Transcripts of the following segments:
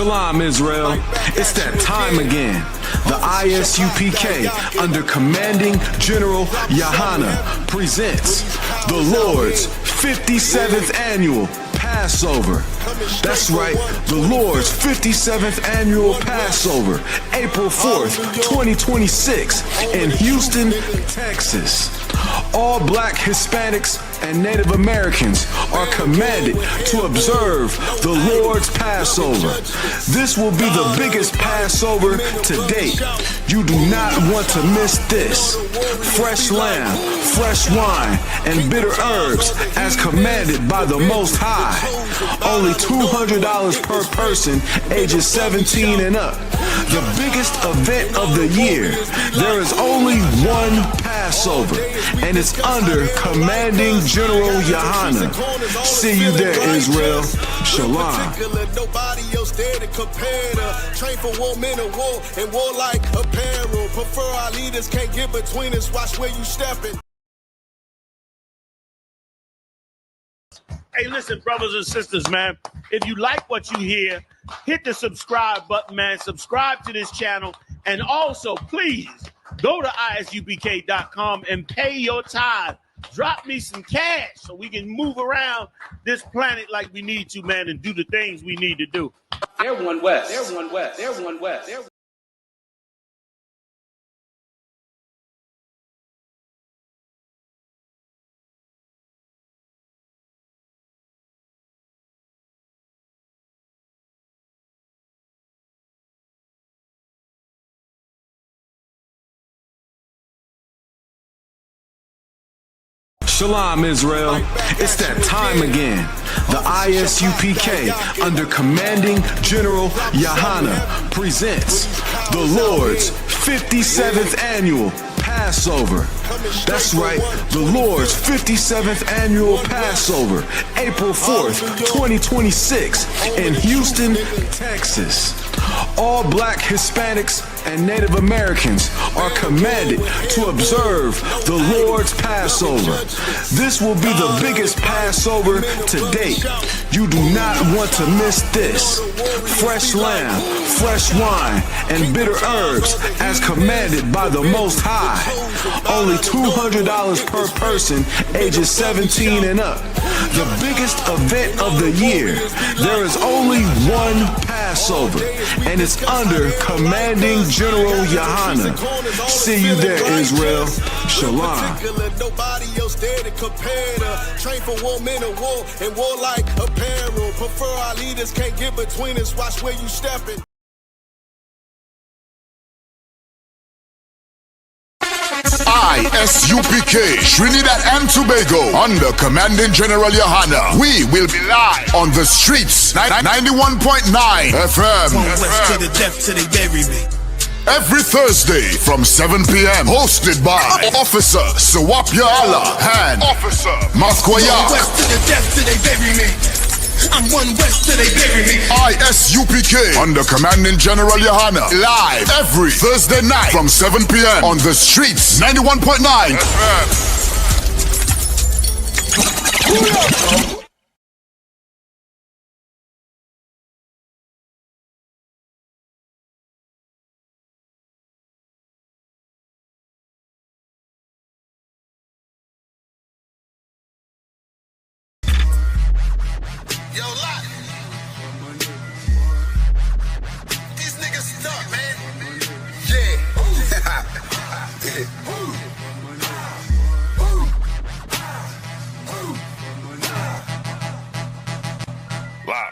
Shalom, Israel. It's that time again. The ISUPK, under Commanding General Yahanna, presents the Lord's 57th Annual Passover. That's right, the Lord's 57th Annual Passover, April 4th, 2026, in Houston, Texas. All Black, Hispanics, and Native Americans are commanded to observe the Lord's Passover. This will be the biggest Passover to date. You do not want to miss this. Fresh lamb, fresh wine, and bitter herbs as commanded by the Most High. Only $200 per person, ages 17 and up. The biggest event of the year. There is only one Passover, and it's under Commanding General Yahanna. See you there, Israel. Shalom. Nobody else there to compare to. Train for war, men of war, and warlike apparel. Prefer our leaders, can't get between us. Watch where you stepping. Hey, listen, brothers and sisters, man. If you like what you hear, hit the subscribe button, man. Subscribe to this channel. And also, please, go to isupk.com and pay your tithe. Drop me some cash so we can move around this planet like we need to, man, and do the things we need to do. They're one west. They're one west. They're one west. They're Shalom, Israel. It's that time again. The ISUPK, under Commanding General Yahanna, presents the Lord's 57th Annual Passover. That's right, the Lord's 57th Annual Passover, April 4th, 2026, in Houston, Texas. All Black, Hispanics, and Native Americans are commanded to observe the Lord's Passover. This will be the biggest Passover to date. You do not want to miss this. Fresh lamb, fresh wine, and bitter herbs as commanded by the Most High. Only $200 per person, ages 17 and up. The biggest event of the year. There is only one Passover, and it's under Commanding General Yahanna. See you there, Israel. Shalom. Nobody else there to compare to. Train for war, men of war, and warlike apparel. Prefer our leaders, can't get between us. Watch where you stepping. ISUPK, Trinidad and Tobago, under Commanding General Yahanna. We will be live on the streets, 91.9 FM. One west to the death till they bury me. Every Thursday from 7 p.m. Hosted by Officer Sawapya Allah and Officer Masquaya. One west to the death till they bury me. I'm one west till they bury me. ISUPK, under Commanding General Yahanna, live every Thursday night from 7 p.m. on the streets, 91.9 FM. Yo, Lot. These niggas stuck, man. Wow.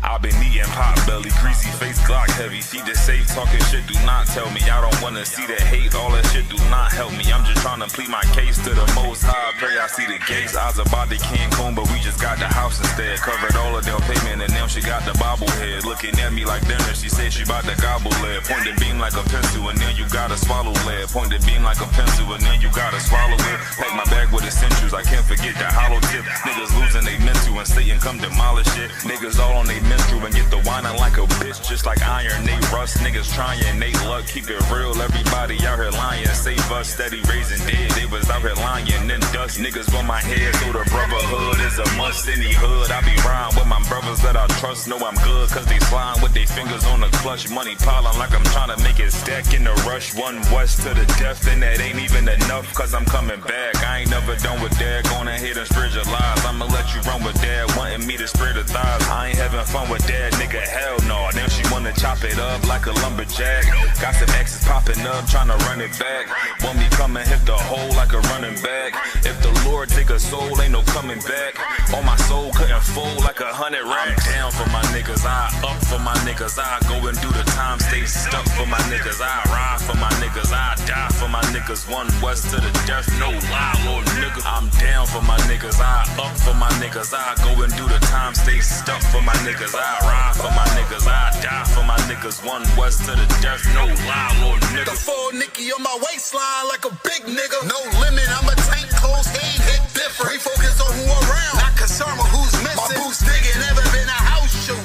I've been eating pot belly, greasy face, Glock heavy. Feet that safe, talking shit, do not tell me. I don't wanna see that hate, all that shit do not help me. I'm just trying to plead my case to the Most High. Pray I see the gates. Eyes about the Cancun, but we just got the house instead. Covered all of their payment, and now she got the bobblehead. Looking at me like dinner, she said she about to gobble lead. Point the beam like a pencil, and then you gotta swallow lead. Point the beam like a pencil, and then you gotta swallow it. Pack my bag with essentials, I can't forget the hollow tip. Niggas losing they mental, and Satan come demolish it. Niggas all on they menstrual and get the whining like a bitch, just like iron, they rust. us. Niggas trying, they luck, keep it real. Everybody out here lying. Save us, steady raising dead. They was out here lying in dust. Niggas on my head, so the brotherhood is a must. Any hood, I be riding with my brothers that I trust. Know I'm good, cause they slime with their fingers on the clutch. Money piling like I'm trying to make it stack in the rush. One west to the death, and that ain't even enough, cause I'm coming back. I ain't never done with dad, going ahead and spread your lies. I'ma let you run with dad, wanting me to spread the thighs. I ain't having fun with dad, nigga, hell no. Now she wanna chop it up like a lumberjack. Got some exes popping up, trying to run it back. Want me come and hit the hole like a running back. If the Lord take a soul, ain't no coming back. On my soul couldn't fold like 100 racks. I'm down for my niggas, I up for my niggas. I go and do the time, stay stuck for my niggas. I ride for my niggas, I die for my niggas. One west to the death, no lie, little nigga. I'm down for my niggas, I up for my niggas. I go and do the time, stay stuck for my niggas. I ride for my niggas, I die for my niggas. One west to the death, no lie, little nigga. The full Nicky on my waistline like a big nigga. No limit, I'm a tank, close, ain't hit different. We focus on who around, not concerned with who's missing. My boots digging, never been a house shoe.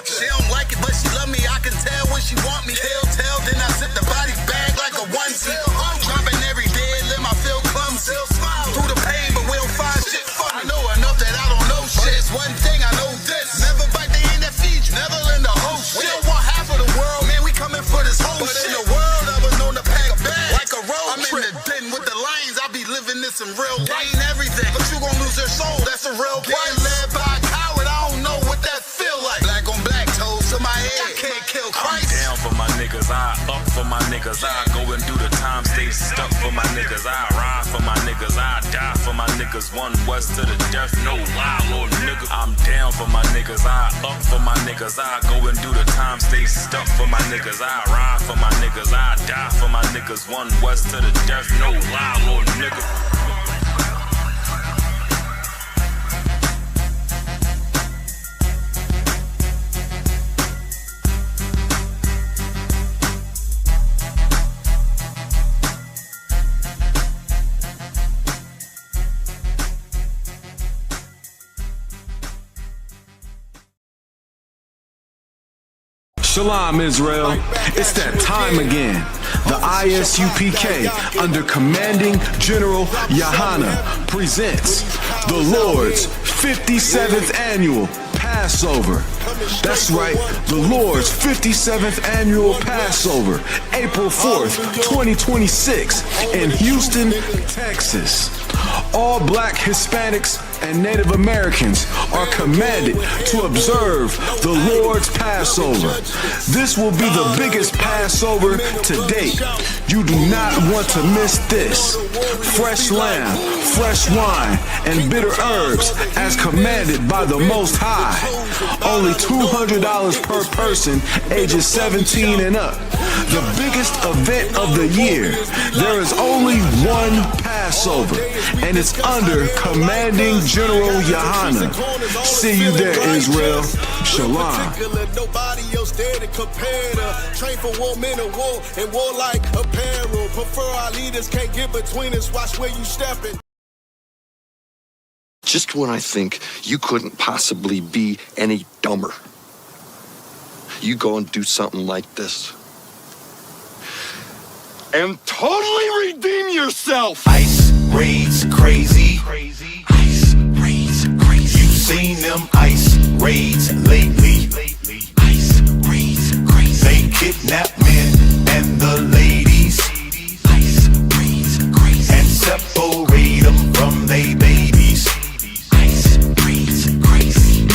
She don't like it, but she love me. I can tell when she want me. Tell, then I zip the body bag like a onesie. Dropping every day, let my feel clumsy. Through the pain, but we don't find shit funny. I know enough that I don't know shit. It's one thing I know this. Never bite the end that feed you. Never lend a whole shit. We don't want half of the world, man. We coming for this whole shit. But in the world, I was known to pack a bag like a road trip. I'm in the den with the lions. I be living this in real life. Ain't everything, but you gon' lose your soul. That's a real price. Getting led by a coward, I don't know what that feel like. Black on black, toes to my head. I can't kill Christ. I'm down for my niggas, I up for my niggas. I go and do the time, stay stuck for my niggas. I ride for my niggas, I die for my niggas. One west to the death, no lie, little nigga. I'm down for my niggas, I up for my niggas. I go and do the time, stay stuck for my niggas. I ride for my niggas, I die for my niggas. One west to the death, no lie, little nigga. Shalom, Israel. It's that time again. The ISUPK, under Commanding General Yahanna, presents the Lord's 57th Annual Passover. That's right, the Lord's 57th Annual Passover, April 4th, 2026, in Houston, Texas. All Black, Hispanics, and Native Americans are commanded to observe the Lord's Passover. This will be the biggest Passover to date. You do not want to miss this. Fresh lamb, fresh wine, and bitter herbs as commanded by the Most High. Only $200 per person, ages 17 and up. The biggest event of the year. There is only one Passover, and it's under Commanding General Yahanna. See you there, Israel. Shalom. Nobody else there to compare to. Train for war, men of war, and war like apparel. Prefer our leaders, can't get between us. Watch where you stepping. Just when I think you couldn't possibly be any dumber, you go and do something like this and totally redeem yourself. Ice raids crazy. Ice raids crazy. You've seen them ice raids lately. Ice raids crazy. They kidnap men and the ladies. Ice raids crazy. And separate them from they babies. Ice raids crazy.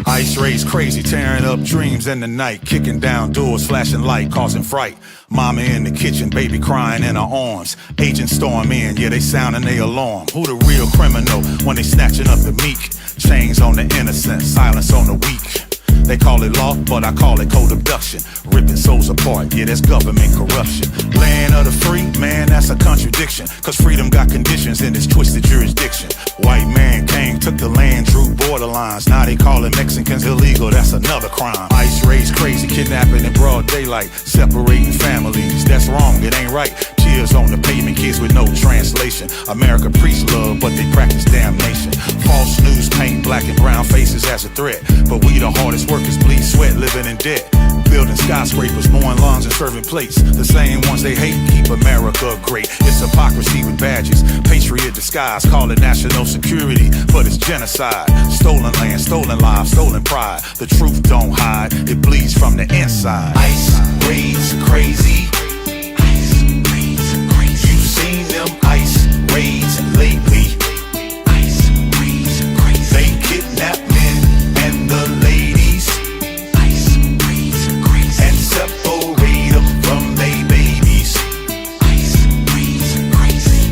Ice raids crazy, tearing up dreams in the night, kicking down doors, flashing light, causing fright. Mama in the kitchen, baby crying in her arms. Agents storm in, yeah, they sounding their alarm. Who the real criminal when they snatching up the meek? Chains on the innocent, silence on the weak. They call it law, but I call it co-abduction. Ripping souls apart, yeah, that's government corruption. Land of the free, man, that's a contradiction. Cause freedom got conditions in this twisted jurisdiction. White man came, took the land, drew borderlines. Now they calling Mexicans illegal, that's another crime. Ice raids crazy, kidnapping in broad daylight. Separating families, that's wrong, it ain't right. Tears on the pavement, kids with no translation. America preach love, but they practice damnation. False news paint black and brown faces as a threat. But we the hardest workers, bleed sweat, living in debt. Building Building skyscrapers, mowing lawns and serving plates. The same ones they hate keep America great. It's hypocrisy with badges, patriot disguise. Call it national security, but it's genocide. Stolen land, stolen lives, stolen pride. The truth don't hide, it bleeds from the inside. Ice raids crazy. Ice raids crazy. You've seen them ice raids lately. Ice raids crazy. They kidnap men and the ladies. Ice raids crazy. And separate them from they babies. Ice raids crazy.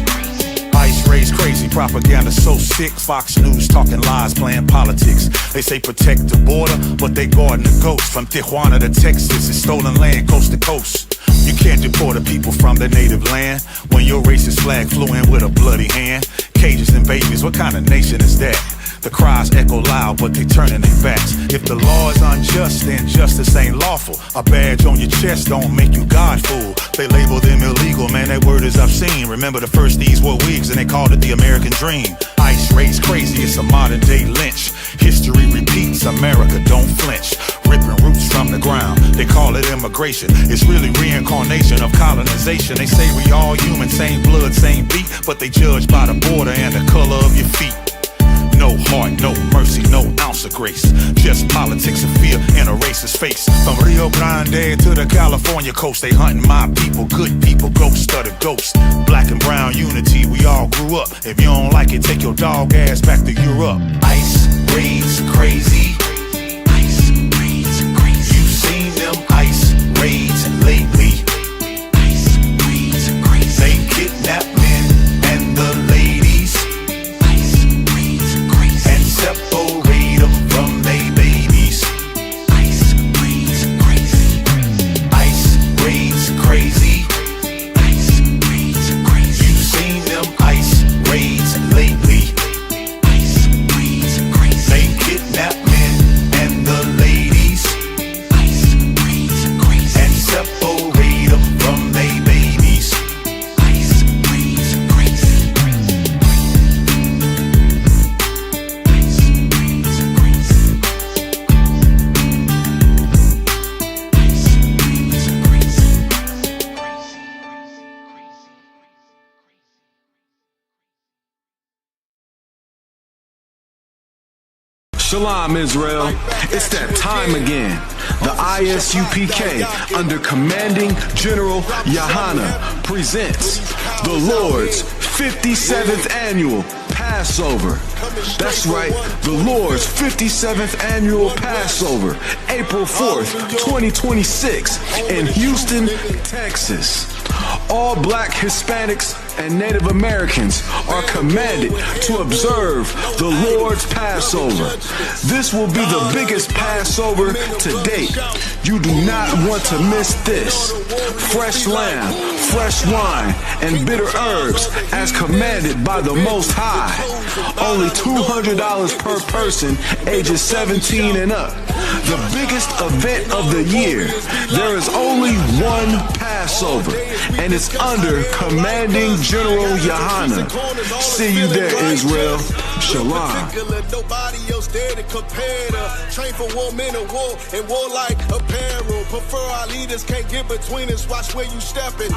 Ice raids crazy. Propaganda so sick. Fox News talking lies, playing politics. They say protect the border, but they guarding the ghost. From Tijuana to Texas, it's stolen land coast to coast. You can't deport the people from their native land when your racist flag flew in with a bloody hand. Cages and babies, what kind of nation is that? The cries echo loud, but they turning their backs. If the law is unjust, then justice ain't lawful. A badge on your chest don't make you Godful. They label them illegal, man, that word is obscene. Remember the first these were wigs and they called it the American dream. Ice raids crazy, it's a modern day lynch. History repeats, America don't flinch. Ripping roots from the ground, they call it immigration. It's really reincarnation of colonization. They say we all human, same blood, same beat, but they judge by the border and the color of your feet. No heart, no mercy, no ounce of grace. Just politics of fear in a racist face. From Rio Grande to the California coast, they hunting my people, good people, ghost of the ghost. Black and brown unity, we all grew up. If you don't like it, take your dog ass back to Europe. Ice raids crazy. Ice raids crazy. You've seen them ice raids lately. Ice raids crazy. They kidnap men and the ladies. Separate them from they babies. Ice raids crazy. Ice raids crazy. Ice raids crazy. You've seen them ice raids lately. Ice raids crazy. They kidnap men and the ladies. Ice raids crazy. And separate them from they babies. Ice raids crazy. Shalom, Israel. It's that time again. The ISUPK, under Commanding General Yahanna, presents the Lord's 57th Annual Passover. That's right, the Lord's 57th Annual Passover, April 4th, 2026, in Houston, Texas. All black, Hispanics, and Native Americans are commanded to observe the Lord's Passover. This will be the biggest Passover to date. You do not want to miss this. Fresh lamb, fresh wine, and bitter herbs as commanded by the Most High. Only $200 per person, ages 17 and up. The biggest event of the year. There is only one Passover, and it's under Commanding General Yahanna. See you there, Israel. Shalom. Nobody else there to compare to. Train for war, men of war, and warlike apparel. Prefer our leaders, can't get between us. Watch where you stepping.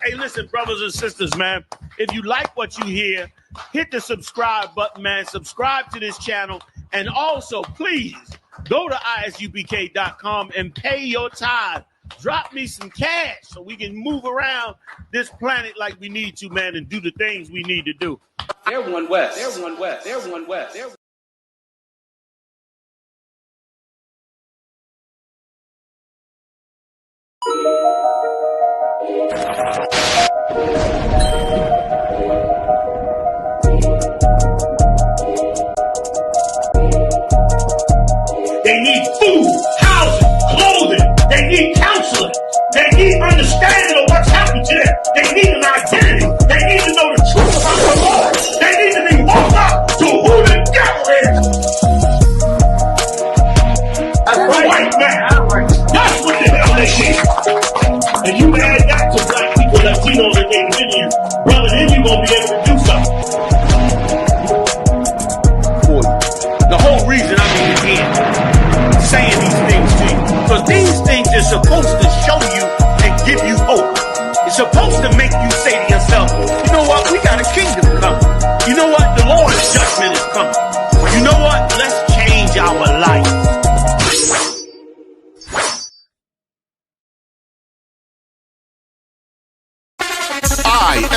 Hey, listen, brothers and sisters, man. If you like what you hear, hit the subscribe button, man. Subscribe to this channel. And also, please, go to isupk.com and pay your tithe. Drop me some cash so we can move around this planet like we need to, man, and do the things we need to do. Everyone west. Everyone west. Everyone west. Everyone. They need food, housing, clothing. They need counseling. They need understanding of what's happened to them. They need an identity. They need to know the truth about the Lord. They need to be woke up to who the devil is. That's right. White man. That's what the hell they need. And you add that to black people, Latinos, and Indians. supposed to show you and give you hope. It's supposed to make you say to yourself, you know what, we got a kingdom coming. You know what, the Lord's judgment is coming. You know what, let's change our life.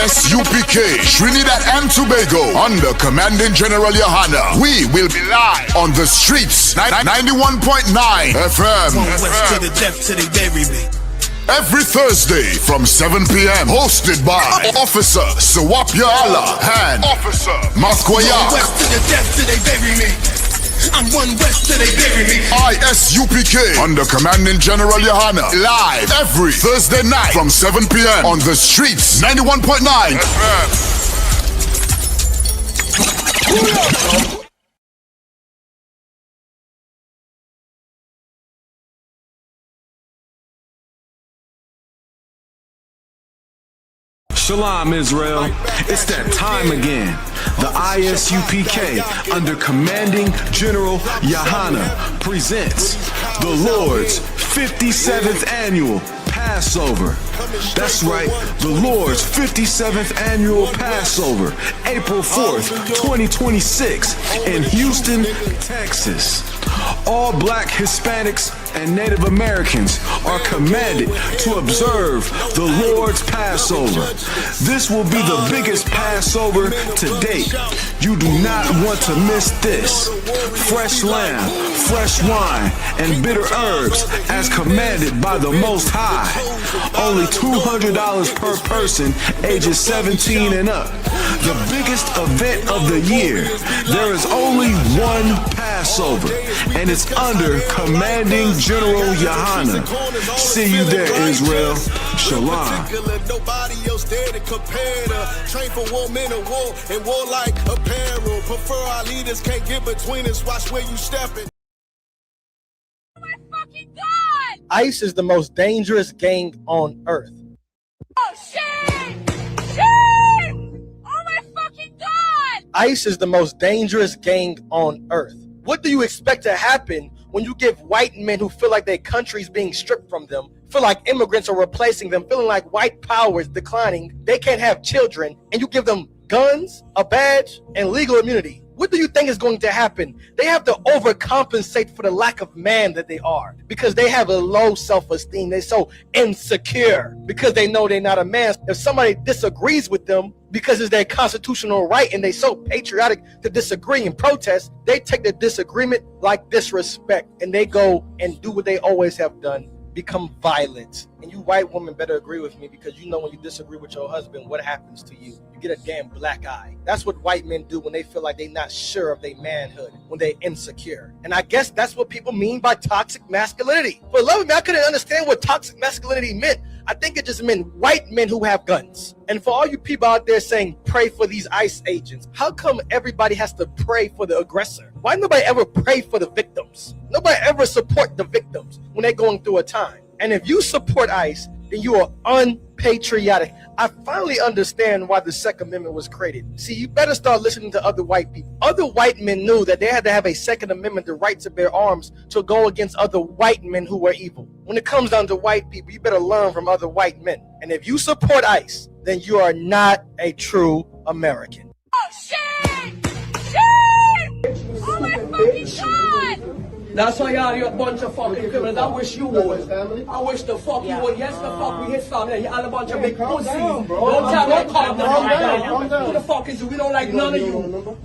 ISUPK, Trinidad and Tobago, under Commanding General Yahanna. We will be live on the streets, 91.9 FM. West to the depth till they bury me. Every Thursday from 7 p.m. Hosted by Officer Sawapya Allah and Officer Masquaya. West to the depth till they bury me. I'm one west till they bury me. ISUPK under Commanding General Yahanna. Live every Thursday night from 7 p.m. on the streets, 91.9 FM. Shalom, Israel. It's that time again. The ISUPK, under Commanding General Yahanna, presents the Lord's 57th Annual Passover. That's right, the Lord's 57th Annual Passover, April 4th, 2026, in Houston, Texas. All black Hispanics and Native Americans are commanded to observe the Lord's Passover. This will be the biggest Passover to date. You do not want to miss this. Fresh lamb, fresh wine, and bitter herbs as commanded by the Most High. Only $200 per person ages 17 and up. The biggest event of the year. There is only one Passover, and it's under Commanding General Yahanna. See you there, Israel. Shalom. Nobody else there to compare to. Train for war, men of war, and war like apparel. Prefer our leaders, can't get between us. Watch where you stepping. Oh my fucking God! ICE is the most dangerous gang on earth. Oh shit! Shit! Oh my fucking God! ICE is the most dangerous gang on earth. What do you expect to happen when you give white men who feel like their country is being stripped from them, feel like immigrants are replacing them, feeling like white power is declining, they can't have children, and you give them guns, a badge, and legal immunity? What do you think is going to happen? They have to overcompensate for the lack of man that they are, because they have a low self-esteem. They're so insecure because they know they're not a man. If somebody disagrees with them because it's their constitutional right and they're so patriotic to disagree and protest, they take the disagreement like disrespect and they go and do what they always have done, become violent. And you white women better agree with me, because you know when you disagree with your husband, what happens to you? You get a damn black eye. That's what white men do when they feel like they're not sure of their manhood, when they're insecure. And I guess that's what people mean by toxic masculinity. But love me, I couldn't understand what toxic masculinity meant. I think it just meant white men who have guns. And for all you people out there saying pray for these ICE agents, how come everybody has to pray for the aggressor? Why nobody ever pray for the victims? Nobody ever support the victims when they're going through a time. And if you support ICE, then you are unpatriotic. I finally understand why the Second Amendment was created. See, you better start listening to other white people. Other white men knew that they had to have a Second Amendment, the right to bear arms, to go against other white men who were evil. When it comes down to white people, you better learn from other white men. And if you support ICE, then you are not a true American. Oh shit! Shit! Oh my fucking God! That's why you're a bunch of fucking criminals. I wish you would. I wish the fuck you would. Yes, the fuck we his family. You're all a bunch of big pussies. Don't tell me calm down. Who the fuck is you? We don't like none of you.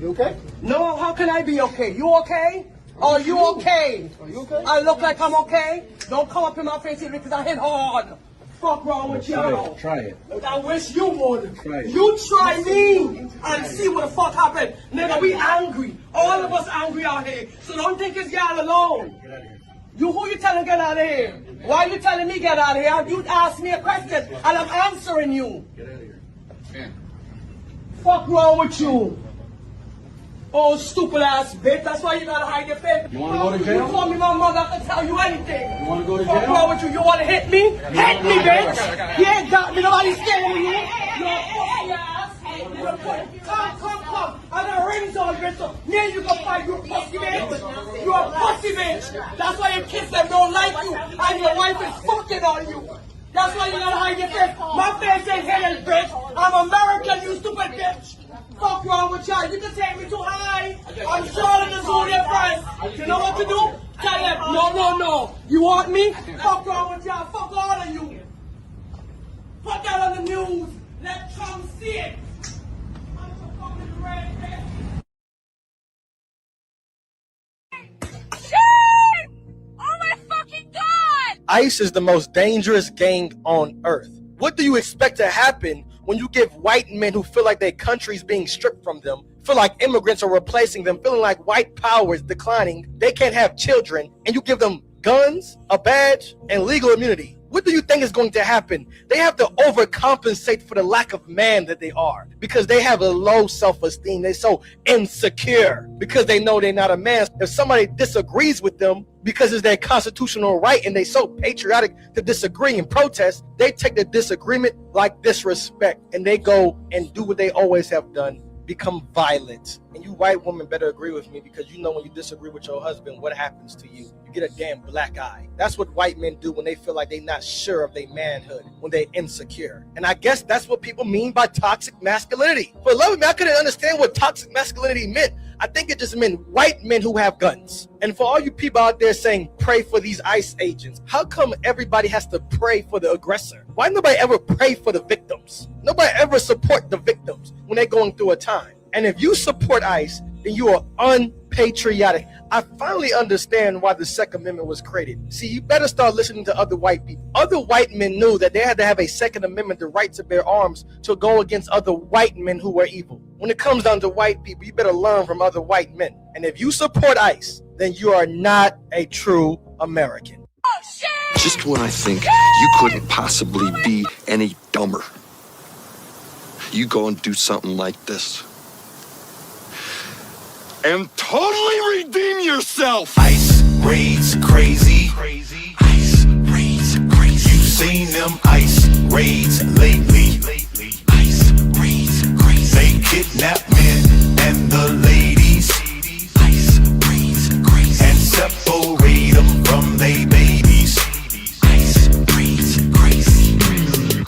You okay? No, how can I be okay? You okay? Are you okay? Are you okay? I look like I'm okay? Don't come up in my face here because I hit hard. Fuck wrong with you? Try it. I wish you would. Try it. You try me and see what the fuck happened. Nigga, we angry. All of us angry out here. So don't think it's y'all alone. Get out of here. You who you telling get out of here? Why you telling me get out of here? You asked me a question and I'm answering you. Get out of here. Man. Fuck wrong with you? Oh, stupid ass bitch. That's why you gotta hide your face. You wanna go to jail? You call me my mother, I can tell you anything. You wanna go to Fuck jail? wrong with you? You wanna hit me? Hit me, bitch. You ain't got me. Nobody's scared of you. You're a pussy ass. Come. I done friends all dressed up. Me and you go fight, you pussy bitch. You a pussy bitch. That's why your kids them don't like you. And your wife is fucking on you. That's why you gotta hide your face. My face ain't hidden, bitch. I'm American, you stupid bitch. Fuck wrong with y'all. You can take me too high. I'm Charlotte the Zodiac friends. You know what to do? Tell them, no. You want me? Fuck wrong with y'all. Fuck all of you. Put that on the news. Let Trump see it. I'm so fucking red. Shit! Oh my fucking God! ICE is the most dangerous gang on earth. What do you expect to happen when you give white men who feel like their country's being stripped from them, feel like immigrants are replacing them, feeling like white power is declining, they can't have children, and you give them guns, a badge, and legal immunity? What do you think is going to happen? They have to overcompensate for the lack of man that they are because they have a low self-esteem. They're so insecure because they know they're not a man. If somebody disagrees with them because it's their constitutional right and they're so patriotic to disagree and protest, they take the disagreement like disrespect and they go and do what they always have done, become violent. And you white women better agree with me because you know when you disagree with your husband, what happens to you? You get a damn black eye. That's what white men do when they feel like they're not sure of their manhood, when they're insecure. And I guess that's what people mean by toxic masculinity. For the love of me, I couldn't understand what toxic masculinity meant. I think it just meant white men who have guns. And for all you people out there saying, pray for these ICE agents, how come everybody has to pray for the aggressor? Why nobody ever pray for the victims? Nobody ever support the victims when they're going through a time. And if you support ICE, then you are unpatriotic. I finally understand why the Second Amendment was created. See, you better start listening to other white people. Other white men knew that they had to have a Second Amendment, the right to bear arms, to go against other white men who were evil. When it comes down to white people, you better learn from other white men. And if you support ICE, then you are not a true American. Oh shit! Just when I think you couldn't possibly be any dumber, you go and do something like this. And totally redeem yourself. Ice raids crazy. Ice raids crazy. You've seen them ice raids lately. Ice raids crazy. They kidnap men and the ladies. Ice raids crazy. And separate them from they babies. Ice raids crazy.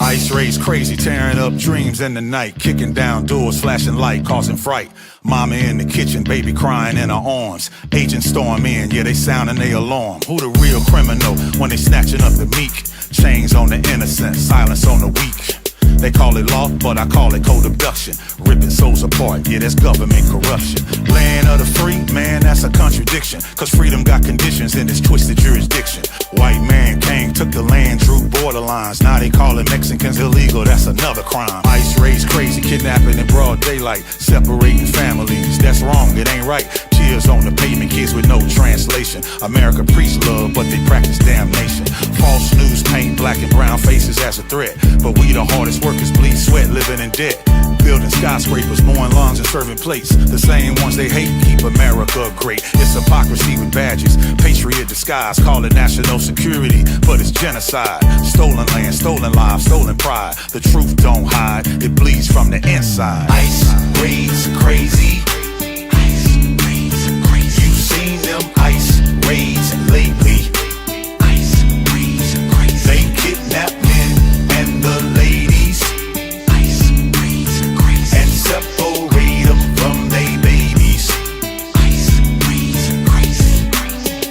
Ice raids crazy, tearing up dreams in the night, kicking down doors, flashing light, causing fright. Mama in the kitchen, baby crying in her arms. Agents storm in, yeah, they sounding their alarm. Who the real criminal when they snatching up the meek? Chains on the innocent, silence on the weak. They call it law, but I call it co-abduction. Ripping souls apart, yeah, that's government corruption. Land of the free, man, that's a contradiction. Cause freedom got conditions in this twisted jurisdiction. White man came, took the land, drew borderlines. Now they calling Mexicans illegal, that's another crime. Ice raids crazy, kidnapping in broad daylight. Separating families, that's wrong, it ain't right. Tears on the pavement, kids with no translation. America preach love, but they practice damnation. False news paint black and brown faces as a threat. But we the hardest workers, bleed sweat, living in debt. Building skyscrapers, mowing lawns and serving plates. The same ones they hate keep America great. It's hypocrisy with badges, patriot disguise. Call it national security, but it's genocide. Stolen land, stolen lives, stolen pride. The truth don't hide, it bleeds from the inside. Ice raids crazy. Ice raids crazy. You've seen them ice raids lately. Ice raids crazy. They kidnap men and the ladies. Ice raids crazy. And separate them from they babies. Ice raids crazy.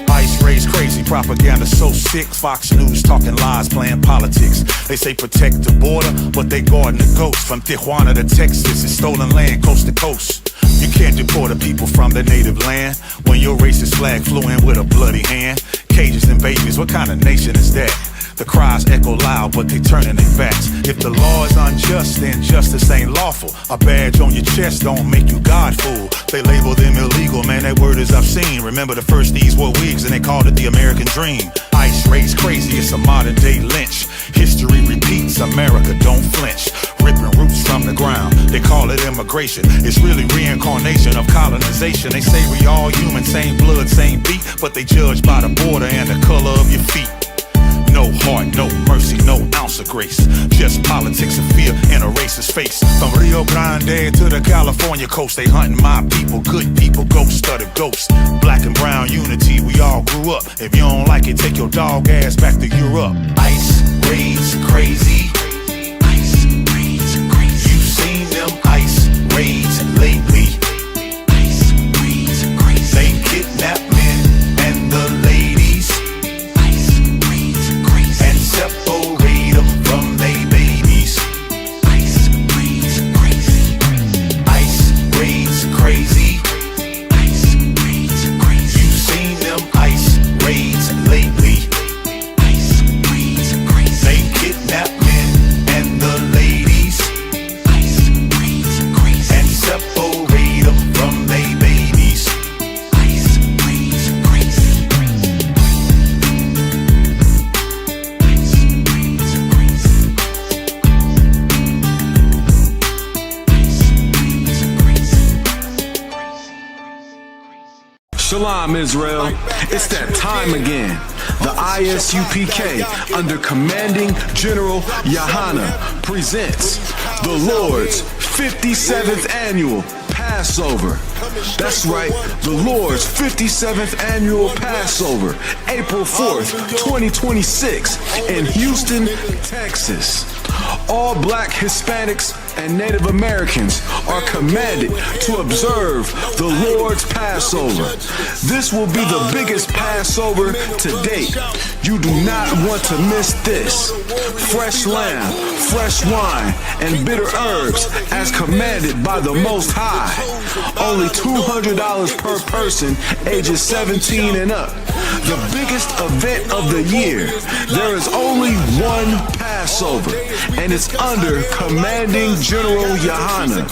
Ice raids crazy, propaganda so sick. Fox News talking lies, playing politics. They say protect the border, but they guarding the ghost. From Tijuana to Texas, it's stolen land coast to coast. You can't deport the people from their native land when your racist flag flew in with a bloody hand. Cages and babies, what kind of nation is that? The cries echo loud, but they turning their backs. If the law is unjust, then justice ain't lawful. A badge on your chest don't make you Godful. They label them illegal, man, that word is obscene. Remember the first these wore wigs and they called it the American dream. Ice raids crazy, it's a modern day lynch. History repeats, America don't flinch. Ripping roots from the ground, they call it immigration. It's really reincarnation of colonization. They say we all human, same blood, same beat, but they judge by the border and the color of your feet. No heart, no mercy, no ounce of grace. Just politics of fear and a racist face. From Rio Grande to the California coast, they hunting my people, good people, ghost of the ghost. Black and brown unity, we all grew up. If you don't like it, take your dog ass back to Europe. Ice raids crazy. Ice raids crazy. You've seen them ice raids lately. Ice raids crazy. They kidnap men and the ladies. Ice raids crazy. And separate them from they babies. Ice raids crazy. Ice raids crazy. Ice raids crazy. You've seen them ice raids lately. Ice raids crazy. They kidnap men and the ladies. Ice raids crazy. And separate them from they babies. Ice raids crazy. Shalom, Israel. It's that time again. The ISUPK, under Commanding General Yahanna, presents the Lord's 57th Annual Passover. That's right, the Lord's 57th Annual Passover, April 4th, 2026, in Houston, Texas. All black Hispanics and Native Americans are commanded to observe the Lord's Passover. This will be the biggest Passover to date. You do not want to miss this. Fresh lamb, fresh wine, and bitter herbs as commanded by the Most High. Only $200 per person ages 17 and up. The biggest event of the year. There is only one Passover, and it's under Commanding General Yahanna.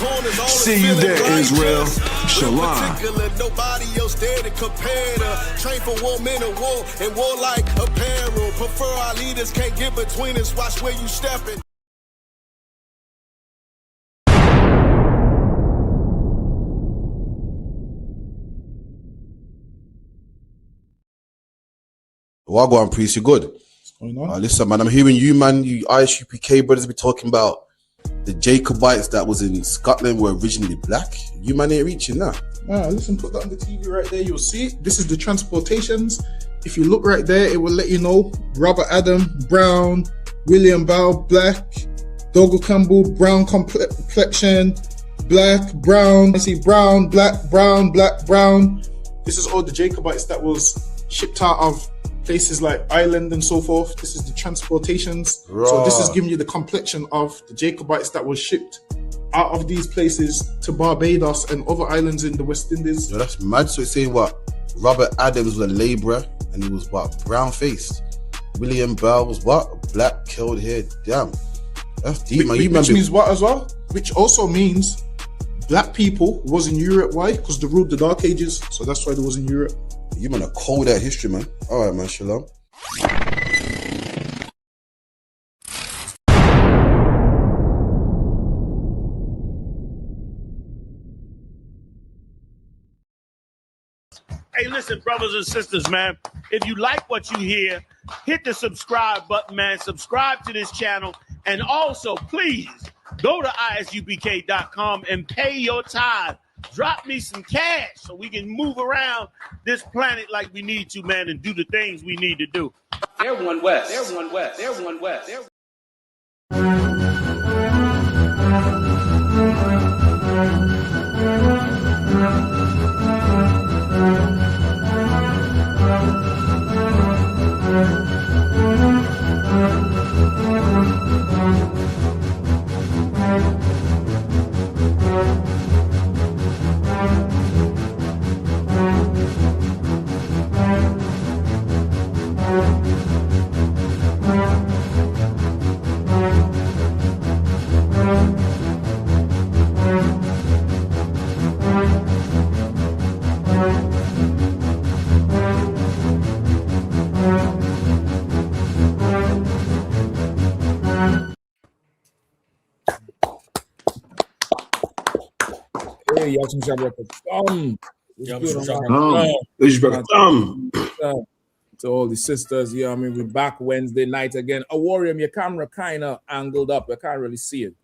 See you there, Israel. Shalom. Nobody else there to compare to. Train for war, men of war, and war like apparel. Prefer our leaders, can't get between us. Watch where you stepping. Wagwan priest, you good? What's going on? Listen, man, I'm hearing you, man, you ISUPK brothers be talking about the Jacobites that was in Scotland were originally black. You man ain't reaching that. Listen, put that on the TV right there. You'll see it. This is the transportations. If you look right there, it will let you know. Robert Adam, brown. William Bow, black. Dougal Campbell, brown complexion. Black, brown. I see brown, black, brown, black, brown. This is all the Jacobites that was shipped out of places like Ireland and so forth. This is the transportations. Right. So this is giving you the complexion of the Jacobites that was shipped out of these places to Barbados and other islands in the West Indies. Yo, that's mad. So it's saying what? Robert Adams was a labourer and he was what? Brown faced. William Bell was what? Black, curled hair. Damn. That's deep, man. Which means what as well? Which also means black people was in Europe. Why? Because they ruled the Dark Ages. So that's why they was in Europe. You man are cold at history, man. All right, man. Shalom. Hey, listen, brothers and sisters, man. If you like what you hear, hit the subscribe button, man. Subscribe to this channel. And also, please, go to isupk.com and pay your tithe. Drop me some cash so we can move around this planet like we need to, man, and do the things we need to do. They're one West. They're one West. They're one West. They're Y'all some shot with the thumb. It's brother thumb. To all the sisters, you know what I mean? We're back Wednesday night again. Awarium, your camera kind of angled up. I can't really see it.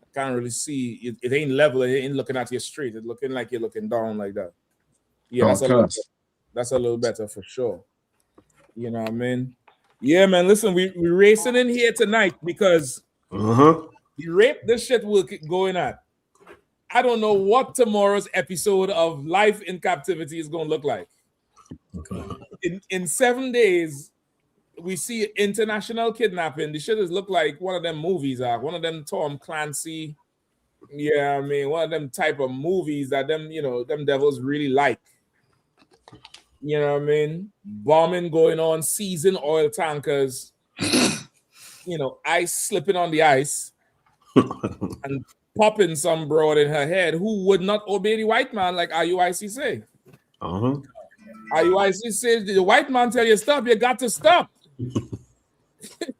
I can't really see it. It ain't level. It ain't looking at you straight. It's looking like you're looking down like that. Yeah, that's a little better for sure. You know what I mean? Yeah, man. Listen, we're racing in here tonight because the rape this shit will keep going at. I don't know what tomorrow's episode of Life in Captivity is going to look like. In 7 days, we see international kidnapping. The shit is look like one of them movies, one of them Tom Clancy. Yeah, I mean, one of them type of movies that them devils really like. You know what I mean? Bombing going on, seizing oil tankers, ice slipping on the ice, and popping some broad in her head who would not obey the white man like IUIC say. IUIC says the white man tell you stop, you got to stop.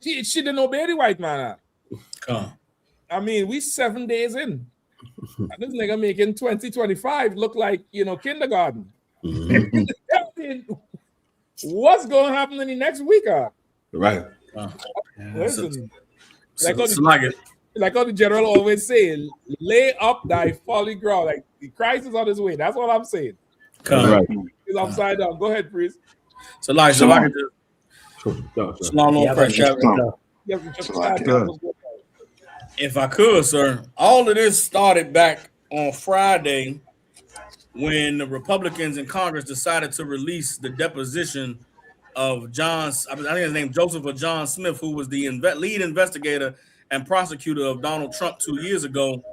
she didn't obey the white man. I mean, we 7 days in. And this nigga making 2025 look like, kindergarten. What's going to happen in the next week? Right. Listen, like how the general always say, lay up thy folly ground. Like the Christ is on his way. That's what I'm saying. Right. He's upside down. Go ahead, priest. So like Shalom, if I could, sir, all of this started back on Friday when the Republicans in Congress decided to release the deposition of John, I think his name Joseph or John Smith, who was the lead investigator and prosecutor of Donald Trump 2 years ago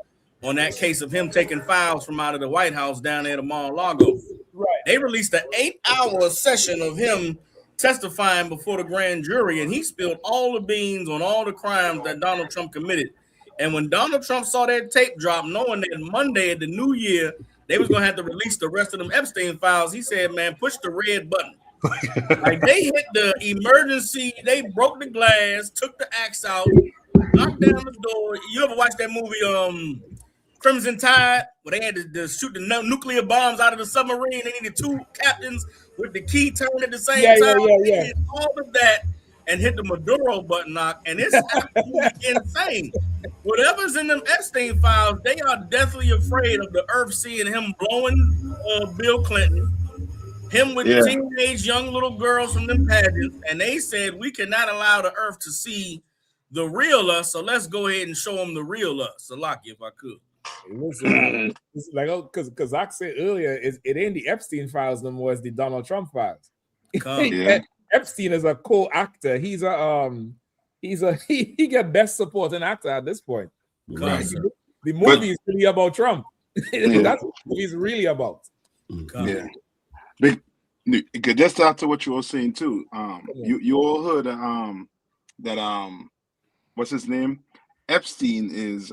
on that case of him taking files from out of the White House down there at Mar-a-Lago. Right. They released an 8-hour session of him testifying before the grand jury, and he spilled all the beans on all the crimes that Donald Trump committed. And when Donald Trump saw that tape drop, knowing that Monday at the new year, they was going to have to release the rest of them Epstein files, he said, man, push the red button. Like they hit the emergency, they broke the glass, took the axe out, knocked down the door. You ever watch that movie, Crimson Tide, where they had to shoot the nuclear bombs out of the submarine? They needed 2 captains with the key turned at the same time. They did all of that and hit the Maduro button knock, and it's absolutely insane. Whatever's in them Epstein files, they are deathly afraid of the earth seeing him blowing Bill Clinton, him with teenage young little girls from them pageants, and they said we cannot allow the earth to see the real us, so let's go ahead and show them the real us. Salaki, if I could. Listen, like because I said earlier, it ain't the Epstein files no more; it's the Donald Trump files. Epstein is a co-actor. He got best supporting actor at this point. Right. The movie is really about Trump. That's what he's really about. Yeah. Just after what you were saying too, you all heard that what's his name? Epstein is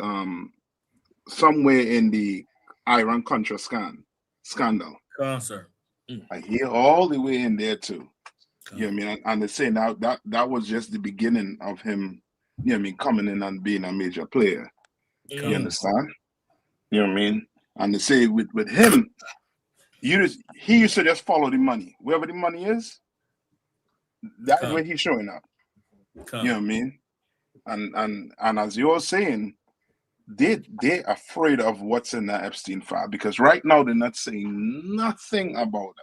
somewhere in the Iran-Contra scandal. Sir. I hear all the way in there too. You know what I mean? And they say now that was just the beginning of him, you know what I mean, coming in and being a major player. You understand? You know what I mean? And they say with him, he used to just follow the money. Wherever the money is, that's where he's showing up. You know what I mean? And as you're saying, they're afraid of what's in the Epstein file because right now they're not saying nothing about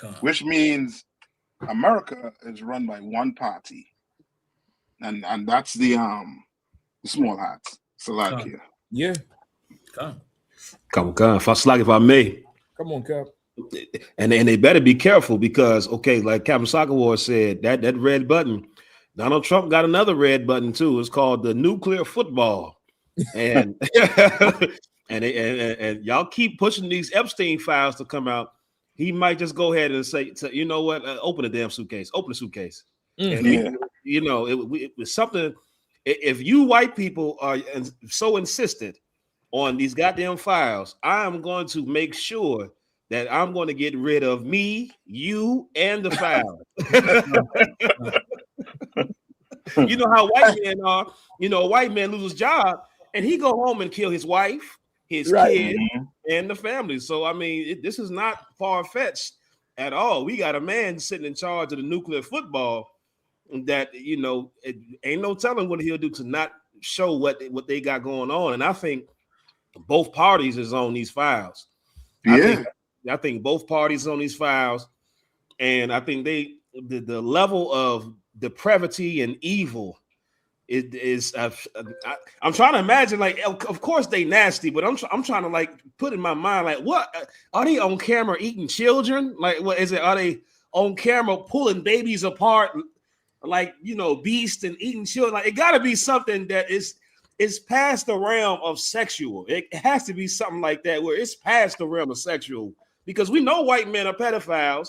that. Which means America is run by one party. And that's the small hats. Salakia. Yeah. Come on, if I may. Come on, Cap. And they better be careful because, like Captain Sakawar said, that red button, Donald Trump got another red button too. It's called the nuclear football. And and y'all keep pushing these Epstein files to come out. He might just go ahead and say, you know what, open the damn suitcase. Open the suitcase. And it was something. If you white people are so insistent on these goddamn files, I am going to make sure that I'm going to get rid of me, you, and the file. You know how white men are. You know, a white man loses his job, and he go home and kill his wife, his kid, and the family. So, I mean, this is not far-fetched at all. We got a man sitting in charge of the nuclear football that, you know, it ain't no telling what he'll do to not show what they got going on. And I think both parties is on these files. Yeah. I think both parties on these files, and I think the level of depravity and evil is I'm trying to imagine, like, of course they nasty, but I'm trying to like put in my mind, like, what are they on camera eating children? Like, what is it? Are they on camera pulling babies apart, like, you know, beast and eating children? Like, it got to be something that is past the realm of sexual. It has to be something like that where it's past the realm of sexual, because we know white men are pedophiles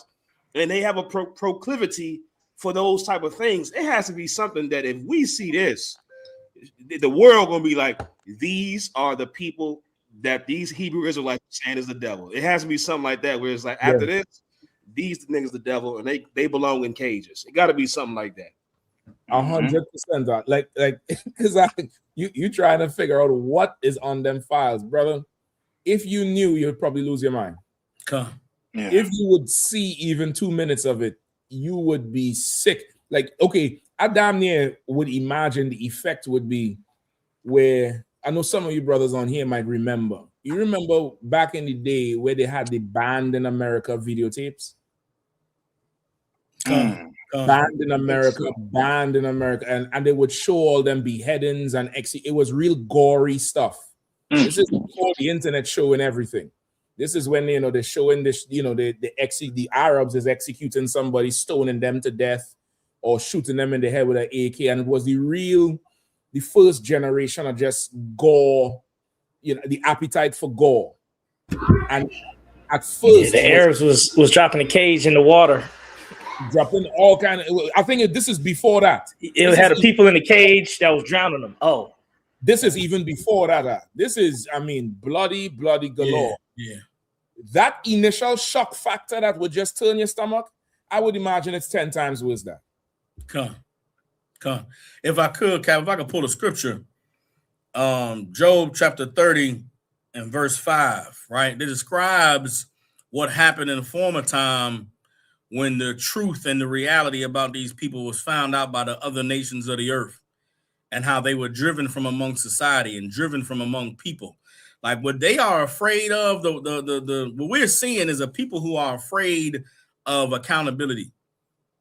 and they have a proclivity for those type of things. It has to be something that if we see this, the world gonna be like, these are the people that these Hebrew Israelites are saying is the devil. It has to be something like that, where it's like, after this, these niggas the devil, and they belong in cages. It got to be something like that. 100%. Like, because you trying to figure out what is on them files, brother. If you knew, you'd probably lose your mind. Yeah. If you would see even 2 minutes of it, you would be sick. Like, okay, I damn near would imagine the effect would be where, I know some of you brothers on here might remember. You remember back in the day where they had the Banned in America videotapes? Banned in America, and they would show all them beheadings and it was real gory stuff. This is before the internet showing everything. This is when, you know, they're showing this, you know, the Arabs is executing somebody, stoning them to death or shooting them in the head with an AK, and it was the first generation of just gore, you know, the appetite for gore. And at first, the Arabs was dropping the cage in the water. Dropping all kind of. I think this is before that. It had people in the cage that was drowning them. Oh, this is even before that. This is, I mean, bloody galore. Yeah. That initial shock factor that would just turn your stomach, I would imagine it's 10 times worse than. Come. If I could, Cap, if I could pull a scripture, Job chapter 30 and verse 5, right? It describes what happened in the former time when the truth and the reality about these people was found out by the other nations of the earth, and how they were driven from among society and driven from among people. Like, what they are afraid of, what we're seeing is a people who are afraid of accountability.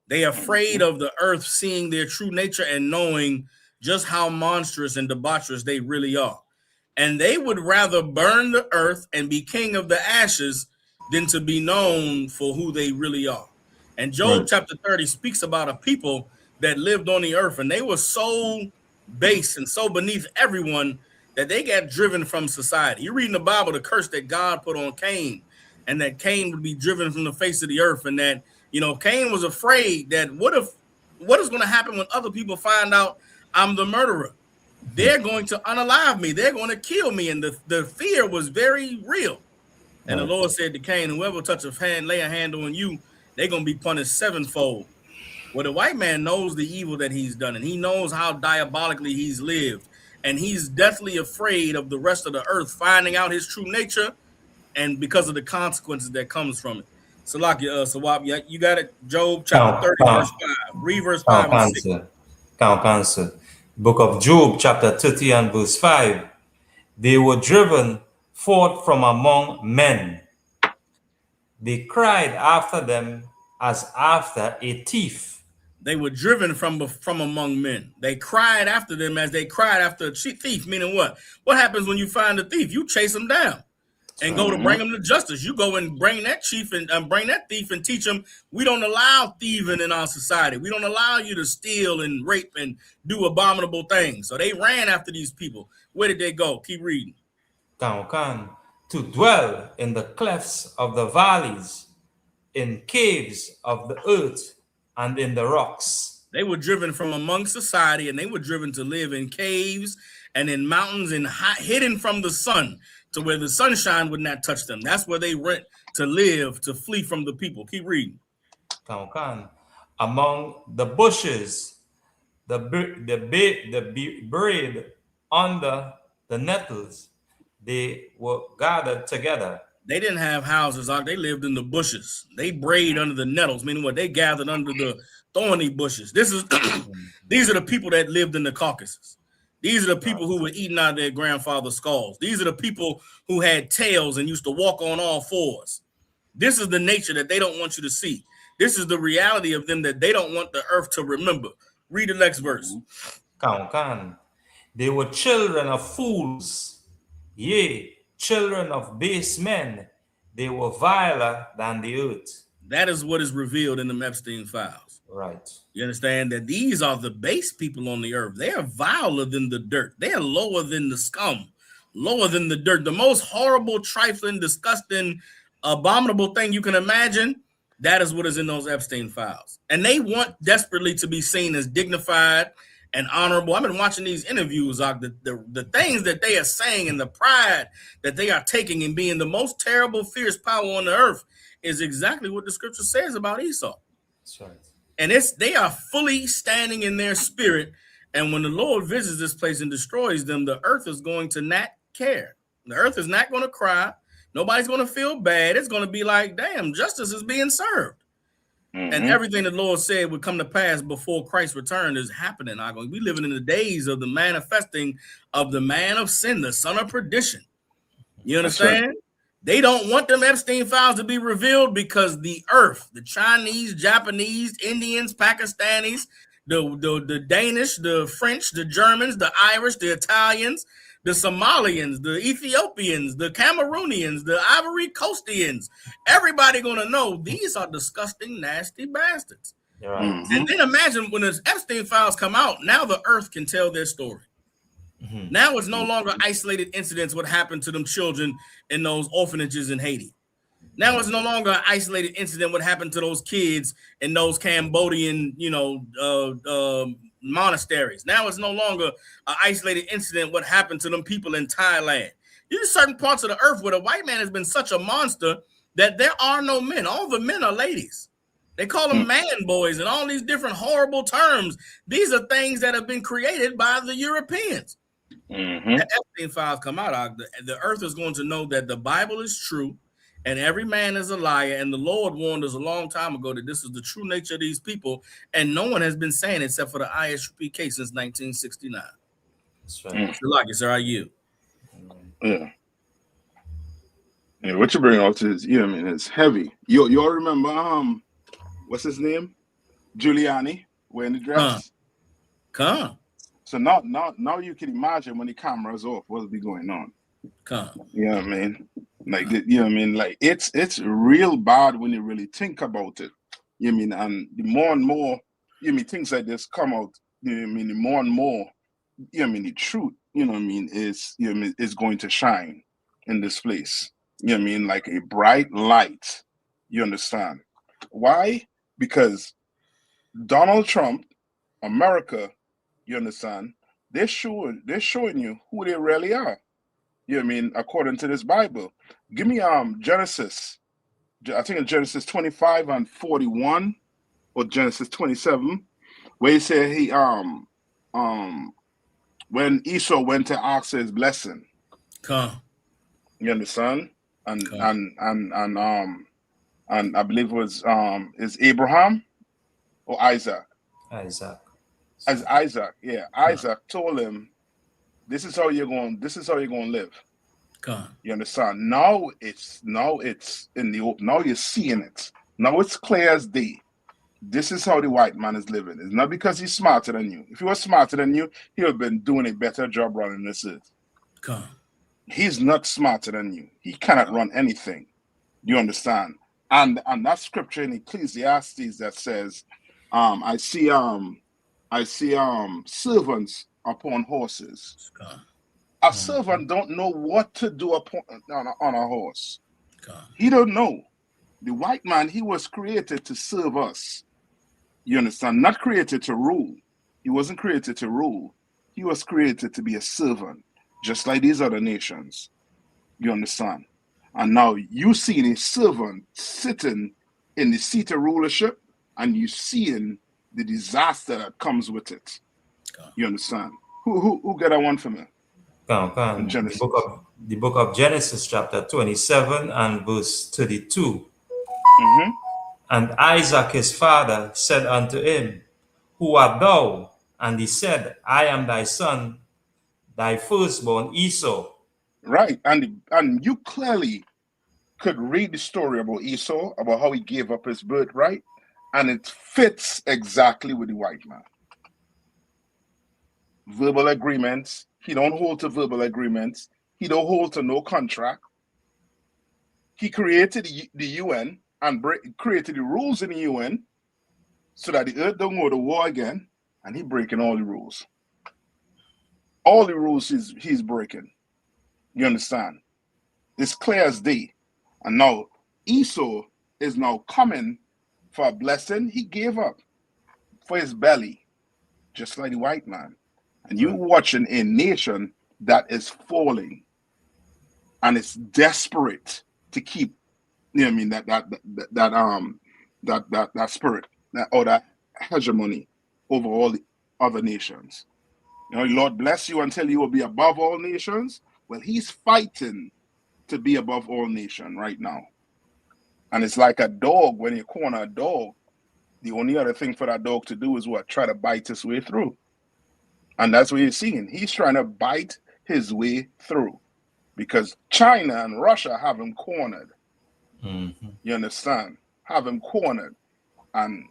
They are afraid of the earth seeing their true nature and knowing just how monstrous and debaucherous they really are. And they would rather burn the earth and be king of the ashes than to be known for who they really are. And Job chapter 30 speaks about a people that lived on the earth, and they were so base and so beneath everyone that they got driven from society. You read in the Bible the curse that God put on Cain, and that Cain would be driven from the face of the earth, and that, you know, Cain was afraid that what is going to happen when other people find out I'm the murderer? They're going to unalive me. They're going to kill me. And the fear was very real. And the Lord said to Cain, whoever lay a hand on you, they're going to be punished sevenfold. Well, the white man knows the evil that he's done, and he knows how diabolically he's lived. And he's deathly afraid of the rest of the earth finding out his true nature, and because of the consequences that comes from it. Sawab, you got it. Job chapter 30, verse 5. Read verse 5 and 6. Can't answer. Book of Job, chapter 30 and verse 5. They were driven forth from among men. They cried after them as after a thief. They were driven from among men. They cried after them as they cried after a thief. Meaning what? What happens when you find a thief? You chase them down and go to bring them to justice. You go and bring that chief and bring that thief and teach them, we don't allow thieving in our society. We don't allow you to steal and rape and do abominable things. So they ran after these people. Where did they go? Keep reading. To dwell in the clefts of the valleys, in caves of the earth, and in the rocks. They were driven from among society, and they were driven to live in caves and in mountains and hidden from the sun, to where the sunshine would not touch them. That's where they went to live, to flee from the people. Keep reading. Among the bushes, the braid under the nettles, they were gathered together. They didn't have houses. They lived in the bushes. They brayed under the nettles, meaning what? They gathered under the thorny bushes. This is these are the people that lived in the Caucasus. These are the people who were eating out of their grandfather's skulls. These are the people who had tails and used to walk on all fours. This is the nature that they don't want you to see. This is the reality of them that they don't want the earth to remember. Read the next verse. Can. They were children of fools, yea, children of base men. They were viler than the earth. That is what is revealed in the Epstein files. Right. You understand that these are the base people on the earth. They are viler than the dirt. They are lower than the scum, lower than the dirt. The most horrible, trifling, disgusting, abominable thing you can imagine, that is what is in those Epstein files. And they want desperately to be seen as dignified and honorable. I've been watching these interviews, the things that they are saying and the pride that they are taking in being the most terrible, fierce power on the earth is exactly what the scripture says about Esau. That's right. And they are fully standing in their spirit. And when the Lord visits this place and destroys them, the earth is going to not care. The earth is not going to cry. Nobody's going to feel bad. It's going to be like, damn, justice is being served. And everything the Lord said would come to pass before Christ's return is happening. We living in the days of the manifesting of the man of sin, the son of perdition. You understand? Right. They don't want them Epstein files to be revealed because the earth, the Chinese, Japanese, Indians, Pakistanis, the Danish, the French, the Germans, the Irish, the Italians, the Somalians, the Ethiopians, the Cameroonians, the Ivory Coastians, everybody gonna know these are disgusting, nasty bastards. Right. And then imagine when the Epstein files come out, now the earth can tell their story. Now it's no longer isolated incidents what happened to them children in those orphanages in Haiti. Now it's no longer an isolated incident what happened to those kids in those Cambodian, monasteries. Now it's no longer an isolated incident what happened to them people in Thailand. These are certain parts of the earth where the white man has been such a monster that there are no men. All the men are ladies. They call them man boys and all these different horrible terms. These are things that have been created by the Europeans. The Epstein files come out, the earth is going to know that the Bible is true and every man is a liar. And the Lord warned us a long time ago that this is the true nature of these people. And no one has been saying it except for the ISUPK since 1969. That's right. Like it, sir, are you? Yeah. And what you bring out is, it's heavy. You all remember, what's his name? Giuliani wearing the dress? So now you can imagine when the camera's off, what'll be going on. You know what I mean? Like, Like, it's real bad when you really think about it. You know what I mean? And the more and more, things like this come out, the more and more, the truth, is going to shine in this place. You know what I mean? Like a bright light. You understand? Why? Because Donald Trump, America, you understand? They're showing you who they really are. You know what I mean? According to this Bible. Give me Genesis. I think it's Genesis 25 and 41 or Genesis 27, where he said when Esau went to ask his blessing. You understand? And I believe it was is Abraham or Isaac? As Isaac, yeah. Isaac told him, this is how you're going to live. You understand? Now it's in the open. Now you're seeing it. Now it's clear as day. This is how the white man is living. It's not because he's smarter than you. If he was smarter than you, he would have been doing a better job running this earth. He's not smarter than you. He cannot run anything. You understand? And that scripture in Ecclesiastes that says, I see servants upon horses. A servant don't know what to do on a horse. He don't know. The white man, he was created to serve us. You understand? Not created to rule. He wasn't created to rule. He was created to be a servant, just like these other nations. You understand? And now you see a servant sitting in the seat of rulership, and you seeing the disaster that comes with it. You understand? Who got that one for me? The the book of Genesis, chapter 27 and verse 32. And Isaac his father said unto him, Who art thou? And he said, I am thy son, thy firstborn Esau. Right. And you clearly could read the story about Esau, about how he gave up his birthright, and it fits exactly with the white man. Verbal agreements. He don't hold to verbal agreements. He don't hold to no contract. He created the UN and created the rules in the UN so that the earth don't go to war again, and he breaking all the rules. All the rules he's breaking. You understand? It's clear as day. And now Esau is now coming for a blessing he gave up for his belly, just like the white man. And you're watching a nation that is falling, and it's desperate to keep, you know what I mean, that spirit, that hegemony over all the other nations. You know, Lord bless you until you will be above all nations. Well, he's fighting to be above all nations right now. And it's like a dog. When you corner a dog, the only other thing for that dog to do is what? Try to bite his way through. And that's what you're seeing. He's trying to bite his way through because China and Russia have him cornered. You understand? Have him cornered. And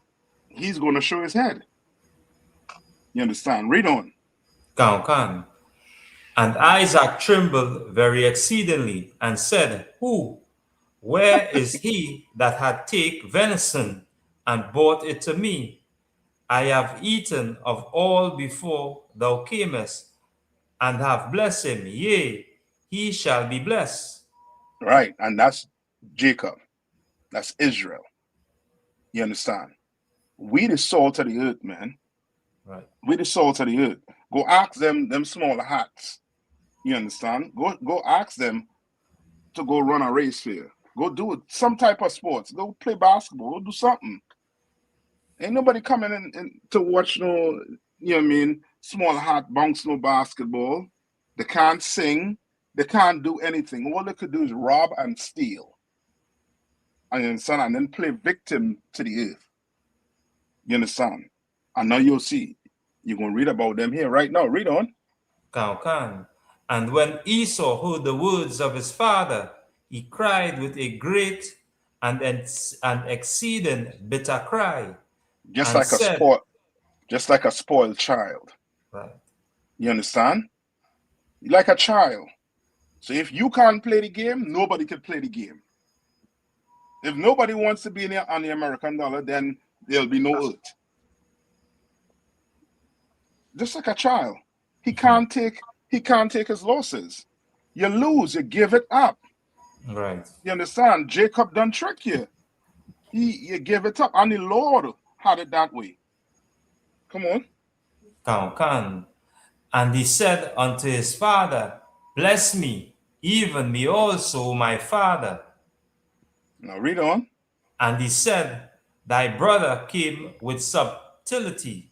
he's going to show his head. You understand? Read on. Can. And Isaac trembled very exceedingly and said, Where is he that had take venison and brought it to me? I have eaten of all before thou camest, and have blessed him. Yea, he shall be blessed. Right. And that's Jacob. That's Israel. You understand? We the salt of the earth, man. Right. We the salt of the earth. Go ask them small hats. You understand? Go ask them to go run a race here. Go do it, some type of sports. Go play basketball. Go do something. Ain't nobody coming in to watch no, you know what I mean, small hat bounce no basketball. They can't sing. They can't do anything. All they could do is rob and steal. And you understand? And then play victim to the earth. You understand? And now you'll see. You're going to read about them here right now. Read on. Can. And when Esau heard the words of his father, he cried with a great and exceeding bitter cry. Just like a spoiled child. Right. You understand? Like a child. So if you can't play the game, nobody can play the game. If nobody wants to be on the American dollar, then there'll be no earth. Just like a child. He can't take his losses. You lose, you give it up. Right. You understand? Jacob done trick you. You give it up. And the Lord had it that way. Come on. Can. And he said unto his father, Bless me, even me also, my father. Now read on. And he said, Thy brother came with subtlety,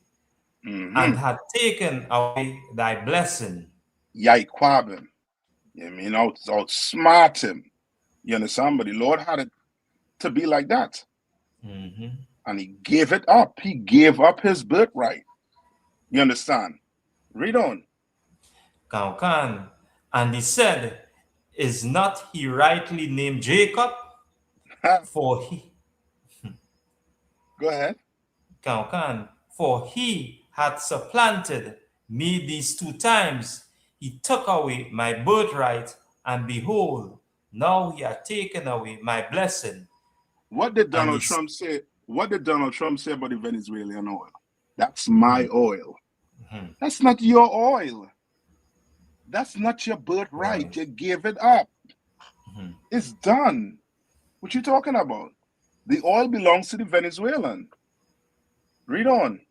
and had taken away thy blessing. Yaquab him. You know what I mean? Outsmart him. You understand? But the Lord had it to be like that. And he gave it up. He gave up his birthright. You understand? Read on. Can. And he said, Is not he rightly named Jacob? For he... Go ahead. Can. For he had supplanted me these 2 times. He took away my birthright, and behold, now he hath taken away my blessing. What did Donald Trump say? What did Donald Trump say about the Venezuelan oil? That's my oil. That's not your oil. That's not your birthright. Right. You gave it up. It's done. What you talking about? The oil belongs to the Venezuelan. Read on.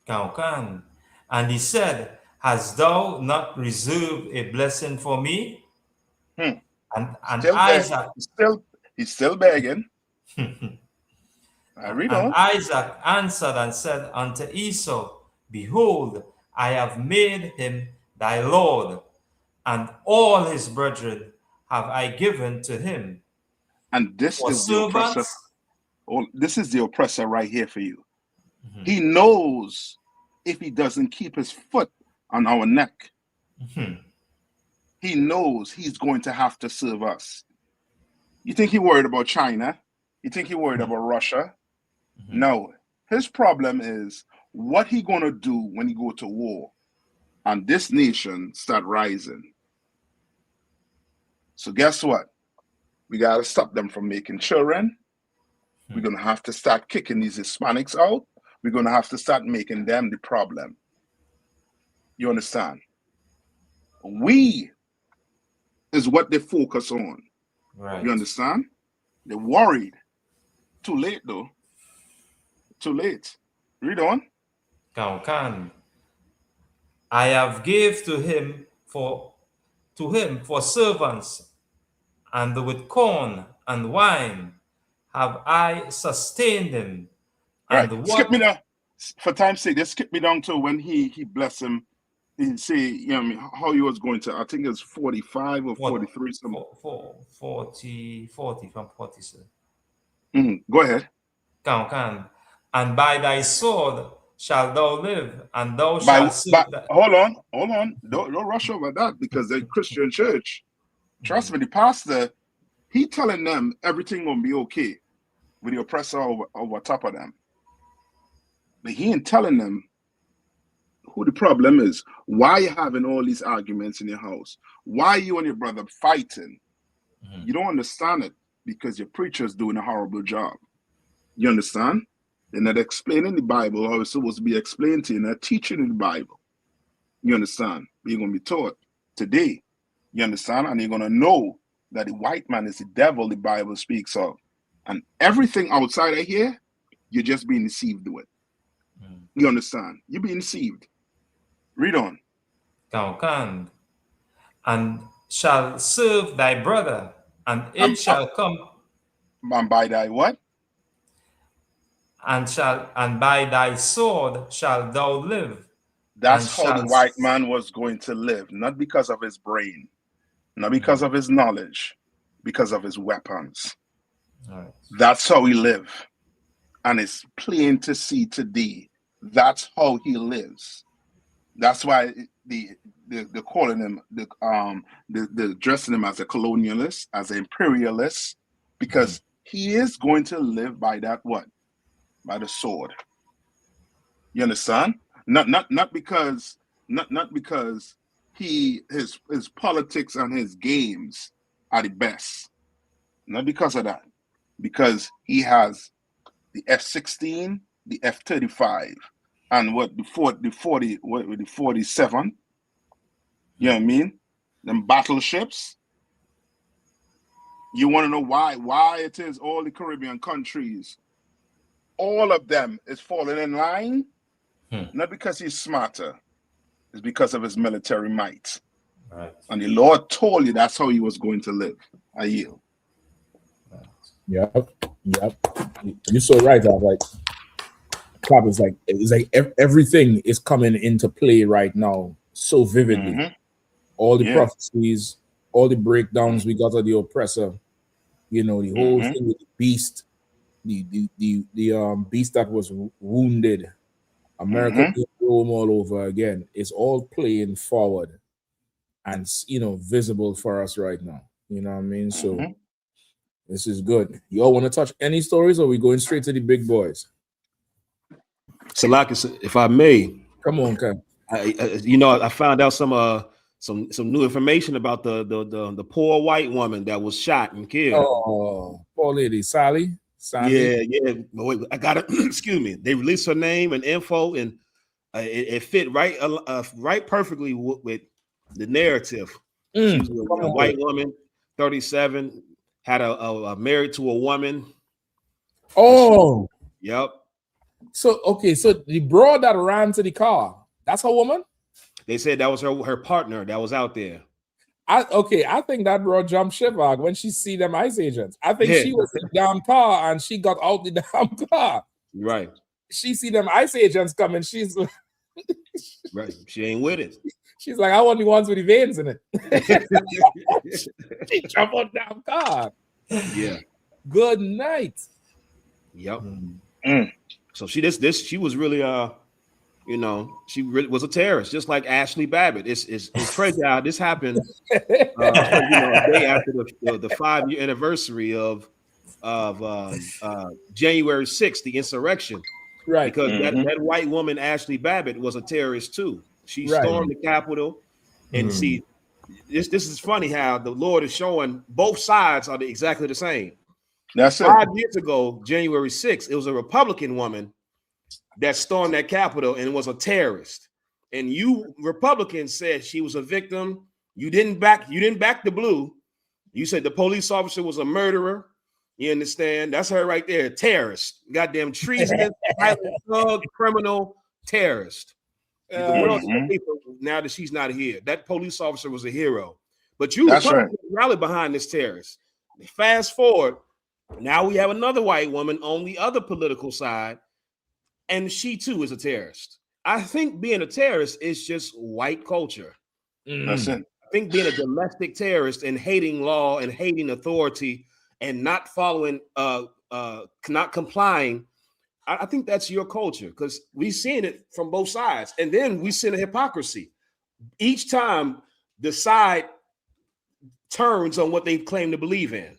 Can. And he said, Hast thou not reserved a blessing for me? And still Isaac... He's still begging. Read on. Isaac answered and said unto Esau, Behold, I have made him thy lord, and all his brethren have I given to him. And this For is the oppressor. servants, Oh, this is the oppressor right here for you. He knows if he doesn't keep his foot on our neck, he knows he's going to have to serve us. You think he worried about China? You think he worried about Russia? No. His problem is what he going to do when he go to war and this nation start rising. So guess what? We got to stop them from making children. We're going to have to start kicking these Hispanics out. We're going to have to start making them the problem. You understand? We is what they focus on. Right. You understand? They're worried. Too late, though. Too late. Read on. Can. I have gave to him for servants, and with corn and wine have I sustained him. Right. And Skip me what down. For time's sake, just skip me down to when he blessed him. He say, you know, I mean, how he was going to, I think it was 45 or 43. 40 from 40, sir. Go ahead. Can. And by thy sword shalt thou live, and thou shalt serve hold on. Don't rush over that because they're Christian church. Trust me, the pastor, he telling them everything gonna be okay with the oppressor over top of them. But he ain't telling them who the problem is. Why you having all these arguments in your house? Why you and your brother fighting? You don't understand it because your preacher's doing a horrible job. You understand? They're not explaining the Bible how it's supposed to be explained to you. They're not teaching in the Bible. You understand? You're going to be taught today. You understand? And you're going to know that the white man is the devil the Bible speaks of. And everything outside of here, you're just being deceived with. You understand? You're being deceived. Read on. Can. And shall serve thy brother, and it shall come. And by thy what? And by thy sword shalt thou live. That's how the white man was going to live, not because of his brain, not because of his knowledge, because of his weapons. Right. That's how he lived. And it's plain to see today. That's how he lives. That's why they're calling him, they're addressing him as a colonialist, as an imperialist, because he is going to live by that what? By the sword. You understand? Not because his politics and his games are the best. Not because of that. Because he has the F-16, the F-35, and the 47. You know what I mean? Them battleships. You want to know why it is all the Caribbean countries, all of them is falling in line? Not because he's smarter. It's because of his military might. Right. And the Lord told you that's how he was going to live. I yield. Yep. You're so right. It's like everything is coming into play right now so vividly. All the prophecies, all the breakdowns we got of the oppressor. You know, the whole thing with the beast, the beast that was wounded. America being Rome all over again. It's all playing forward and, you know, visible for us right now. You know what I mean? So this is good. Y'all want to touch any stories, or are we going straight to the big boys? Salakis, if I may. Come on, Ken. I found out some new information about the poor white woman that was shot and killed. Oh, poor lady, Sally. Yeah. Wait, I got it. Excuse me. They released her name and info, and it fit right perfectly with the narrative. She was a white woman, 37, had a married to a woman. Oh, yep. So the broad that ran to the car, that's her woman? They said that was her partner that was out there. I think that broad jumped ship when she see them ICE agents. I think she was in the damn car and she got out the damn car. Right. She see them ICE agents coming. She's right. She ain't with it. She's like, I want the ones with the veins in it. She jumped on down car. Yeah. Good night. Yep. So she was really you know, she really was a terrorist, just like Ashley Babbitt. It's crazy how this happened. You know, a day after the 5-year anniversary of January 6th, the insurrection. Right. Because that white woman, Ashley Babbitt, was a terrorist too. She Right. stormed the Capitol, and see, this is funny how the Lord is showing both sides are exactly the same. That's it. 5 years ago, January 6th, it was a Republican woman that stormed that Capitol and was a terrorist. And you Republicans said she was a victim. You didn't back the blue. You said the police officer was a murderer. You understand? That's her right there, terrorist. Goddamn treasonous, violent thug, criminal, terrorist. The world now that she's not here. That police officer was a hero. But you Republicans rally behind this terrorist. Fast forward, now we have another white woman on the other political side, and she too is a terrorist. I think being a terrorist is just white culture. That's it. I think being a domestic terrorist and hating law and hating authority and not following, not complying, I think that's your culture, because we've seen it from both sides. And then we see the hypocrisy. Each time the side turns on what they claim to believe in.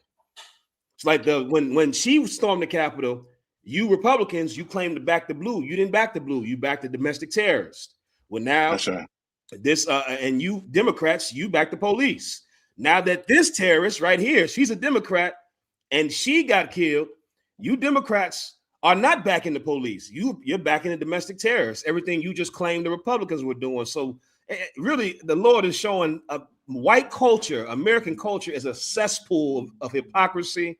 It's like when she stormed the Capitol, you Republicans, you claim to back the blue. You didn't back the blue. You backed the domestic terrorist. Well, now this and you Democrats, you back the police. Now that this terrorist right here, she's a Democrat and she got killed, you Democrats are not backing the police. You're backing the domestic terrorists. Everything you just claimed the Republicans were doing. So really, the Lord is showing a white culture, American culture, is a cesspool of hypocrisy,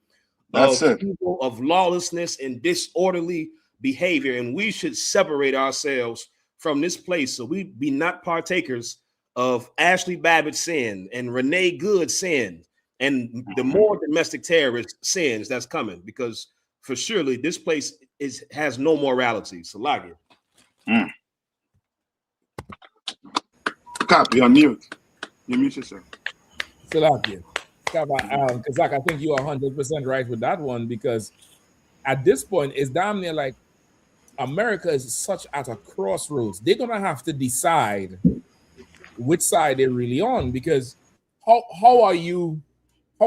evil, of lawlessness and disorderly behavior. And we should separate ourselves from this place so we be not partakers of Ashley Babbitt's sin and Renee Good's sin and the more domestic terrorist sins that's coming, because for surely this place has no morality. Salagia. Copy, on mute. You mute yourself. Salakia. Kazak, I think you are 100% right with that one, because at this point, it's damn near like America is such at a crossroads. They're going to have to decide which side they're really on, because how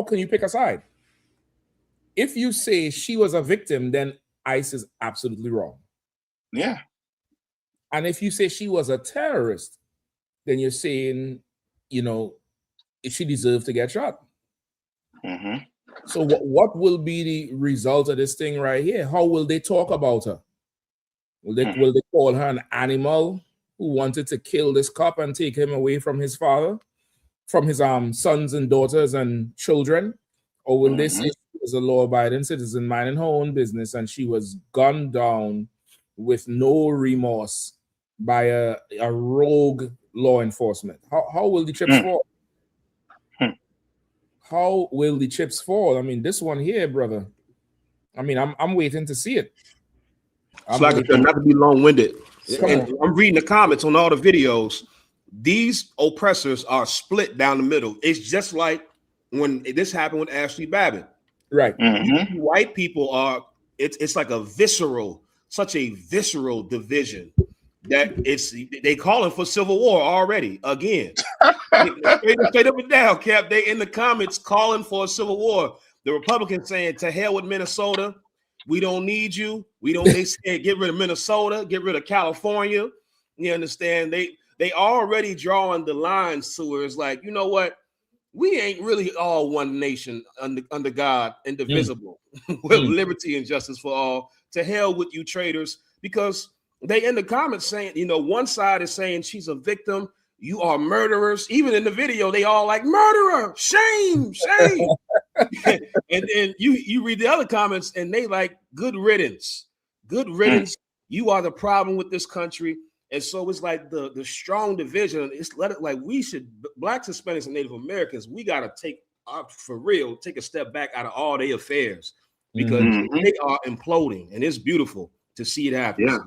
can you pick a side? If you say she was a victim, then ICE is absolutely wrong. Yeah. And if you say she was a terrorist, then you're saying, you know, she deserved to get shot. So what will be the result of this thing right here? How will they talk about her? Will they call her an animal who wanted to kill this cop and take him away from his father, from his sons and daughters and children? Or will they say she was a law-abiding citizen minding her own business and she was gunned down with no remorse by a rogue law enforcement? How will the chips fall? How will the chips fall? I mean, this one here, brother. I mean, I'm waiting to see it. It's like not to be long-winded. I'm reading the comments on all the videos. These oppressors are split down the middle. It's just like when this happened with Ashley Babbitt. Right. White people are, it's like such a visceral division that they calling for civil war already again. straight up and down, Cap. They in the comments calling for a civil war. The Republicans saying, to hell with Minnesota. We don't need you. They said, get rid of Minnesota, get rid of California. You understand? They already drawing the lines to where it's like, you know what? We ain't really all one nation under God, indivisible, with liberty and justice for all. To hell with you traitors, because they in the comments saying, you know, one side is saying she's a victim. You are murderers. Even in the video, they all like murderer, shame. And then you read the other comments and they like good riddance. You are the problem with this country. And so it's like the strong division. It's like we should, Blacks, Hispanics, and Native Americans, we got to take a step back out of all their affairs, because they are imploding, and it's beautiful to see it happen. Yeah.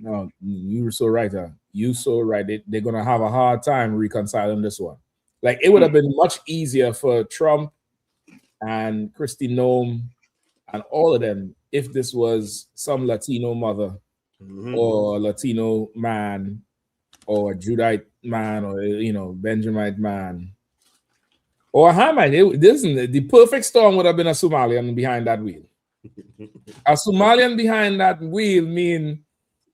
No, you were so right. You so right. They're gonna have a hard time reconciling this one. Like it would have been much easier for Trump and Kristi Noem and all of them if this was some Latino mother or Latino man or Judite man or Benjamite man or a Hamite. This is the perfect storm would have been a Somalian behind that wheel. A Somalian behind that wheel mean,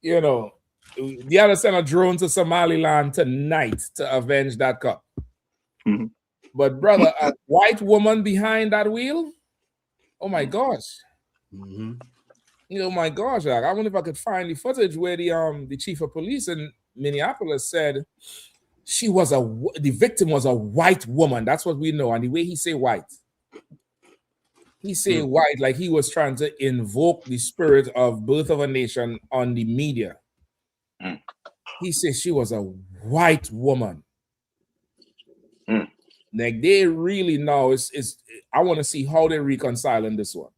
the other send a drone to Somaliland tonight to avenge that cup. But brother, a white woman behind that wheel, oh my gosh. Oh my gosh, I wonder if I could find the footage where the chief of police in Minneapolis said the victim was a white woman. That's what we know. And the way he say white, he say white like he was trying to invoke the spirit of birth of a nation on the media. He says she was a white woman. Like they really know I want to see how they reconcile in this one.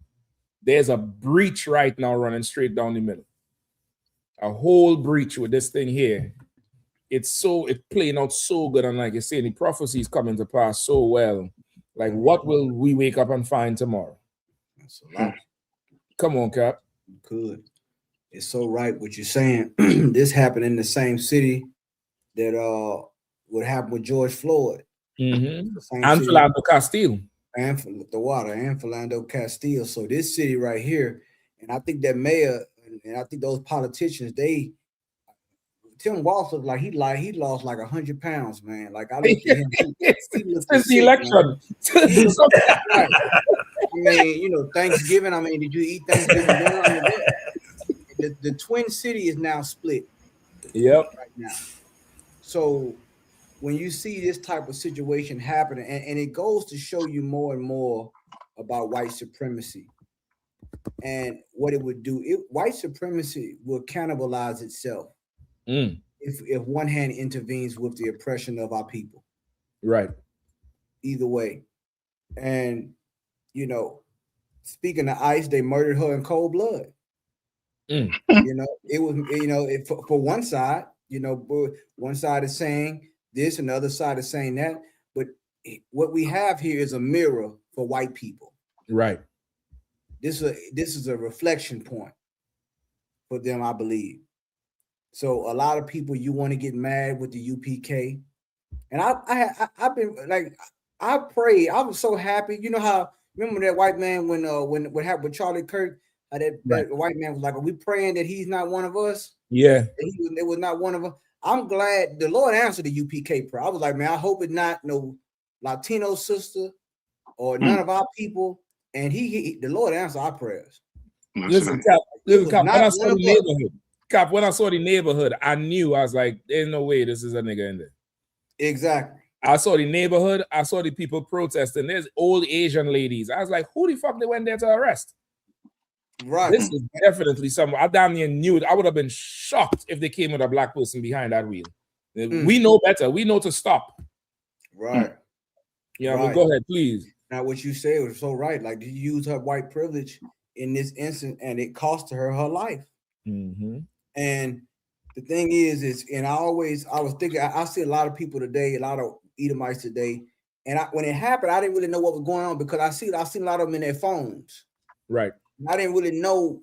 There's a breach right now running straight down the middle. A whole breach with this thing here. It's playing out so good. And like you say, the prophecy is coming to pass so well. Like, what will we wake up and find tomorrow? That's a lot. Come on, Cap. Good. It's so right what you're saying. This happened in the same city that what happened with George Floyd. And Philando Castile. And for the water and Philando Castile. So this city right here, and I think that mayor and I think those politicians, Tim Walz looked like he lost like 100 pounds, man. Like I looked at him since the election. I mean, Thanksgiving. I mean, did you eat Thanksgiving dinner? I mean, the Twin City is now split. Yep. Right now. So when you see this type of situation happening, and it goes to show you more and more about white supremacy and what it would do. White supremacy will cannibalize itself if one hand intervenes with the oppression of our people. Right. Either way. And, speaking of ICE, they murdered her in cold blood. It was, for one side, one side is saying this and the other side is saying that. But what we have here is a mirror for white people. Right. This is a reflection point for them, I believe. So a lot of people, you want to get mad with the UPK. And I've been like, I prayed. I was so happy. You know how, remember that white man when what happened with Charlie Kirk? That white man was like, are we praying that he's not one of us? Yeah. It was not one of us. I'm glad the Lord answered the UPK prayer. I was like, man, I hope it's not no Latino sister or none of our people. And the Lord answered our prayers. Listen, Cap, when I saw the neighborhood, I knew. I was like, there's no way this is a nigga in there. Exactly. I saw the neighborhood. I saw the people protesting. There's old Asian ladies. I was like, who the fuck they went there to arrest? Right. This is definitely something. I damn near knew it. I would have been shocked if they came with a black person behind that wheel. We know better. We know to stop. Right. Yeah, but go ahead, please. Now, what you said was so right. Like, you use her white privilege in this instance, and it cost her life. And the thing is, and I was thinking, I see a lot of people today, a lot of Edomites today, and when it happened, I didn't really know what was going on because I seen a lot of them in their phones. Right. I didn't really know,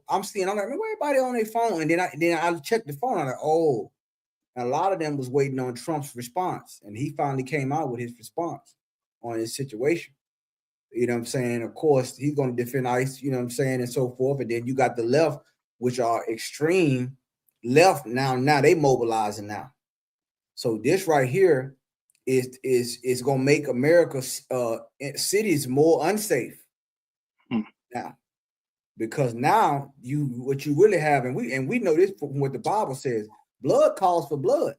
I'm like, man, where everybody on their phone? And then I checked the phone. I'm like, oh, and a lot of them was waiting on Trump's response. And he finally came out with his response on his situation. You know what I'm saying? Of course, he's going to defend ICE, you know what I'm saying, and so forth. And then you got the left, which are extreme left now they mobilizing now. So this right here is going to make America's cities more unsafe now. Because now what you really have, and we know this from what the Bible says, blood calls for blood.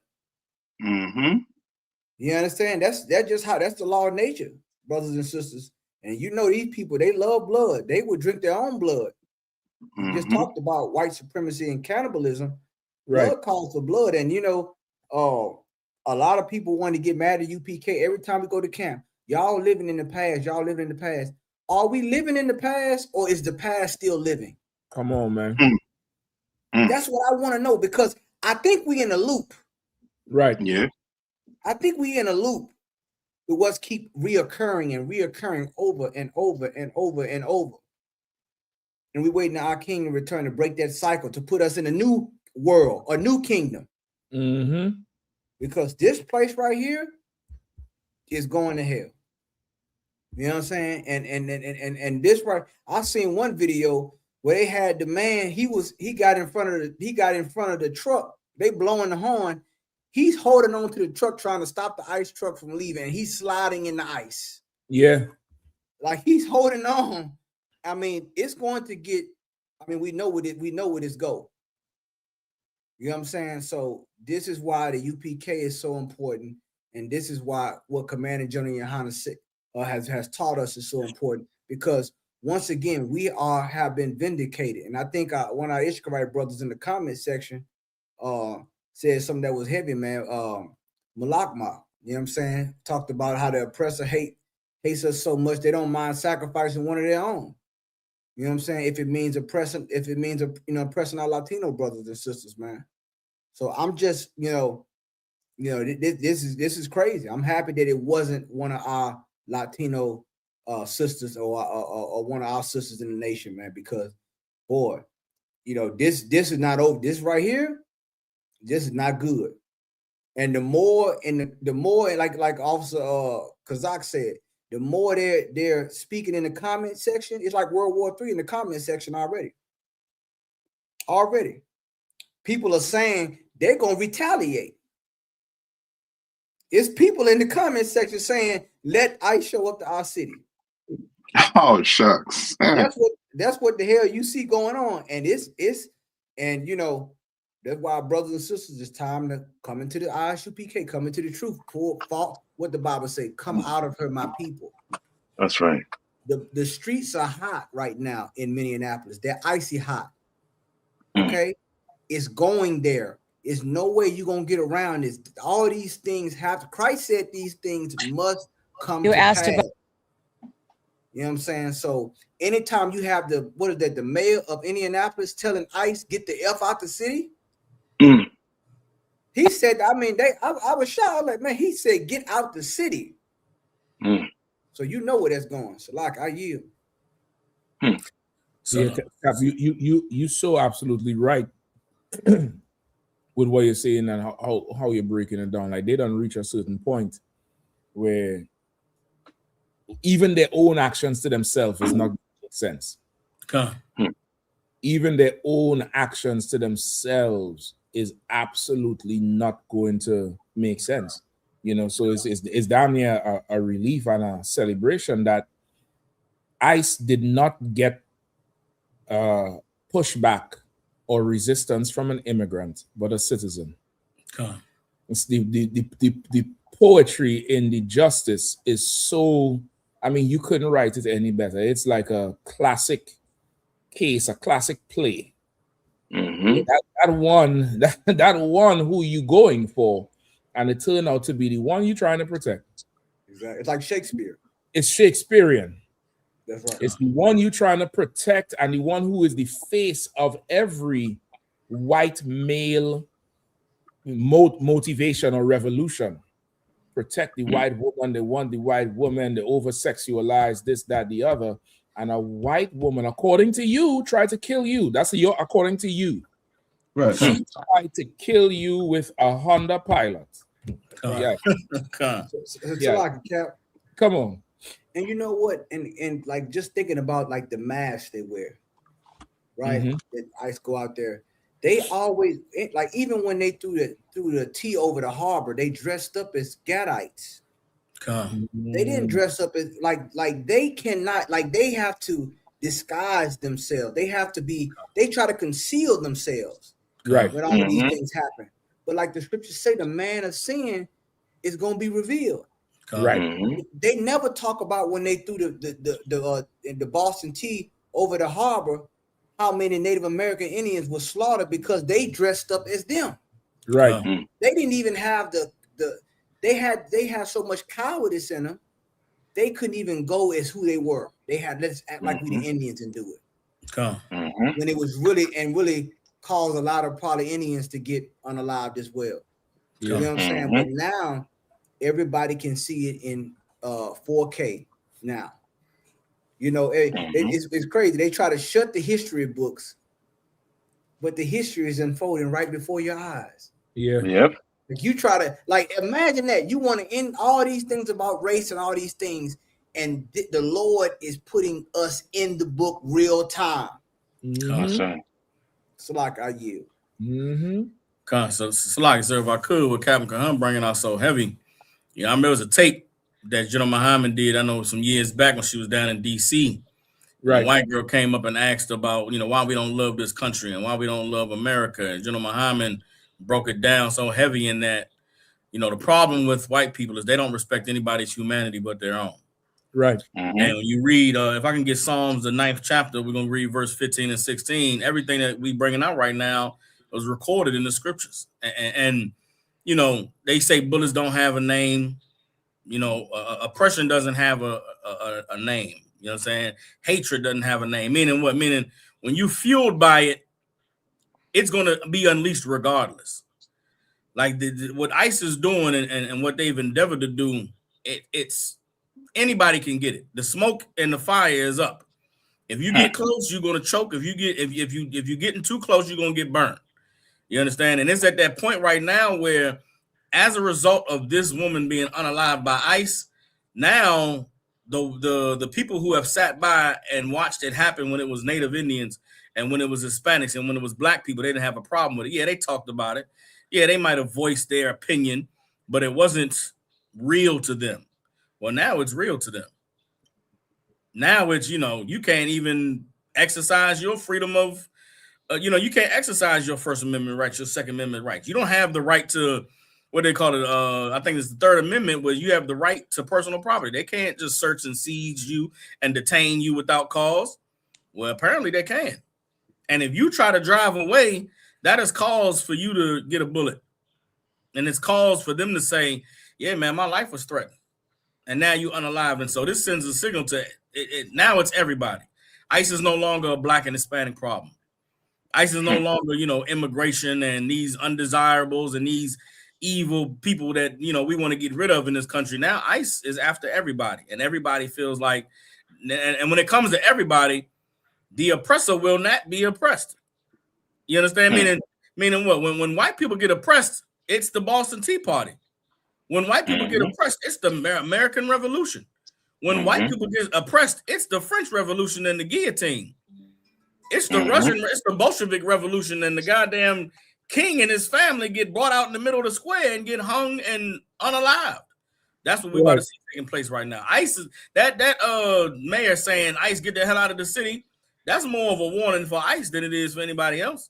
You understand? That's the law of nature, brothers and sisters. And these people, they love blood. They would drink their own blood. We just talked about white supremacy and cannibalism. Right. Blood calls for blood. And a lot of people want to get mad at UPK every time we go to camp. Y'all living in the past. Y'all living in the past. Are we living in the past, or is the past still living? Come on, man. That's what I want to know, because I think we in a loop. Right. Yeah. I think we in a loop with what's keep reoccurring and reoccurring over and over and over and over. And we waiting on our king to return to break that cycle, to put us in a new world, a new kingdom. Mm-hmm. Because this place right here is going to hell. You know what I'm saying? And this right, I seen one video where they had the man, he got in front of the truck. They blowing the horn. He's holding on to the truck, trying to stop the ice truck from leaving. He's sliding in the ice. Yeah. Like he's holding on. I mean, it's going to get, I mean, we know what it's go. You know what I'm saying? So this is why the UPK is so important. And this is why what Commander General Yahanna has taught us is so important, because once again, we have been vindicated. And I think one of our Ishmaelite brothers in the comment section said something that was heavy, man. Malakma, you know what I'm saying? Talked about how the oppressor hates us so much they don't mind sacrificing one of their own. You know what I'm saying? If it means oppressing our Latino brothers and sisters, man. So I'm just, this is crazy. I'm happy that it wasn't one of our Latino sisters or one of our sisters in the nation, man, because boy, this is not over. This right here, this is not good. And the more like Officer Kazak said, the more they're speaking in the comment section, it's like World War III in the comment section already. Already. People are saying they're gonna retaliate. It's people in the comment section saying, let ICE show up to our city. Oh, shucks. That's what the hell you see going on. And that's why, brothers and sisters, it's time to come into the ISUPK, come into the truth. What the Bible say, come out of her, my people. That's right. The streets are hot right now in Minneapolis. They're icy hot. Okay? It's going there. There's no way you're going to get around this. All these things Christ said these things must come to pass. You know what I'm saying? So anytime you have the mayor of Indianapolis telling ICE, get the F out the city. He said, I was shocked. I was like, man, he said, get out the city. So you know where that's going. So like, I yield. So yeah, Cap, you so absolutely right with what you're saying and how you're breaking it down. Like they don't reach a certain point where even their own actions to themselves is not making sense. Even their own actions to themselves is absolutely not going to make sense. So it's damn near a relief and a celebration that ICE did not get pushback or resistance from an immigrant, but a citizen. It's the poetry in the justice is so, you couldn't write it any better. It's like a classic case, a classic play. That one who you going for, and it turned out to be the one you're trying to protect. Exactly. It's like Shakespeare. It's Shakespearean. That's right. It's the one you're trying to protect, and the one who is the face of every white male motivation or revolution. Protect the white woman. They want the white woman. They over-sexualize this, that, the other. And a white woman, according to you, tried to kill you. According to you. Right. She tried to kill you with a Honda Pilot. Yeah. Cap. Come on. And you know what? And like just thinking about like the mask they wear, right? That ICE go out there. They always like even when they threw the tea over the harbor, they dressed up as Gadites. They didn't dress up as like they cannot, like they have to disguise themselves. They try to conceal themselves. Right. When all of these things happen. But like the scriptures say, the man of sin is going to be revealed. Right. They never talk about when they threw the Boston tea over the harbor, how many Native American Indians were slaughtered because they dressed up as them. Right. They didn't even have they had so much cowardice in them, they couldn't even go as who they were. They had, let's act like we the Indians and do it. When it was really caused a lot of probably Indians to get unalived as well. You know what I'm saying? But now everybody can see it in 4K now. You know, it's crazy. They try to shut the history books, but the history is unfolding right before your eyes. Yeah. Yep. If you try to imagine that you want to end all these things about race and all these things, and the Lord is putting us in the book real time. So like I yield. So like, sir, if I could, with Captain Kahan bringing out so heavy, I remember it was a tape that General Muhammad did. I know some years back when she was down in D.C. Right. A white girl came up and asked about, why we don't love this country and why we don't love America. And General Muhammad broke it down so heavy in that, the problem with white people is they don't respect anybody's humanity but their own. Right. And when you read, if I can get Psalms, the 9th chapter, we're going to read verse 15 and 16. Everything that we bringing out right now was recorded in the scriptures. And they say bullets don't have a name. Oppression doesn't have a name. You know what I'm saying? Hatred doesn't have a name. Meaning what? Meaning when you fueled by it, it's going to be unleashed regardless. Like what ICE is doing and what they've endeavored to do, it's anybody can get it. The smoke and the fire is up. If you get close, you're going to choke. If you're getting too close, you're going to get burned. You understand? And it's at that point right now where, as a result of this woman being unalived by ICE, now the people who have sat by and watched it happen when it was Native Indians and when it was Hispanics and when it was Black people, they didn't have a problem with it. Yeah, they talked about it. Yeah, they might have voiced their opinion, but it wasn't real to them. Well, now it's real to them. Now it's, you can't even exercise your freedom of, you can't exercise your First Amendment rights, your Second Amendment rights. You don't have the right to, what they call it, I think it's the Third Amendment, where you have the right to personal property. They can't just search and seize you and detain you without cause. Well, apparently they can. And if you try to drive away, that is cause for you to get a bullet. And it's cause for them to say, yeah, man, my life was threatened. And now you unalive. And so this sends a signal to now it's everybody. ICE is no longer a Black and Hispanic problem. ICE is no longer, immigration and these undesirables and these evil people that, we want to get rid of in this country. Now ICE is after everybody, and everybody feels like, and when it comes to everybody, the oppressor will not be oppressed. You understand? Meaning what? When white people get oppressed, it's the Boston Tea Party. When white people get oppressed, it's the American Revolution. When white people get oppressed, it's the French Revolution and the guillotine. It's the it's the Bolshevik Revolution, and the goddamn king and his family get brought out in the middle of the square and get hung and unalived. That's what we're about to see taking place right now. ICE is that mayor saying ICE get the hell out of the city. That's more of a warning for ICE than it is for anybody else.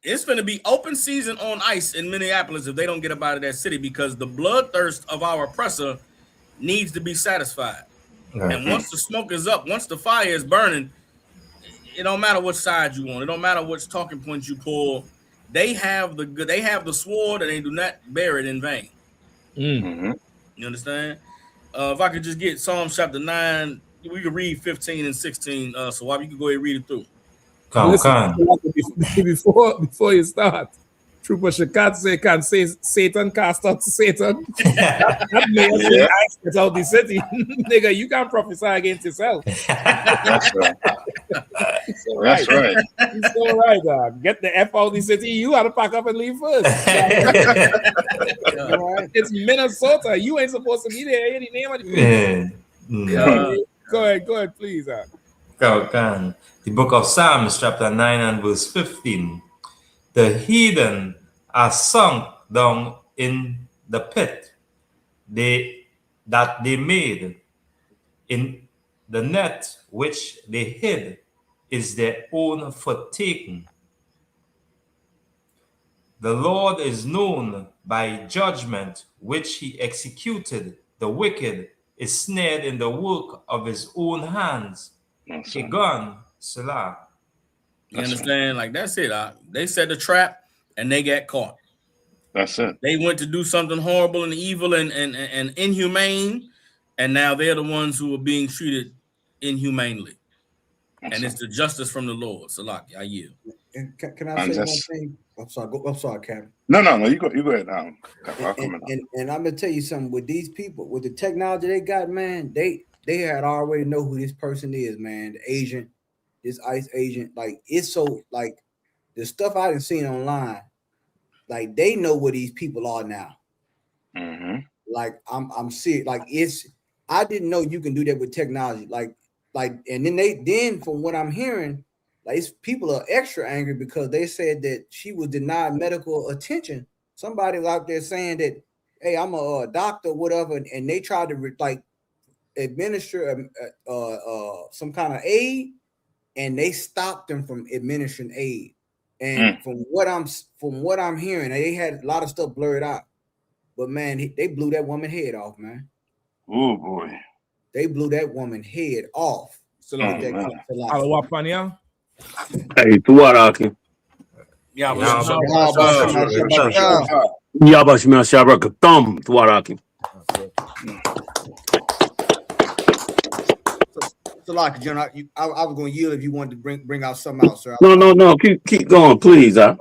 It's going to be open season on ICE in Minneapolis if they don't get up out of that city, because the bloodthirst of our oppressor needs to be satisfied. And once the smoke is up, once the fire is burning, it don't matter what side you want. It don't matter which talking points you pull. They have the sword, and they do not bear it in vain. You understand? If I could just get Psalms chapter 9, we could read 15 and 16. So why you can go ahead and read it through. Listen, before you start, Trooper Shakat say Satan cast out Satan. That may get out the city. Nigga, you can't prophesy against yourself. That's right. It's all right. It's all right, dog. Get the F out the city. You gotta pack up and leave first. It's Minnesota. You ain't supposed to be there. Any name of the place. Go ahead, please. The book of Psalms, chapter 9 and verse 15. The heathen are sunk down in the pit that they made. In the net which they hid is their own for taking. The Lord is known by judgment which he executed. The wicked is snared in the work of his own hands. Gone, Salah. You understand? Like, that's it. They set the trap and they got caught. That's it. They went to do something horrible and evil and inhumane, and now they're the ones who are being treated inhumanely. And it's the justice from the Lord. Salaki, I yield. And can I And say one just thing? I'm sorry. I'm sorry, Captain. no. You go ahead. I'll come in. And I'm gonna tell you something. With these people, with the technology they got, man, they had already know who this person is, man. The agent, this ICE agent, like it's so like the stuff I done seen online, like they know where these people are now. Mm-hmm. Like I'm serious. Like it's I didn't know you can do that with technology. Like and then from what I'm hearing, like it's, people are extra angry because they said that she was denied medical attention. Somebody was out there saying that, hey, I'm a doctor, whatever, and they tried to like administer some kind of aid, and they stopped them from administering aid. And from what I'm hearing, they had a lot of stuff blurred out. But man, they blew that woman head off, man. Oh boy, they blew that woman head off. Hey, Tuaraki. Yabashima Shabaka Thumb, Tuaraki. So like, General, I was going to yield if you wanted to bring out something else, sir. No. Keep going, please. I'll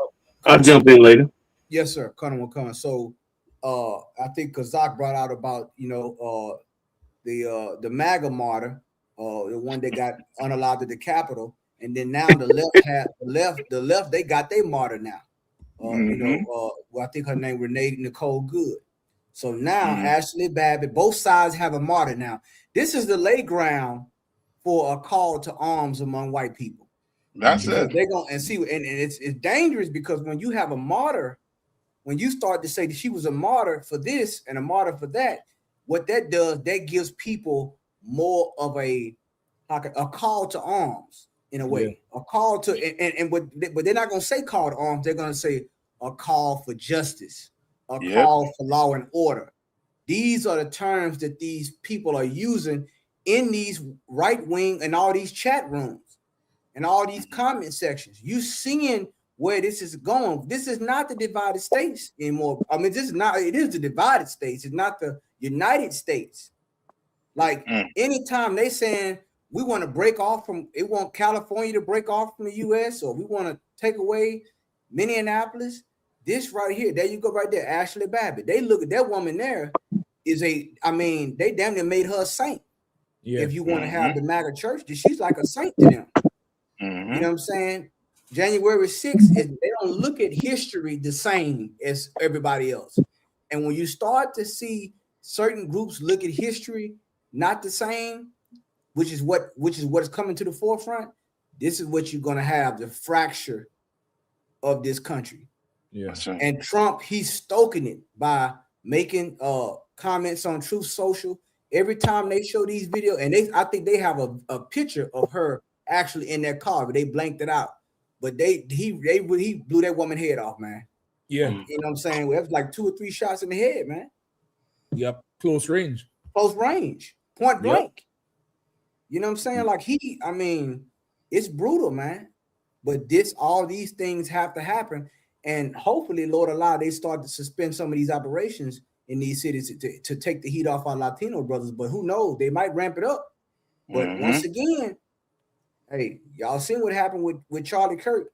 jump in later. Yes, sir. Colonel McCunn. So, I think Kazak brought out about the MAGA martyr, the one that got unallowed at the Capitol, and then now the left they got their martyr now. I think her name Renee Nicole Good. So now Ashley Babbitt, both sides have a martyr now. This is the lay ground for a call to arms among white people. That's it. They're gonna and see, and it's dangerous because when you have a martyr, when you start to say that she was a martyr for this and a martyr for that, what that does, that gives people more of a call to arms in a way, a call to but they're not gonna say call to arms. They're gonna say a call for justice, a call for law and order. These are the terms that these people are using in these right wing and all these chat rooms and all these comment sections. You seeing where this is going. This is not the divided states anymore. I mean, this is not, it is the divided states. It's not the United States. Like anytime they saying we want to break off from, it want California to break off from the US, or we want to take away Minneapolis, this right here, there you go right there, Ashley Babbitt. They look at that woman there they damn near made her a saint. If you want to have the MAGA church, she's like a saint to them. You know what I'm saying? January 6th, they don't look at history the same as everybody else. And when you start to see certain groups look at history not the same, which is what is coming to the forefront, this is what you're going to have, the fracture of this country. And Trump, he's stoking it by making comments on Truth Social. Every time they show these videos, and I think they have a picture of her actually in their car, but they blanked it out. But he blew that woman head off, man. Yeah. You know what I'm saying? Well, it was like 2 or 3 shots in the head, man. Yep. Close range. Point blank. You know what I'm saying? Like it's brutal, man. But all these things have to happen. And hopefully, Lord allow, they start to suspend some of these operations in these cities to take the heat off our Latino brothers. But who knows? They might ramp it up. But once again, hey, y'all seen what happened with Charlie Kirk.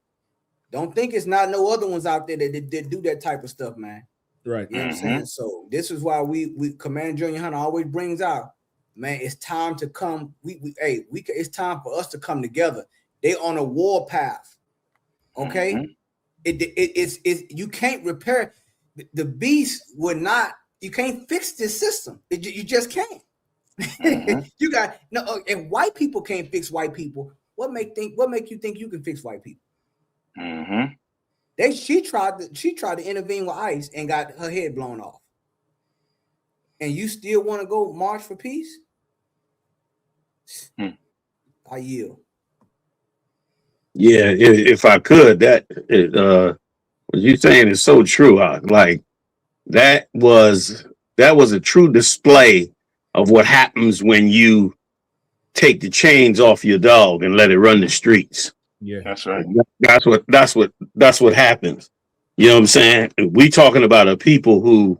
Don't think it's not no other ones out there that do that type of stuff, man. Right. You know what I'm saying? So this is why we Commander Junior Hunter always brings out, man, it's time to come. It's time for us to come together. They on a war path. Okay. It's you can't repair the beast would not, you can't fix this system. You just can't. You got no, and white people can't fix white people. What make you think you can fix white people? She tried to intervene with ICE and got her head blown off. And you still want to go march for peace? I yield. Yeah, if I could, what you're saying is so true. Like that was a true display of what happens when you take the chains off your dog and let it run the streets. Yeah, that's right. That's what happens. You know what I'm saying? We talking about a people who,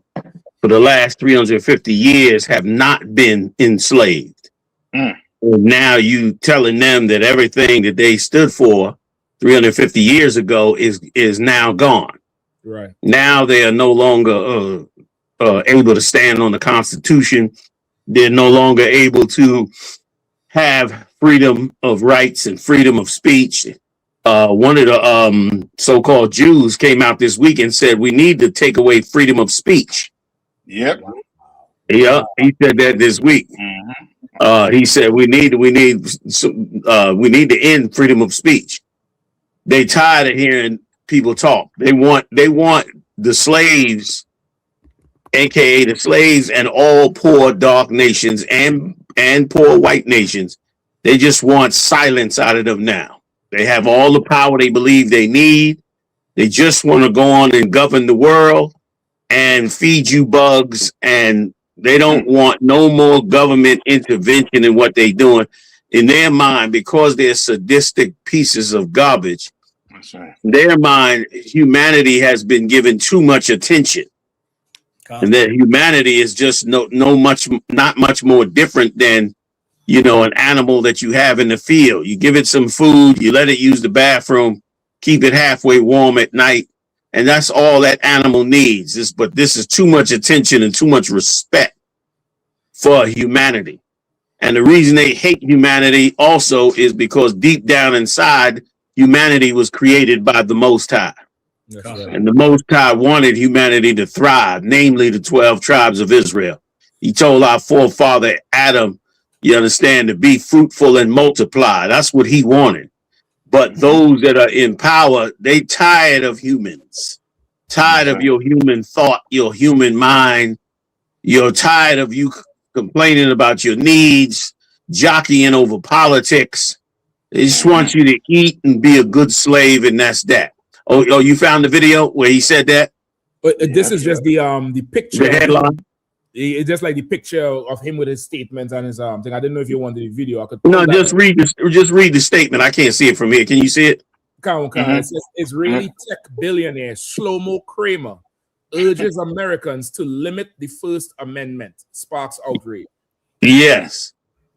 for the last 350 years, have not been enslaved. And now you telling them that everything that they stood for 350 years ago is now gone. Right. Now they are no longer able to stand on the Constitution. They're no longer able to have freedom of rights and freedom of speech. One of the so-called Jews came out this week and said we need to take away freedom of speech. Yep. Yeah, he said that this week. He said we need to end freedom of speech. They tired of hearing people talk. They want the slaves, aka the slaves, and all poor dark nations and poor white nations. They just want silence out of them now. They have all the power they believe they need. They just want to go on and govern the world and feed you bugs, and they don't want no more government intervention in what they're doing. In their mind, because they're sadistic pieces of garbage, That's right. in their mind, humanity has been given too much attention. And that humanity is just not much more different than, an animal that you have in the field. You give it some food, you let it use the bathroom, keep it halfway warm at night, and that's all that animal needs. But this is too much attention and too much respect for humanity. And the reason they hate humanity also is because deep down inside, humanity was created by the Most High. Right. And the Most High wanted humanity to thrive, namely the 12 tribes of Israel. He told our forefather Adam, you understand, to be fruitful and multiply. That's what he wanted. But those that are in power, they tired of humans, tired of your human thought, your human mind. You're tired of you complaining about your needs, jockeying over politics. They just want you to eat and be a good slave, and that's that. Oh, you found the video where he said that? This is just the picture. The headline. It's just like the picture of him with his statements and his thing. I didn't know if you wanted the video. I could. No, just read the statement. I can't see it from here. Can you see it? It says Israeli tech billionaire Shlomo Kramer urges Americans to limit the First Amendment. Sparks outrage. Yes,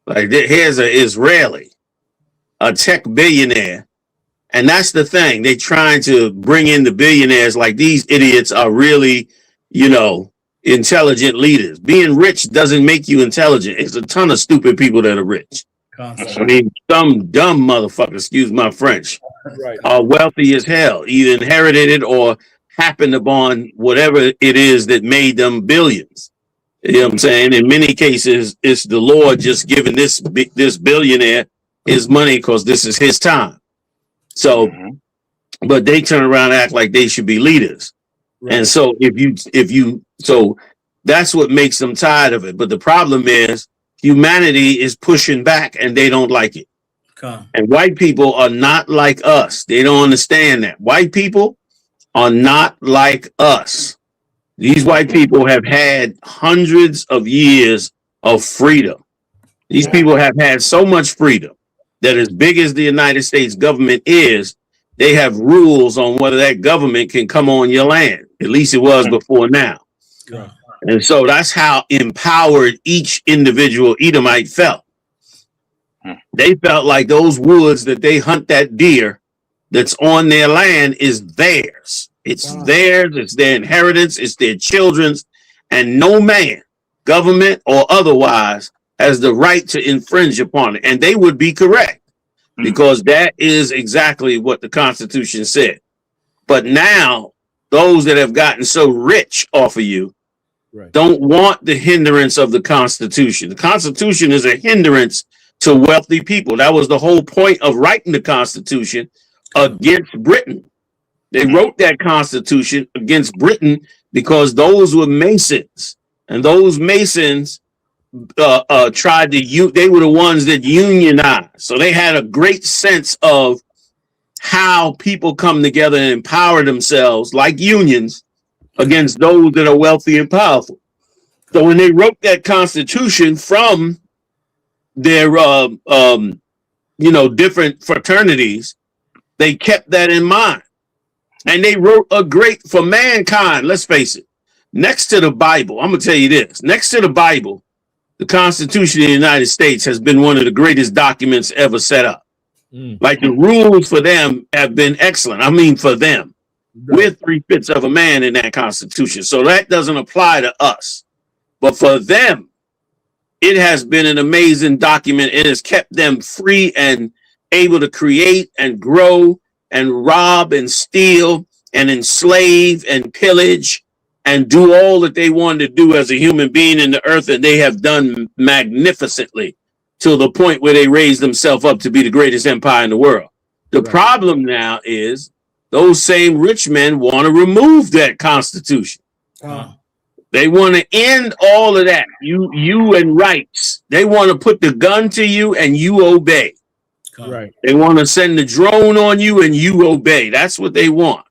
like here's an Israeli, a tech billionaire. And that's the thing. They're trying to bring in the billionaires like these idiots are really, intelligent leaders. Being rich doesn't make you intelligent. It's a ton of stupid people that are rich. I mean, some dumb motherfuckers, excuse my French, are wealthy as hell, either inherited it or happened upon whatever it is that made them billions. You know what I'm saying? In many cases, it's the Lord just giving this billionaire his money because this is his time. So, but they turn around and act like they should be leaders. Right. And so so that's what makes them tired of it. But the problem is humanity is pushing back and they don't like it. And white people are not like us. They don't understand that. White people are not like us. These white people have had hundreds of years of freedom. These people have had so much freedom that as big as the United States government is, they have rules on whether that government can come on your land. At least it was before now. And so that's how empowered each individual Edomite felt. They felt like those woods that they hunt that deer that's on their land is theirs. It's theirs. It's their inheritance. It's their children's. And no man, government or otherwise, has the right to infringe upon it. And they would be correct because that is exactly what the Constitution said. But now those that have gotten so rich off of you don't want the hindrance of the Constitution. The Constitution is a hindrance to wealthy people. That was the whole point of writing the Constitution against Britain. They wrote that Constitution against Britain because those were Masons, and those Masons tried to they were the ones that unionized. So they had a great sense of how people come together and empower themselves like unions against those that are wealthy and powerful. So when they wrote that Constitution from their different fraternities, they kept that in mind. And they wrote a great for mankind. Let's face it. Next to the Bible, I'm going to tell you this. Next to the Bible, the Constitution of the United States has been one of the greatest documents ever set up. Like the rules for them have been excellent. I mean, for them, we're 3/5 of a man in that Constitution. So that doesn't apply to us. But for them, it has been an amazing document. It has kept them free and able to create and grow and rob and steal and enslave and pillage and do all that they wanted to do as a human being in the earth. And they have done magnificently to the point where they raised themselves up to be the greatest empire in the world. The problem now is those same rich men want to remove that Constitution. They want to end all of that. You and rights. They want to put the gun to you and you obey. Right. They want to send the drone on you and you obey. That's what they want.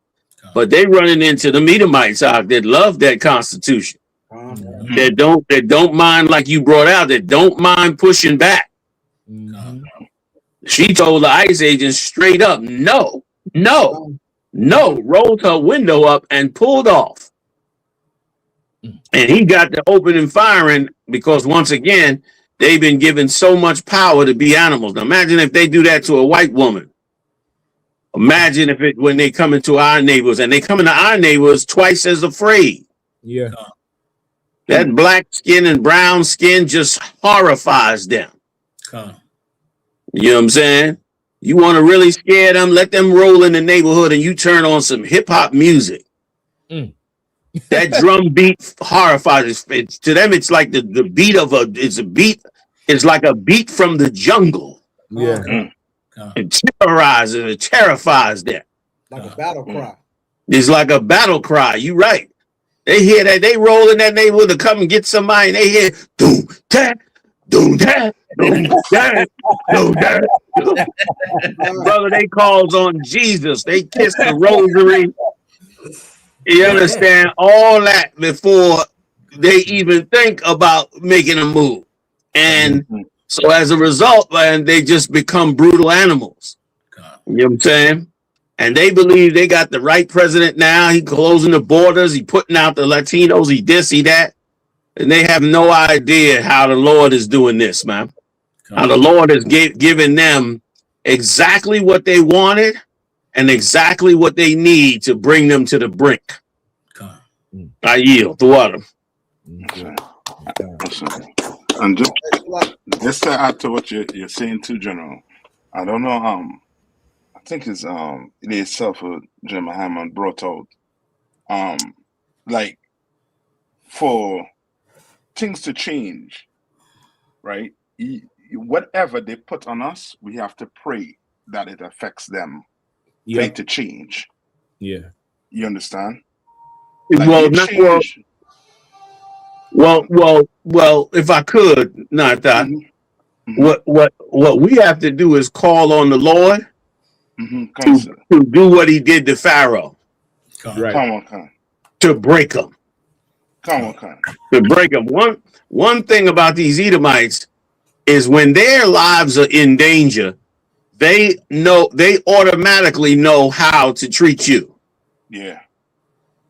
But they running into the Edomites out that love that Constitution. That don't mind, like you brought out, that don't mind pushing back. She told the ICE agent straight up, no, rolled her window up and pulled off. And he got to opening firing because once again, they've been given so much power to be animals. Now imagine if they do that to a white woman. Imagine if when they come into our neighbors, and they come into our neighbors twice as afraid. Yeah. That black skin and brown skin just horrifies them. You know what I'm saying? You want to really scare them, let them roll in the neighborhood and you turn on some hip hop music. That drum beat horrifies. To them, it's like the beat of it's like a beat from the jungle. Yeah. It terrorizes, it terrifies them. Like a battle cry. It's like a battle cry. You right. They hear that, they roll in that neighborhood to come and get somebody, and they hear doom that, doom that, doom that, doom that. Brother, they calls on Jesus. They kiss the rosary. You understand all that before they even think about making a move. And so as a result, man, they just become brutal animals. You know what I'm saying? And they believe they got the right president now. He closing the borders. He putting out the Latinos. He this, he that. And they have no idea how the Lord is doing this, man. How the Lord is giving them exactly what they wanted and exactly what they need to bring them to the brink. I yield the water. And just to add to what you're saying too, General, I don't know. I think it's it itself General Hammond brought out. Like for things to change, right? Whatever they put on us, we have to pray that it affects them. Yeah. To change. Yeah. You understand? Well, if I could, not that. What we have to do is call on the Lord to do what he did to Pharaoh. Right. Come on. To break him. To break them. One thing about these Edomites is when their lives are in danger, they automatically know how to treat you. Yeah.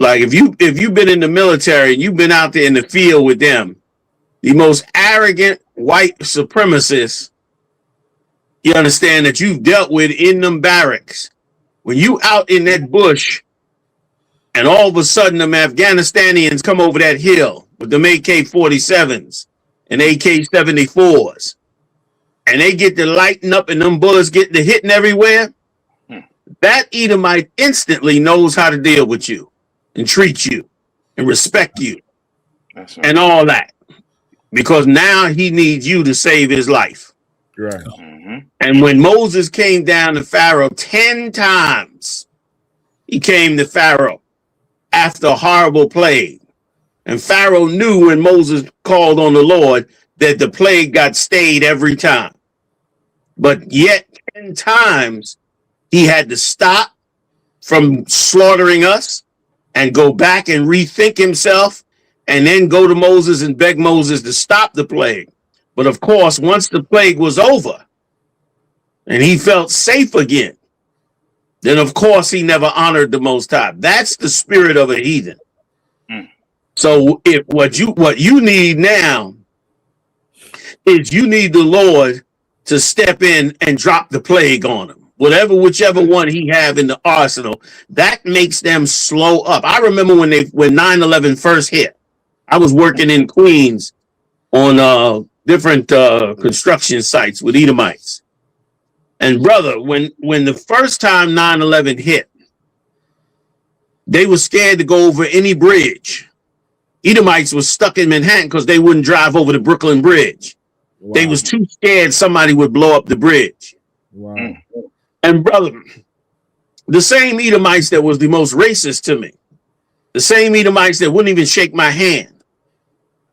Like if you've been in the military and you've been out there in the field with them, the most arrogant white supremacists, you understand, that you've dealt with in them barracks, when you out in that bush and all of a sudden them Afghanistanians come over that hill with them AK-47s and AK-74s and they get to lighting up and them bullets get to hitting everywhere, that Edomite instantly knows how to deal with you and treat you and respect you and all that, because now he needs you to save his life. Right. And when Moses came down to Pharaoh 10 times, he came to Pharaoh after a horrible plague. And Pharaoh knew when Moses called on the Lord that the plague got stayed every time. But yet 10 times he had to stop from slaughtering us and go back and rethink himself and then go to Moses and beg Moses to stop the plague. But of course, once the plague was over and he felt safe again, then of course he never honored the Most High. That's the spirit of a heathen. So if what you need now is you need the Lord to step in and drop the plague on them. Whichever one he have in the arsenal, that makes them slow up. I remember when 9/11 first hit, I was working in Queens on different construction sites with Edomites. And brother, when the first time 9/11 hit, they were scared to go over any bridge. Edomites were stuck in Manhattan because they wouldn't drive over the Brooklyn Bridge. Wow. They was too scared somebody would blow up the bridge. Wow. And brother, the same Edomites that was the most racist to me, the same Edomites that wouldn't even shake my hand,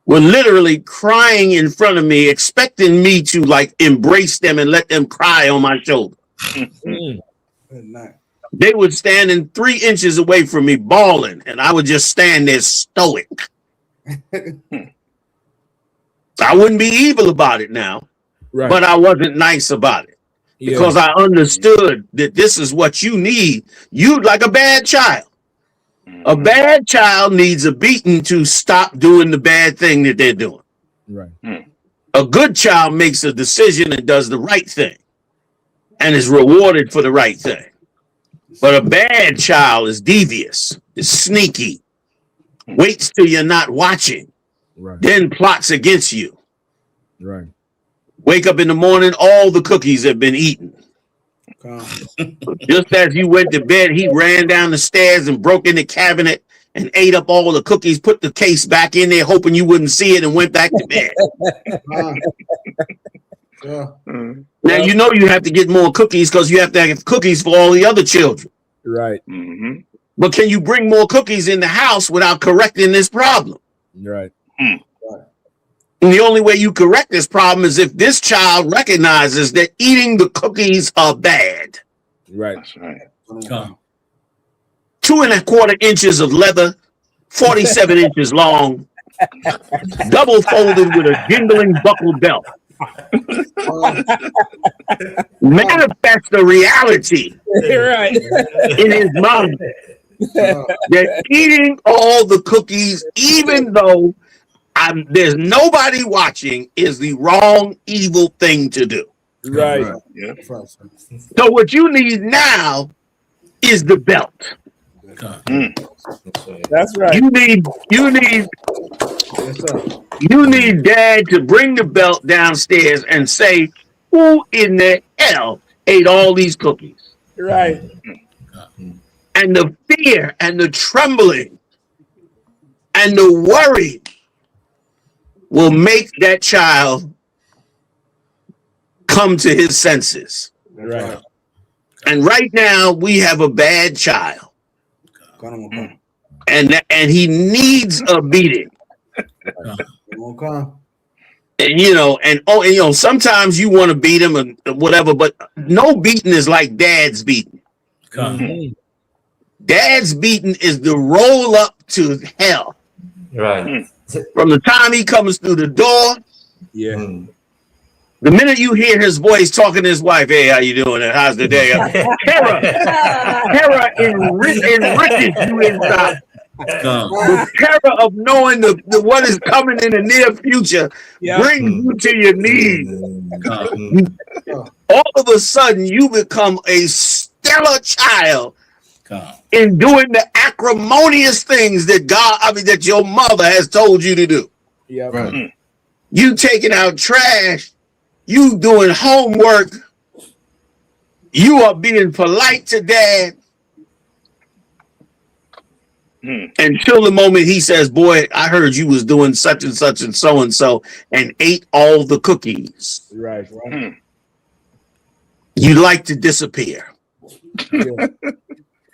were literally crying in front of me, expecting me to like embrace them and let them cry on my shoulder. They would stand in 3 inches away from me bawling, and I would just stand there stoic. I wouldn't be evil about it now, but I wasn't nice about it because I understood that this is what you need. You like a bad child. A bad child needs a beating to stop doing the bad thing that they're doing. Right. A good child makes a decision and does the right thing and is rewarded for the right thing. But a bad child is devious, is sneaky, waits till you're not watching, then plots against you. Right. Wake up in the morning, all the cookies have been eaten. Just as you went to bed, he ran down the stairs and broke in the cabinet and ate up all the cookies, put the case back in there, hoping you wouldn't see it, and went back to bed. Now, you know you have to get more cookies because you have to have cookies for all the other children. Right. But can you bring more cookies in the house without correcting this problem? Right. And the only way you correct this problem is if this child recognizes that eating the cookies are bad. Right. That's right. 2 1/4 inches of leather, 47 inches long, double folded with a jingling buckle belt. Manifest the reality in his mind that eating all the cookies, even though there's nobody watching, is the wrong, evil thing to do. Right. Yeah. So what you need now is the belt. That's right. You need dad to bring the belt downstairs and say, who in the hell ate all these cookies? Right. And the fear and the trembling and the worry will make that child come to his senses. Right. And right now we have a bad child. And he needs a beating. And sometimes you want to beat him and whatever, but no beating is like dad's beating. Dad's beating is the roll up to hell. Right. From the time he comes through the door, the minute you hear his voice talking to his wife, hey, how you doing? How's the day? Terror enriches you inside. The terror of knowing the what is coming in the near future brings you to your knees. All of a sudden, you become a stellar child in doing the acrimonious things that your mother has told you to do. Yeah. Right. You taking out trash. You doing homework. You are being polite to dad. Until the moment he says, boy, I heard you was doing such and such and so and ate all the cookies. Right. You like to disappear.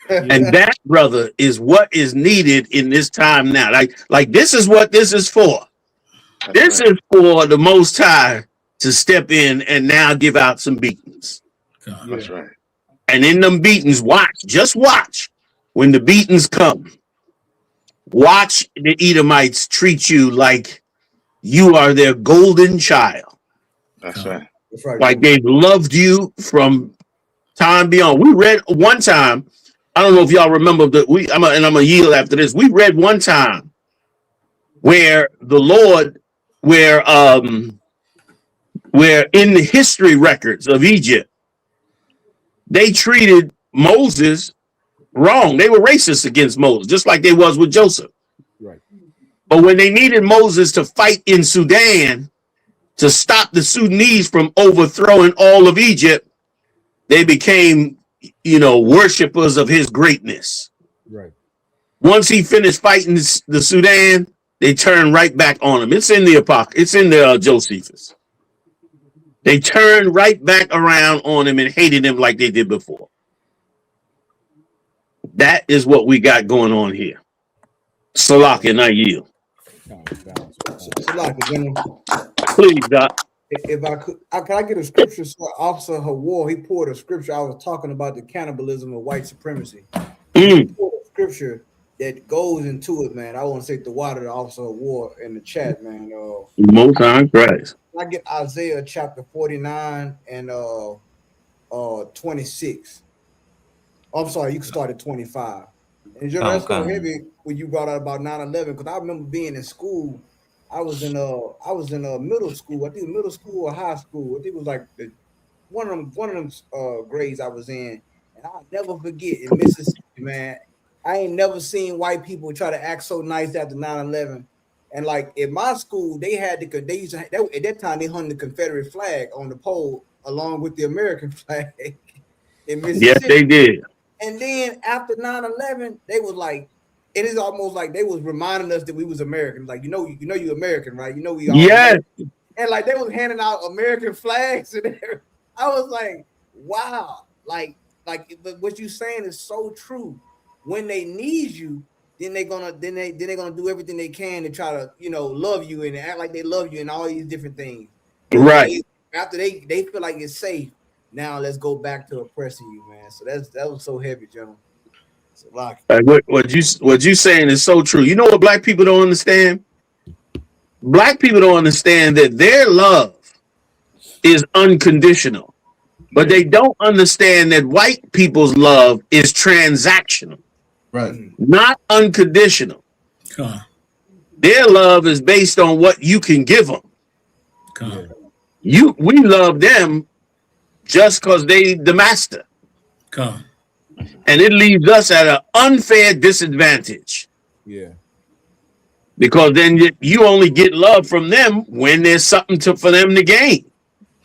And that, brother, is what is needed in this time now. Like this is what this is for. This is for the Most High to step in and now give out some beatings. That's right. And in them beatings, just watch when the beatings come. Watch the Edomites treat you like you are their golden child. That's right. Like they've loved you from time beyond. We read one time, I don't know if y'all remember I'm gonna yield after this. We read one time where the Lord, where in the history records of Egypt, they treated Moses wrong. They were racist against Moses, just like they was with Joseph. Right. But when they needed Moses to fight in Sudan to stop the Sudanese from overthrowing all of Egypt, they became, worshipers of his greatness. Right. Once he finished fighting the Sudan, they turned right back on him. It's in the It's in the Josephus. They turned right back around on him and hated him like they did before. That is what we got going on here. Salak, and I yield. Please, Doc. If I could, can I get a scripture? So Officer Hawar, he poured a scripture. I was talking about the cannibalism of white supremacy. He poured a scripture that goes into it, man. I want to say the water to Officer Hawar in the chat, man. Most time, Christ. I get Isaiah chapter 49 and 26. Oh, I'm sorry, you can start at 25. And that's so heavy when you brought out about 9/11, because I remember being in school. I was in middle school. I think middle school or high school. I think it was like one of them grades I was in, and I'll never forget in Mississippi, man. I ain't never seen white people try to act so nice after 9/11. And like in my school, they used to at that time they hung the Confederate flag on the pole along with the American flag in Mississippi. Yes, they did. And then after 9/11, they was like, it is almost like they was reminding us that we was American. Like, you American, right? We all American. And like they was handing out American flags and everything. I was like, wow, like but what you saying is so true. When they need you, then they're gonna do everything they can to try to love you and act like they love you and all these different things. Right. After they feel like it's safe, now let's go back to oppressing you, man. So that was so heavy, gentlemen. So What you saying is so true. You know what black people don't understand? Black people don't understand that their love is unconditional, but they don't understand that white people's love is transactional. Right. Not unconditional. Come on. Their love is based on what you can give them. Come on. We love them just because they the master. Come on. And it leaves us at an unfair disadvantage. Yeah. Because then you only get love from them when there's something for them to gain.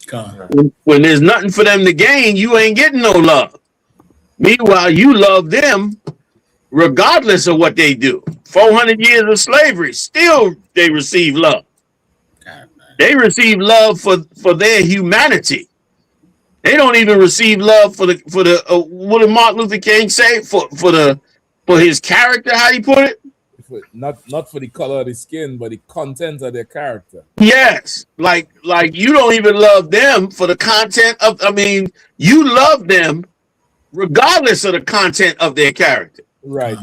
Come on. When there's nothing for them to gain, you ain't getting no love. Meanwhile, you love them regardless of what they do. 400 years of slavery, still they receive love. They receive love for their humanity. They don't even receive love for the what did Martin Luther King say for his character? How he put it? Not for the color of the skin, but the content of their character. Yes, like you don't even love them for the content of. I mean, you love them regardless of the content of their character. Right.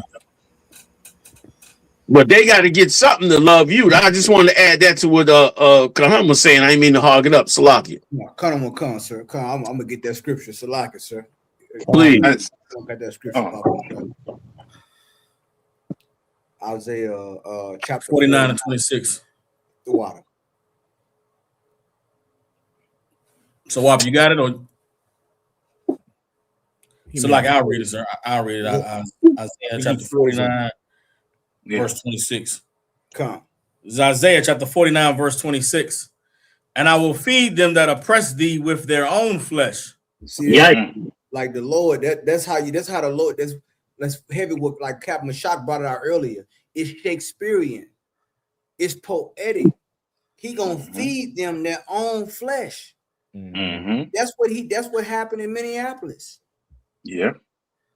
But they got to get something to love you. I just wanted to add that to what Kahan was saying. I didn't mean to hog it up. Salakia. No, come, sir. Come, I'm gonna get that scripture. Salakia, sir. Please. Got that scripture. Isaiah chapter 49 and 26. The water. So Wap, you got it? Or so like I'll read it, sir. I'll read it. Isaiah chapter 49. Verse 26. Come. It's Isaiah chapter 49, verse 26. And I will feed them that oppress thee with their own flesh. See, like the Lord, that's how the Lord, that's heavy with, like Captain Mashak brought it out earlier. It's Shakespearean. It's poetic. He gonna feed them their own flesh. Mm-hmm. That's what happened in Minneapolis. Yeah.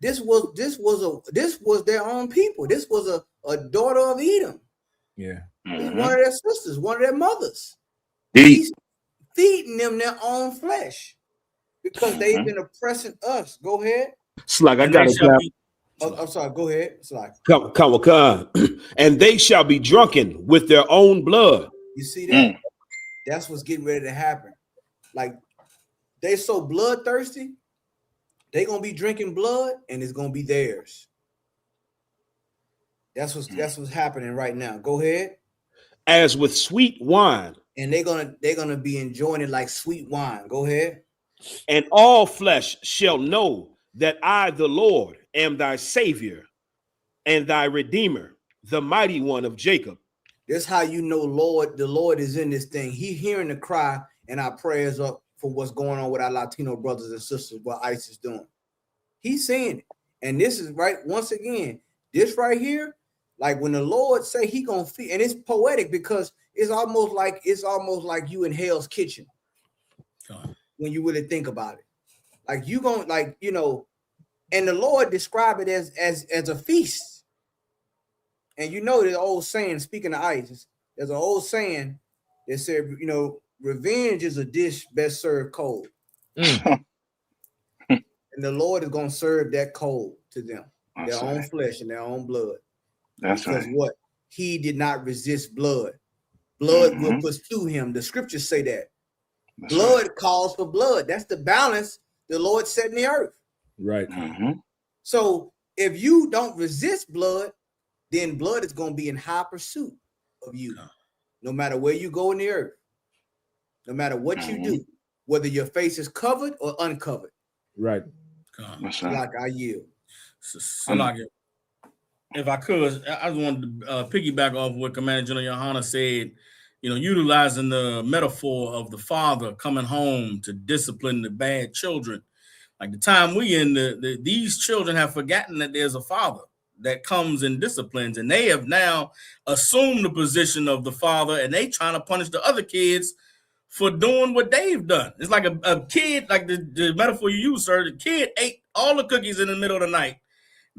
This was their own people. This was a daughter of Edom. Yeah. One of their sisters, one of their mothers. He's feeding them their own flesh because they've been oppressing us. Go ahead. Slag, I got it. I'm sorry. Go ahead. Slag. And they shall be drunken with their own blood. You see that? That's what's getting ready to happen. Like they so bloodthirsty. They're gonna be drinking blood, and it's gonna be theirs. That's what's happening right now. Go ahead. As with sweet wine, And they're gonna be enjoying it like sweet wine. Go ahead. And all flesh shall know that I, the Lord, am thy Savior and thy Redeemer, the mighty one of Jacob. That's how you know the Lord is in this thing. He hearing the cry and our prayers up for what's going on with our Latino brothers and sisters, what ICE is doing. He's seeing it. And this is right, once again, this right here, like when the Lord say he gonna feed, and it's poetic because it's almost like you in Hell's Kitchen. When you really think about it. Like you gonna, like, you know, and the Lord described it as a feast. And you know the old saying, speaking of ICE, there's an old saying that said, you know, revenge is a dish best served cold. And the Lord is going to serve that cold to them, their own flesh and their own blood. That's because right. what? He did not resist blood. Blood will pursue him. The scriptures say that. Blood calls for blood. That's the balance the Lord set in the earth. Right. So if you don't resist blood, then blood is going to be in high pursuit of you, no matter where you go in the earth, no matter what you do, whether your face is covered or uncovered. Right. Like I yield. So like, if I could, I just wanted to piggyback off what Commander General Yahanna said, you know, utilizing the metaphor of the father coming home to discipline the bad children. Like the time we in, these children have forgotten that there's a father that comes and disciplines, and they have now assumed the position of the father, and they trying to punish the other kids for doing what they've done. It's like a kid, like the metaphor you use, sir. The kid ate all the cookies in the middle of the night,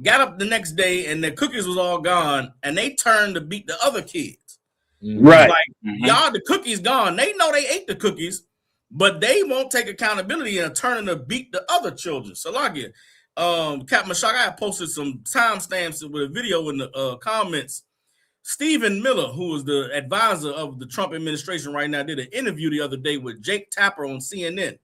got up the next day, and the cookies was all gone, and they turned to beat the other kids. Right. Like, y'all, the cookies gone. They know they ate the cookies, but they won't take accountability and turning to beat the other children. So like it. Captain Mashak, I posted some timestamps with a video in the comments. Stephen Miller, who is the advisor of the Trump administration right now, did an interview the other day with Jake Tapper on CNN.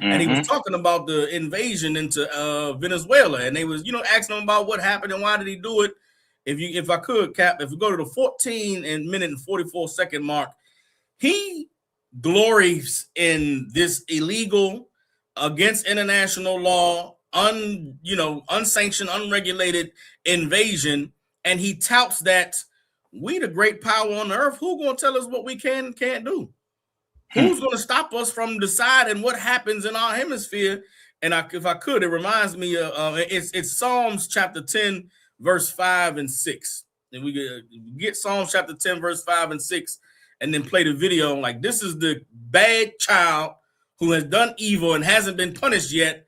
And he was talking about the invasion into Venezuela. And they was, you know, asking him about what happened and why did he do it. If I could, Cap, if we go to the 14-minute and 44-second mark, he glories in this illegal, against international law, unsanctioned, unregulated invasion, and he touts that we the great power on earth. Who gonna tell us what we can and can't do? Who's gonna stop us from deciding what happens in our hemisphere? And if I could, it reminds me of it's Psalms chapter 10, verse 5 and 6. And we get Psalms chapter 10, verse 5 and 6, and then play the video. Like, this is the bad child who has done evil and hasn't been punished yet,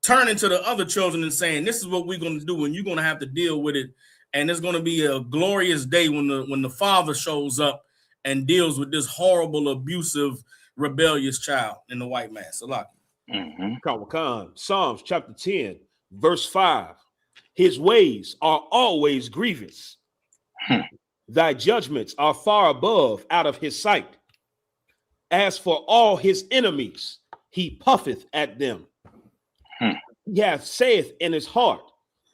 turning to the other children and saying, this is what we're going to do, and you're going to have to deal with it. And it's going to be a glorious day when the father shows up and deals with this horrible, abusive, rebellious child in the white man. Salaki. Psalms chapter 10, verse 5. His ways are always grievous. Thy judgments are far above out of his sight. As for all his enemies, he puffeth at them. He hath saith in his heart,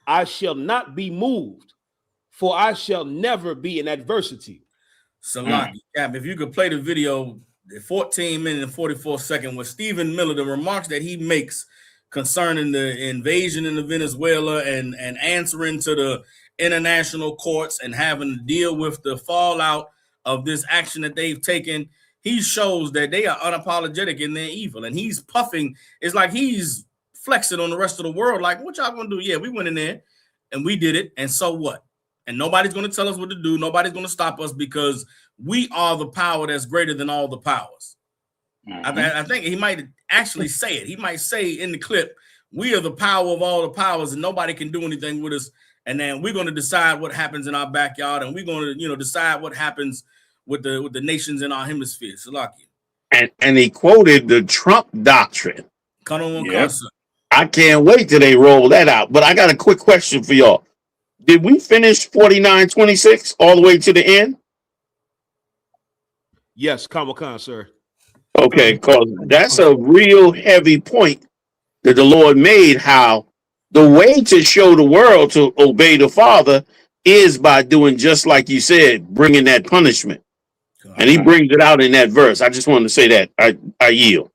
I shall not be moved, for I shall never be in adversity. Salaki, Cap, if you could play the video, the 14-minute and 44-second with Stephen Miller, the remarks that he makes concerning the invasion in Venezuela and answering to the international courts and having to deal with the fallout of this action that they've taken. He shows that they are unapologetic in their evil, and he's puffing. It's like he's flexing on the rest of the world. Like, what y'all gonna do? Yeah, we went in there and we did it, and so what? And nobody's gonna tell us what to do. Nobody's gonna stop us because we are the power that's greater than all the powers. I think he might actually say it. He might say in the clip, we are the power of all the powers, and nobody can do anything with us. And then we're going to decide what happens in our backyard, and we're going to, decide what happens with the nations in our hemisphere. Salaki. And he quoted the Trump doctrine. Come on, concert. I can't wait till they roll that out. But I got a quick question for y'all. Did we finish 49-26 all the way to the end? Yes, Kamakan, sir. Okay, because that's a real heavy point that the Lord made, how the way to show the world to obey the Father is by doing just like you said, bringing that punishment. And he brings it out in that verse. I just wanted to say that. I yield.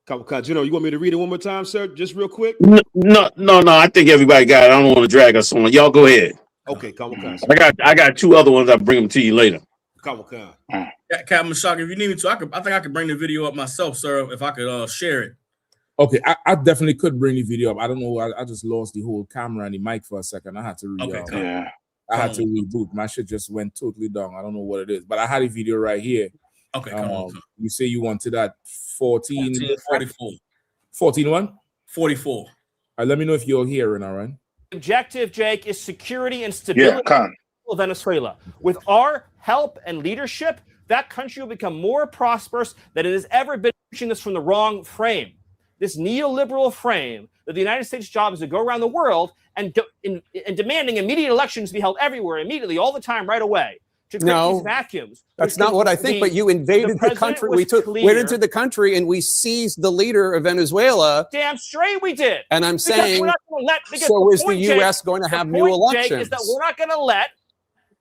You know, you want me to read it one more time, sir? Just real quick? No. I think everybody got it. I don't want to drag us on. Y'all go ahead. Okay, I got two other ones. I'll bring them to you later. Captain Mashak, if you need me to, I think I could bring the video up myself, sir, if I could share it. Okay, I definitely could bring the video up. I don't know. I just lost the whole camera and the mic for a second. I had to I had to reboot. My shit just went totally down. I don't know what it is, but I had a video right here. Okay, come on. You say you wanted that 1444. 44. 44. Let me know if you're hearing, all right? Objective, Jake, is security and stability of Venezuela. With our help and leadership, that country will become more prosperous than it has ever been. Pushing this from the wrong frame. This neoliberal frame that the United States' job is to go around the world and demanding immediate elections be held everywhere, immediately, all the time, right away. To create these vacuums. That's not what I think, but you invaded the country. Went into the country and we seized the leader of Venezuela. Damn straight we did. And I'm saying, so is the U.S. going to have new elections? Jake, is that we're not going to let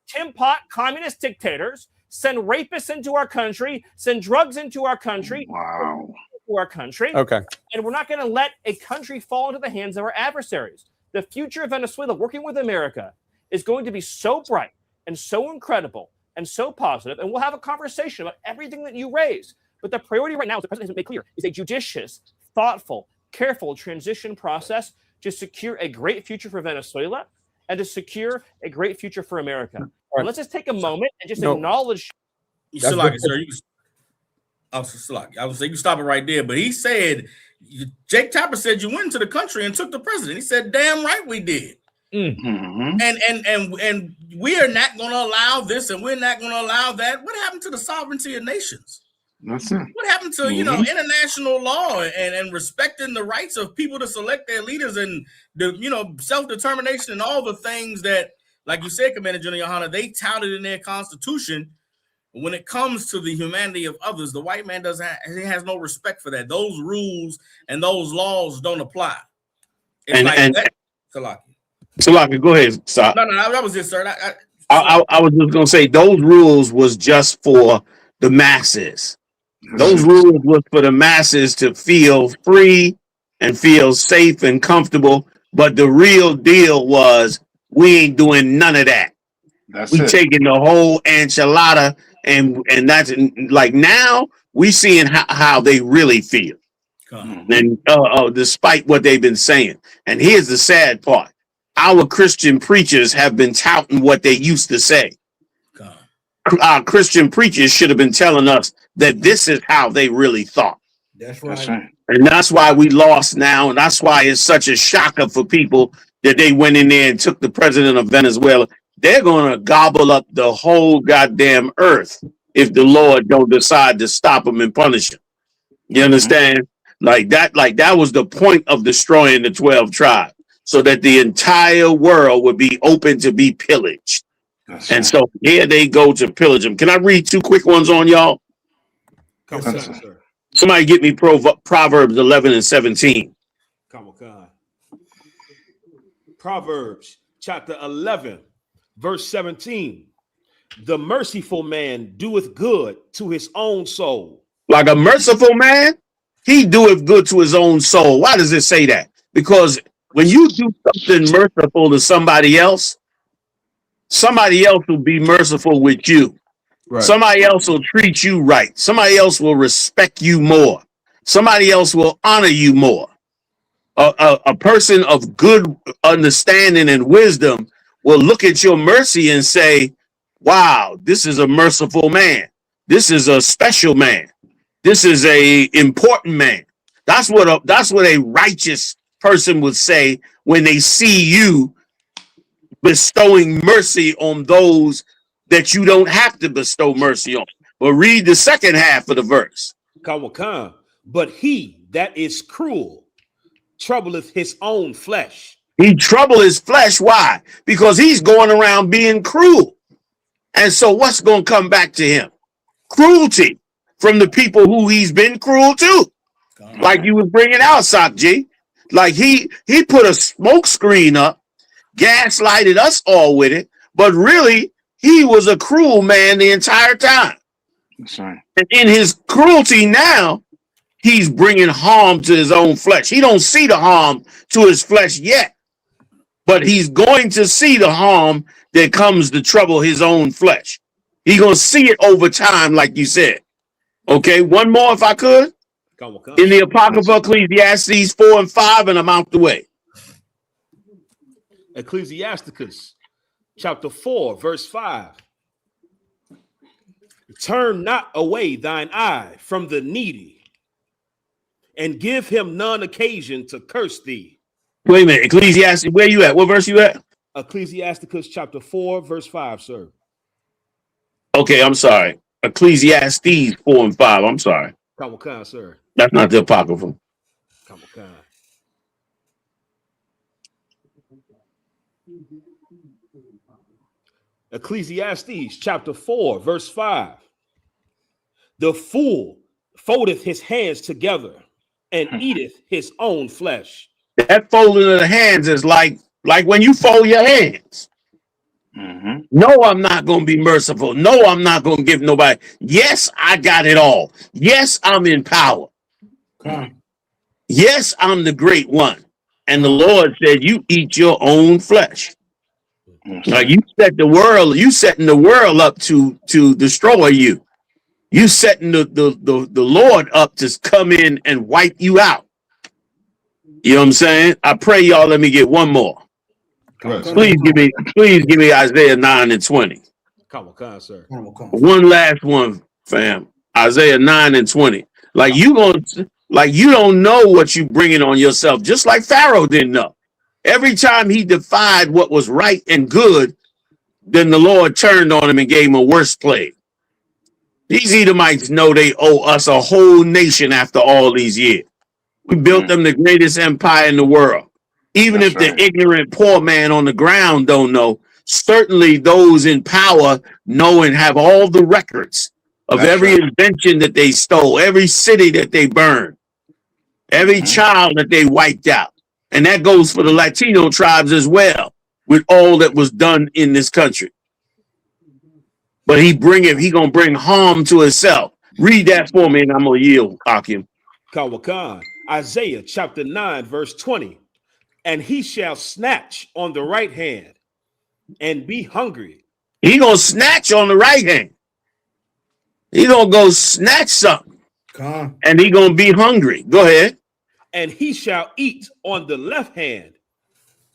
Tim Pot communist dictators send rapists into our country, send drugs into our country. Wow. Into our country. Okay. And we're not going to let a country fall into the hands of our adversaries. The future of Venezuela, working with America, is going to be so bright and so incredible and so positive, and we'll have a conversation about everything that you raise. But the priority right now, as the president has made clear, is a judicious, thoughtful, careful transition process to secure a great future for Venezuela and to secure a great future for America. And let's just take a moment and just acknowledge. Salaki, sir. Salaki. I would say you stop it right there. But he said, Jake Tapper said you went into the country and took the president. He said, damn right we did. Mm-hmm. And we are not going to allow this, and we're not going to allow that. What happened to the sovereignty of nations? That's it. What happened to international law and respecting the rights of people to select their leaders and the self-determination and all the things that, like you said, Commander General Yahanna, they touted in their constitution. When it comes to the humanity of others, the white man he has no respect for that. Those rules and those laws don't apply. Salaki, go ahead. Stop. No, that was it, sir. I was just gonna say those rules was just for the masses. Those rules was for the masses to feel free and feel safe and comfortable. But the real deal was we ain't doing none of that. We taking the whole enchilada, and that's like now we seeing how they really feel. And despite what they've been saying, and here's the sad part. Our Christian preachers have been touting what they used to say. Our Christian preachers should have been telling us that this is how they really thought. That's right. And that's why we lost now. And that's why it's such a shocker for people that they went in there and took the president of Venezuela. They're going to gobble up the whole goddamn earth if the Lord don't decide to stop them and punish them. You understand? Like that was the point of destroying the 12 tribes. So that the entire world would be open to be pillaged. So here they go to pillage them. Can I read two quick ones on y'all? Sir. Somebody get me Proverbs 11 and 17. Come on. Proverbs chapter 11, verse 17. The merciful man doeth good to his own soul. Like a merciful man, he doeth good to his own soul. Why does it say that? Because when you do something merciful to somebody else will be merciful with you. Right. Somebody else will treat you right. Somebody else will respect you more. Somebody else will honor you more. A person of good understanding and wisdom will look at your mercy and say, wow, this is a merciful man. This is a special man. This is a important man. That's what a righteous person would say when they see you bestowing mercy on those that you don't have to bestow mercy on. But read the second half of the verse. But he that is cruel troubleth his own flesh. He trouble his flesh. Why? Because he's going around being cruel. And so what's going to come back to him? Cruelty from the people who he's been cruel to. Like you was bringing out, Sock G. Like he put a smoke screen up, gaslighted us all with it, but really he was a cruel man the entire time. That's right. And in his cruelty now, he's bringing harm to his own flesh. He don't see the harm to his flesh yet, but he's going to see the harm that comes to trouble his own flesh. He's going to see it over time, like you said. Okay, one more if I could. In the Apocrypha, Ecclesiastes 4 and 5, and I'm out the way. Ecclesiasticus chapter 4, verse 5. Turn not away thine eye from the needy, and give him none occasion to curse thee. Wait a minute, Ecclesiastes, where you at? What verse you at? Ecclesiasticus chapter 4, verse 5, sir. Okay, I'm sorry. Ecclesiastes 4 and 5. I'm sorry. Come on, sir. That's not the Apocrypha. Come on. Ecclesiastes chapter 4, verse 5. The fool foldeth his hands together and eateth his own flesh. That folding of the hands is like when you fold your hands. No, I'm not going to be merciful. No, I'm not going to give nobody. Yes, I got it all. Yes, I'm in power. Yes, I'm the great one. And the Lord said, you eat your own flesh. Like you setting the world up to destroy you. You setting the Lord up to come in and wipe you out. You know what I'm saying? I pray y'all let me get one more. Please give me Isaiah 9 and 20. Come on, sir. One last one, fam. Isaiah 9 and 20. Like you don't know what you bringing on yourself, just like Pharaoh didn't know. Every time he defied what was right and good, then the Lord turned on him and gave him a worse plague. These Edomites know they owe us a whole nation after all these years. We built them the greatest empire in the world. Even if the ignorant poor man on the ground don't know, certainly those in power know and have all the records of every invention that they stole, every city that they burned, every child that they wiped out. And that goes for the Latino tribes as well, with all that was done in this country. But he gonna bring harm to himself. Read that for me, and I'm gonna yield, Akim. Kawakan. Isaiah chapter 9, verse 20. And he shall snatch on the right hand and be hungry. He gonna snatch on the right hand. He gonna go snatch something. And he gonna be hungry. Go ahead. And he shall eat on the left hand,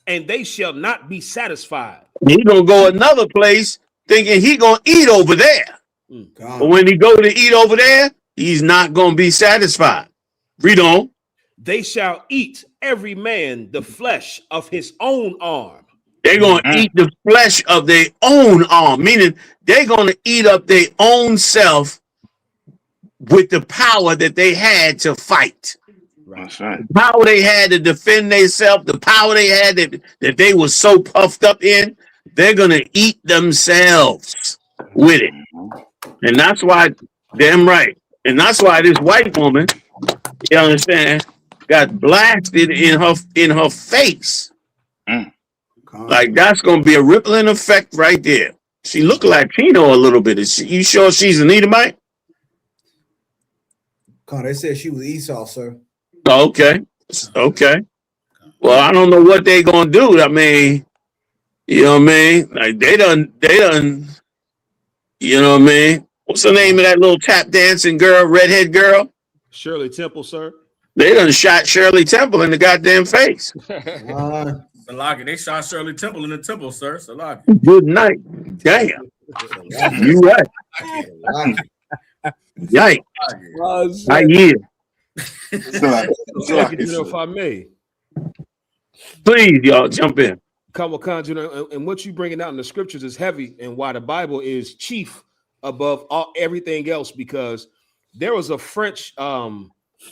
and they shall not be satisfied. He gonna go another place thinking he gonna eat over there. But when he go to eat over there, he's not gonna be satisfied. Read on. They shall eat every man the flesh of his own arm. They're gonna eat the flesh of their own arm, meaning they're gonna eat up their own self with the power that they had to fight. That's right. The power they had to defend themselves, the power they had that they were so puffed up in, they're gonna eat themselves with it. And that's why, damn right. And that's why this white woman, you understand, got blasted in her face. Like that's gonna be a rippling effect right there. She looked Latino a little bit. You sure she's an Edomite? They said she was Esau, sir. Okay. Well, I don't know what they gonna do. I mean, you know what I mean? Like they done, you know what I mean? What's the name of that little tap dancing girl, redhead girl? Shirley Temple, sir. They done shot Shirley Temple in the goddamn face. Salaki, they shot Shirley Temple in the temple, sir. Salaki. Good night. Damn. You right. Yikes. I hear. If I may. Please, y'all, jump in. Kawakan, and what you bringing out in the scriptures is heavy, and why the Bible is chief above everything else, because there was a French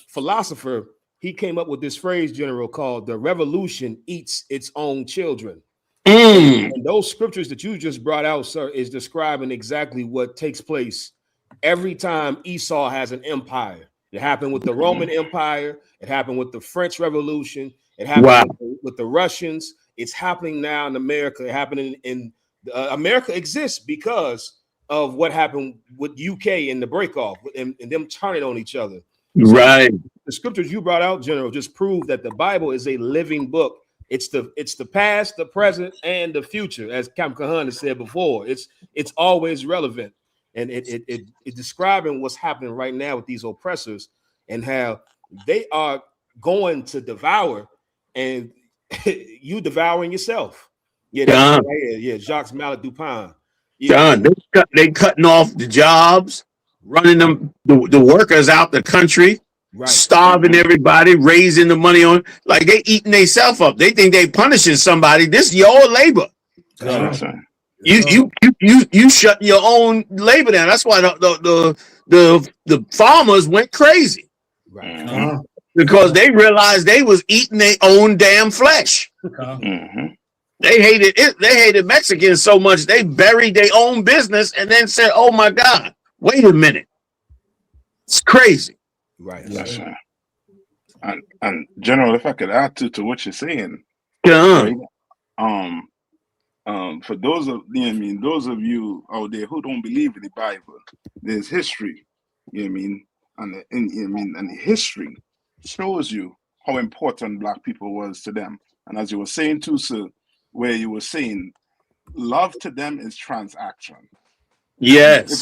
philosopher. He came up with this phrase, General, called "the revolution eats its own children." And those scriptures that you just brought out, sir, is describing exactly what takes place every time Esau has an empire. It happened with the Roman Empire. It happened with the French Revolution. It happened with the Russians. It's happening now in America. It happening in America exists because of what happened with UK and the break off and them turning on each other. Right. So the scriptures you brought out, General, just prove that the Bible is a living book. It's the past, the present, and the future, as Cam Yahanna said before. It's always relevant, and it describing what's happening right now with these oppressors and how they are going to devour, and you devouring yourself. Yeah, that's right here. Yeah, Jacques Mallet Dupin. John, they cutting off the jobs, running them the workers out the country, starving everybody, raising the money on like they eating themselves up. They think they punishing somebody. This is your labor. You shut your own labor down. That's why the farmers went crazy. Because they realized they was eating their own damn flesh. They hated it. They hated Mexicans so much they buried their own business and then said, "Oh my God, wait a minute, it's crazy." Right. Yes, sir. And General, if I could add to what you're saying, right? For those of those of you out there who don't believe in the Bible, there's history. You know what I mean? And the history shows you how important Black people was to them. And as you were saying too, sir, where you were saying love to them is transaction. Yes.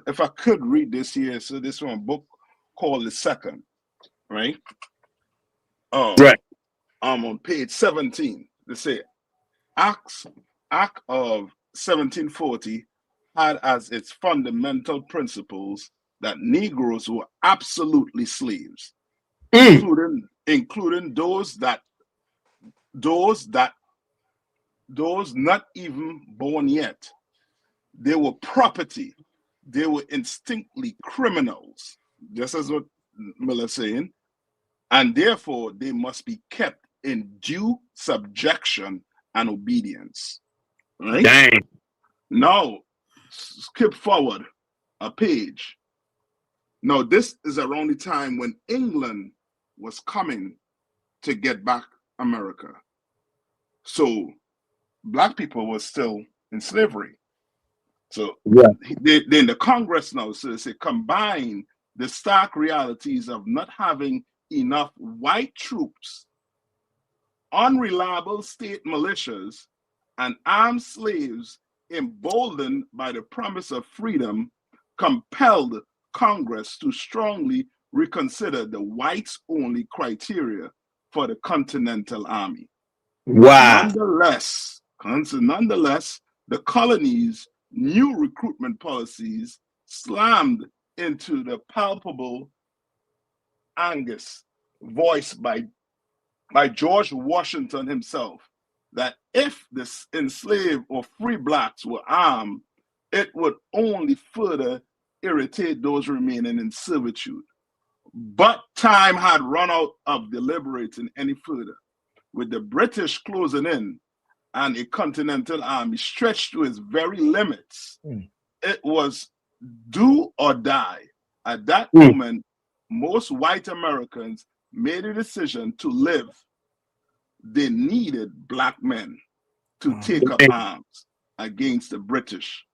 If I could read this here, so this one book called The Second, right? Right. On page 17, they say Act of 1740 had as its fundamental principles that Negroes were absolutely slaves, including those not even born yet. They were property. They were instinctively criminals, just as what Miller's saying, and therefore they must be kept in due subjection and obedience. Right? Dang. Now, skip forward a page. Now, this is around the time when England was coming to get back America. So Black people were still in slavery. So then the Congress now says it combine the stark realities of not having enough white troops, unreliable state militias, and armed slaves emboldened by the promise of freedom, compelled Congress to strongly reconsider the whites-only criteria for the Continental Army. Wow. Nonetheless, the colonies' new recruitment policies slammed into the palpable angst voiced by George Washington himself that if the enslaved or free Blacks were armed, it would only further irritate those remaining in servitude. But time had run out of deliberating any further. With the British closing in and a Continental Army stretched to its very limits, it was do or die. At that moment, most white Americans made a decision to live. They needed Black men to take up arms against the British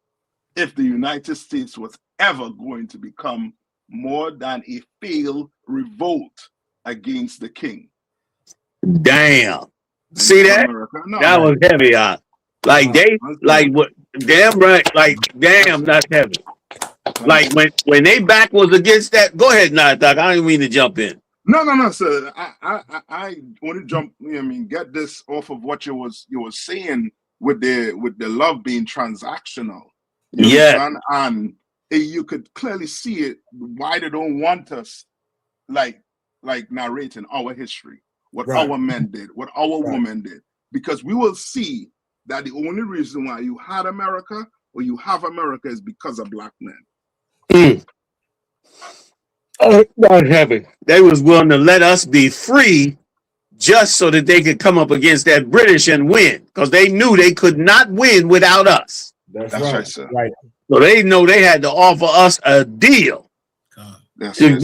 if the United States was ever going to become more than a failed revolt against the king. Damn. See that? That was heavy. Damn right. Like, damn, that's heavy. Like when they back was against that. Go ahead, Doc. I didn't mean to jump in. No, sir. I want to jump. Get this off of what you were saying with the love being transactional. Yeah, and you could clearly see it. Why they don't want us like narrating our history, what our men did, what our women did, because we will see that the only reason why you had America or you have America is because of Black men. Oh, that's heavy. They was willing to let us be free just so that they could come up against that British and win, because they knew they could not win without us. That's right, sir. Right. So they know they had to offer us a deal to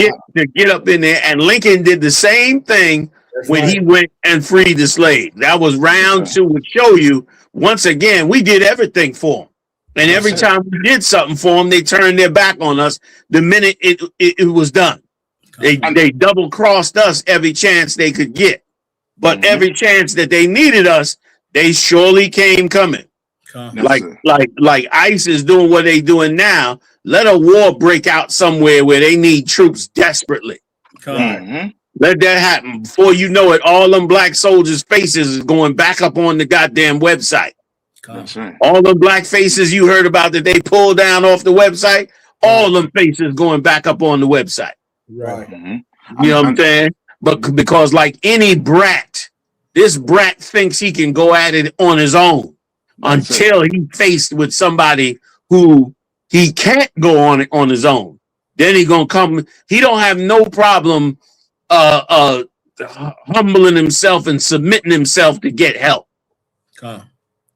get up in there. And Lincoln did the same thing when he went and freed the slaves. That was round two, would show you once again we did everything for them. And every time we did something for them, they turned their back on us the minute it was done. They double crossed us every chance they could get. But every chance that they needed us, they surely came coming. Like ICE is doing what they doing now. Let a war break out somewhere where they need troops desperately. Let that happen. Before you know it, all them black soldiers' faces is going back up on the goddamn website. That's right. All the black faces you heard about that they pulled down off the website, all them faces going back up on the website. Right. You know what I'm saying? But because like any brat, this brat thinks he can go at it on his own until he's faced with somebody who he can't go on it on his own. Then he gonna come. He don't have no problem humbling himself and submitting himself to get help.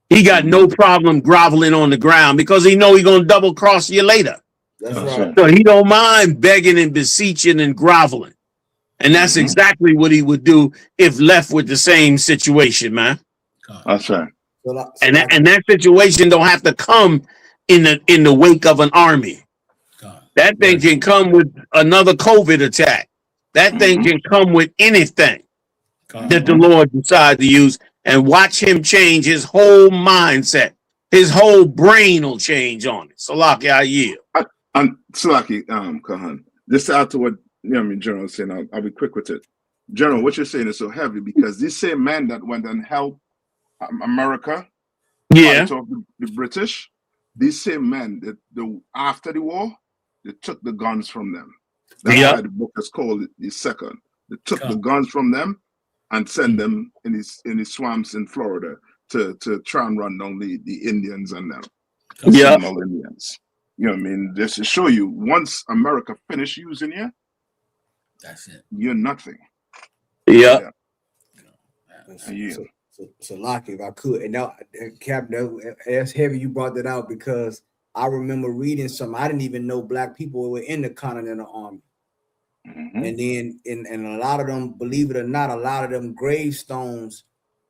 He got no problem groveling on the ground because he know he gonna double cross you later. That's right. So he don't mind begging and beseeching and groveling. And that's exactly what he would do if left with the same situation, man. That's right. And that situation don't have to come in the wake of an army. That thing can come with another COVID attack. That thing can come with anything that the Lord decides to use, and watch him change his whole mindset. His whole brain will change on it. Salaki, I yield. Salaki, Kahan, just to add to what General was saying, I'll be quick with it. General, what you're saying is so heavy because this same man that went and helped America, of the British, these same men that after the war, they took the guns from them. That's why the book is called the second. They took the guns from them and sent them in the swamps in Florida to try and run down the Indians and them. Seminole Indians. You know what I mean? Just to show you, once America finished using you, that's it. You're nothing. So Lockie, if I could, and now, Captain, that's heavy you brought that out because I remember reading some. I didn't even know black people were in the Continental Army. And then, and a lot of them, believe it or not, a lot of them gravestones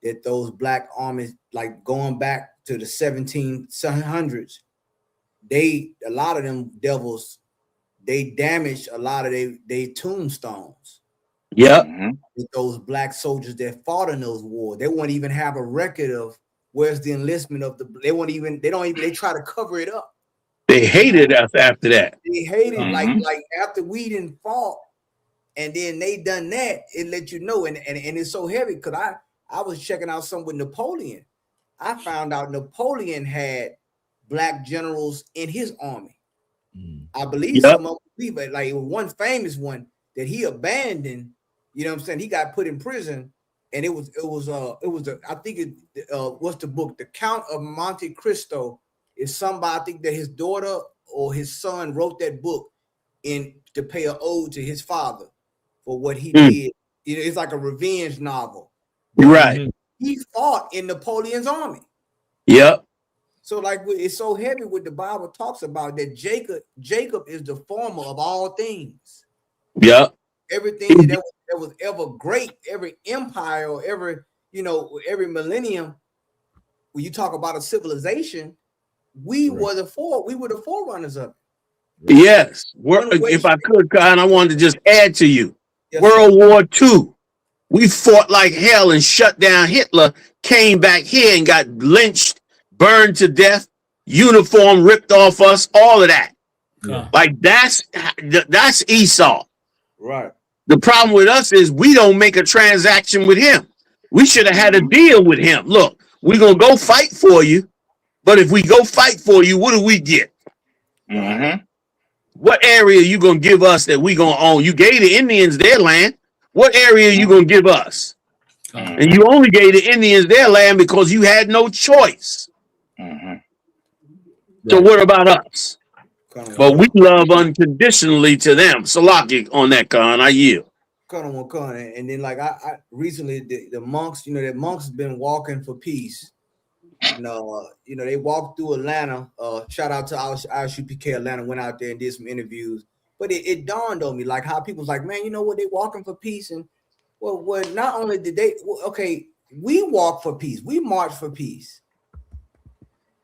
that those black armies, like going back to the 1700s, a lot of them devils, they damaged a lot of they tombstones. With those black soldiers that fought in those wars. They won't even have a record of where's the enlistment of they try to cover it up. They hated us after that. They hated like after we didn't fought and then they done that, it let you know. And it's so heavy because I was checking out some with Napoleon. I found out Napoleon had black generals in his army. I believe some of them, but like one famous one that he abandoned, you know what I'm saying? He got put in prison, and it was I think what's the book? The Count of Monte Cristo is somebody, I think that his daughter or his son wrote that book to pay an ode to his father for what he did. You know, it's like a revenge novel. Right. He fought in Napoleon's army. So like it's so heavy what the Bible talks about that Jacob is the former of all things. Everything that was ever great, every empire or every millennium, when you talk about a civilization, we were the forerunners of it. Yes. If I could, Khan, I wanted to just add to you. World War II. We fought like hell and shut down Hitler, came back here and got lynched, burned to death, uniform ripped off us, all of that. Like that's Esau. Right. The problem with us is we don't make a transaction with him. We should have had a deal with him. Look, we're going to go fight for you, but if we go fight for you, what do we get? What area are you going to give us that we going to own? You gave the Indians their land. What area are you going to give us? And you only gave the Indians their land because you had no choice. So what about us? But we love unconditionally to them. Salaki on that, Khan. I yield. And then like I recently the monks, the monks have been walking for peace. And they walked through Atlanta. Shout out to ISUPK Atlanta, went out there and did some interviews. But it dawned on me like how people's like, man, you know what, they walking for peace. And well, not only did we walk for peace, we march for peace.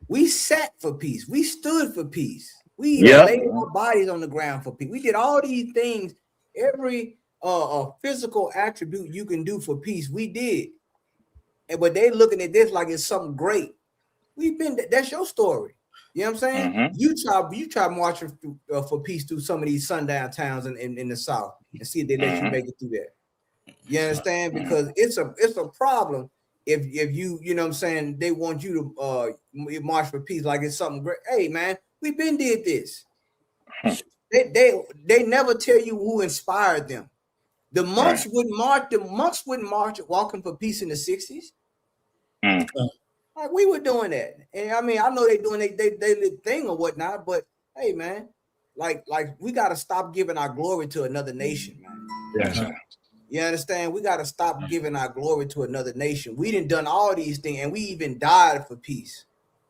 We sat for peace. We stood for peace. We even laid our bodies on the ground for peace. We did all these things. Every physical attribute you can do for peace, we did. But they looking at this like it's something great. We've been. That's your story. You know what I'm saying? You try marching through, for peace through some of these sundown towns in the South and see if they let you make it through there. You understand? Because it's a problem if you know what I'm saying, they want you to march for peace like it's something great. Hey man, we've been did this. They never tell you who inspired them. The monks wouldn't march. The monks wouldn't march walking for peace in the 60s. Like we were doing that, and I mean, I know they doing they thing or whatnot, but hey, man, like we got to stop giving our glory to another nation, man. Yeah. You understand? We got to stop giving our glory to another nation. We done all these things, and we even died for peace.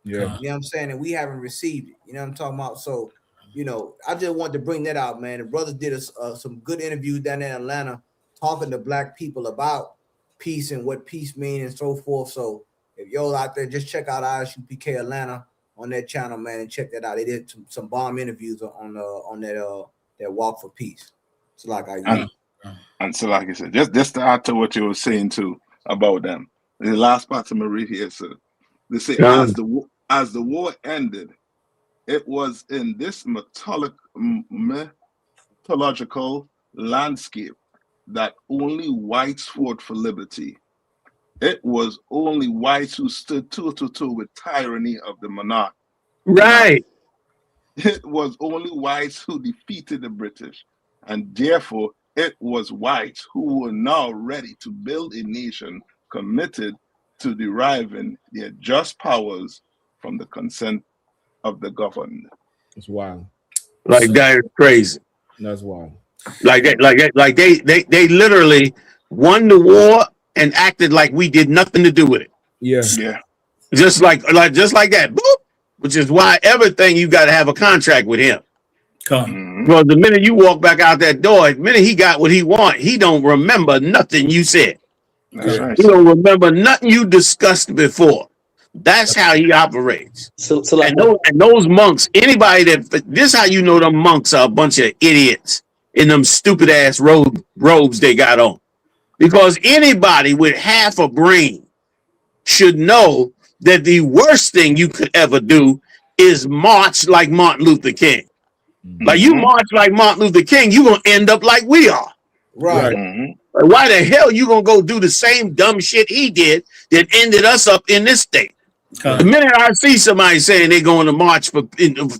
Yeah, you know what I'm saying, and we haven't received it. You know what I'm talking about? So, you know, I just wanted to bring that out, man. The brothers did some good interviews down in Atlanta, talking to Black people about peace and what peace means and so forth. So. If y'all out there, just check out ISUPK Atlanta on that channel, man, and check that out. They did some bomb interviews on that walk for peace. So like and so like I said, just to add to what you were saying too about them. The last part of my read here, sir. They say as the war ended, it was in this mythological landscape that only whites fought for liberty. It was only whites who stood toe to toe with tyranny of the monarch. Right. It was only whites who defeated the British, and therefore it was whites who were now ready to build a nation committed to deriving their just powers from the consent of the governed. It's wild. Like that is crazy. That's wild. Like they literally won the war and acted like we did nothing to do with it. Yeah. Just like that. Boop. Which is why everything you got to have a contract with him. Well, the minute you walk back out that door, the minute he got what he want, he don't remember nothing you said. That's right. He don't remember nothing you discussed before. That's how he operates. So like, and those monks, anybody this how you know them monks are a bunch of idiots in them stupid ass robes they got on. Because anybody with half a brain should know that the worst thing you could ever do is march like Martin Luther King. Like you march like Martin Luther King, you're going to end up like we are. Right. Like, why the hell you going to go do the same dumb shit he did that ended us up in this state? The minute I see somebody saying they're going to march to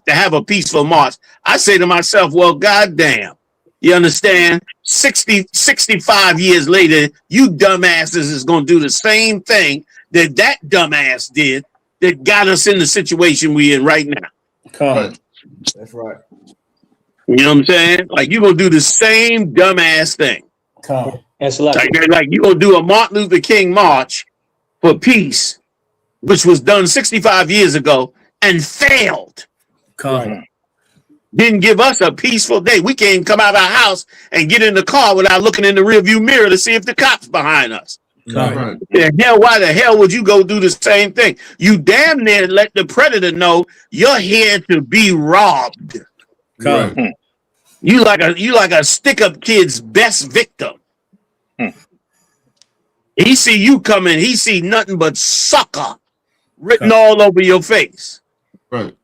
have a peaceful march, I say to myself, well, goddamn. You understand? 65 years later, you dumbasses is going to do the same thing that dumbass did that got us in the situation we're in right now. That's right. You know what I'm saying? Like, you're going to do the same dumbass thing. And so like you're going to do a Martin Luther King march for peace, which was done 65 years ago and failed. Didn't give us a peaceful day. We can't come out of our house and get in the car without looking in the rearview mirror to see if the cop's behind us. Right. Why the hell would you go do the same thing? You damn near let the predator know you're here to be robbed. Right. You like a stick-up kid's best victim. He see you coming, he see nothing but sucker written all over your face. Right.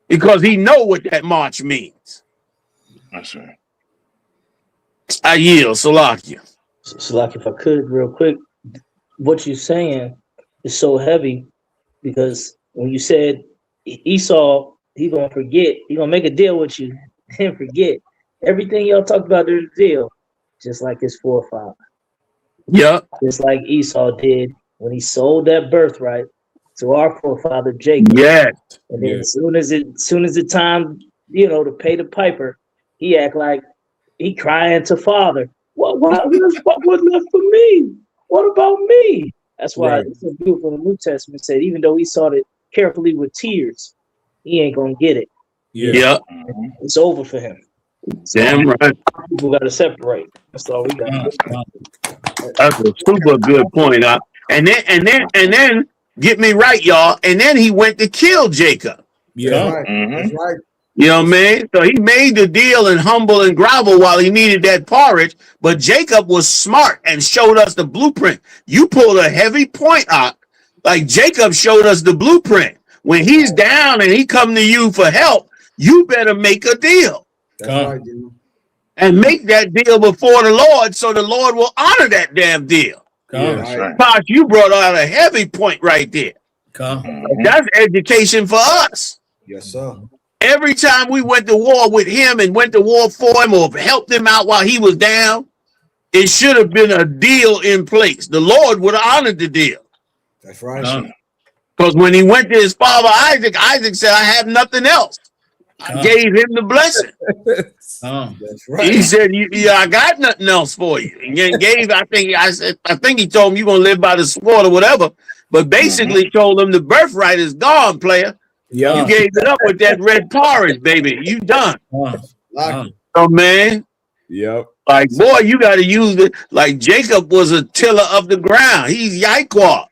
Because he know what that march means. That's right. I yield, Salakia. So like, if I could real quick, what you're saying is so heavy because when you said Esau, he gonna forget, he gonna make a deal with you and forget everything y'all talked about during the deal, just like his forefather. Yeah. Just like Esau did when he sold that birthright to our forefather Jacob. Yes. And then as soon as the time, to pay the piper, he act like he crying to father. What was left for me? What about me? That's why it's so beautiful in the New Testament said, even though he sought it carefully with tears, he ain't gonna get it. Yeah. It's over for him. Damn right. People gotta separate. That's all we got. That's a super good point. And then Get me right, y'all. And then he went to kill Jacob. Yeah, that's right. That's right. You know what I mean? So he made the deal and humble and grovel while he needed that porridge. But Jacob was smart and showed us the blueprint. You pulled a heavy point out. Like Jacob showed us the blueprint. When he's down and he come to you for help, you better make a deal. That's right, dude. And make that deal before the Lord so the Lord will honor that damn deal. That's right. Posh, you brought out a heavy point right there. That's education for us. Yes, sir. Every time we went to war with him and went to war for him or helped him out while he was down, it should have been a deal in place. The Lord would have honored the deal. That's right. Because when he went to his father Isaac, Isaac said, I have nothing else. I gave him the blessing. That's right. He said, I got nothing else for you. And then gave, I think he told him you're gonna live by the sword or whatever, but basically told him the birthright is gone, player. Yeah. You gave it up with that red porridge, baby. You done. Oh man. Yep. Like, boy, you gotta use it. Like Jacob was a tiller of the ground. He's Yaiqua.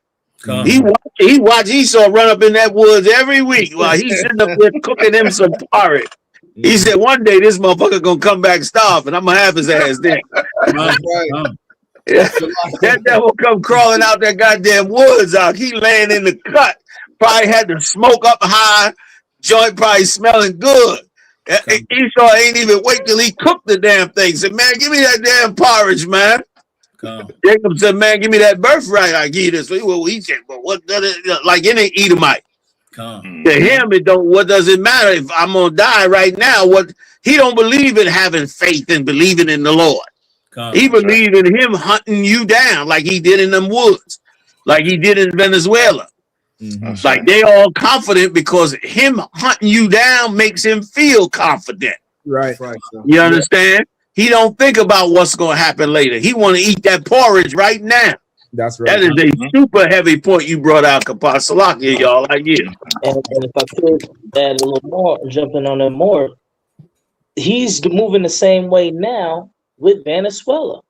He watched Esau run up in that woods every week while he's sitting up there cooking him some porridge. He said, one day this motherfucker gonna come back starved and I'm gonna have his ass there. That devil come crawling out that goddamn woods out. He laying in the cut. Probably had the smoke up high. Joint probably smelling good. Esau ain't even wait till he cooked the damn thing. Said, man, give me that damn porridge, man. Jacob said, man, give me that birthright. I give you this. Well, he said, well, what does it, like any Edomite? To him, it don't. What does it matter if I'm gonna die right now? What he don't believe in having faith and believing in the Lord. He believed in him hunting you down like he did in them woods, like he did in Venezuela. Like they all confident because him hunting you down makes him feel confident. Right. You understand? He don't think about what's going to happen later. He want to eat that porridge right now. That's right. That is a super heavy point you brought out, Kapasalakia, y'all. I get it. And if I could add a little more, jumping on that more, he's moving the same way now with Venezuela.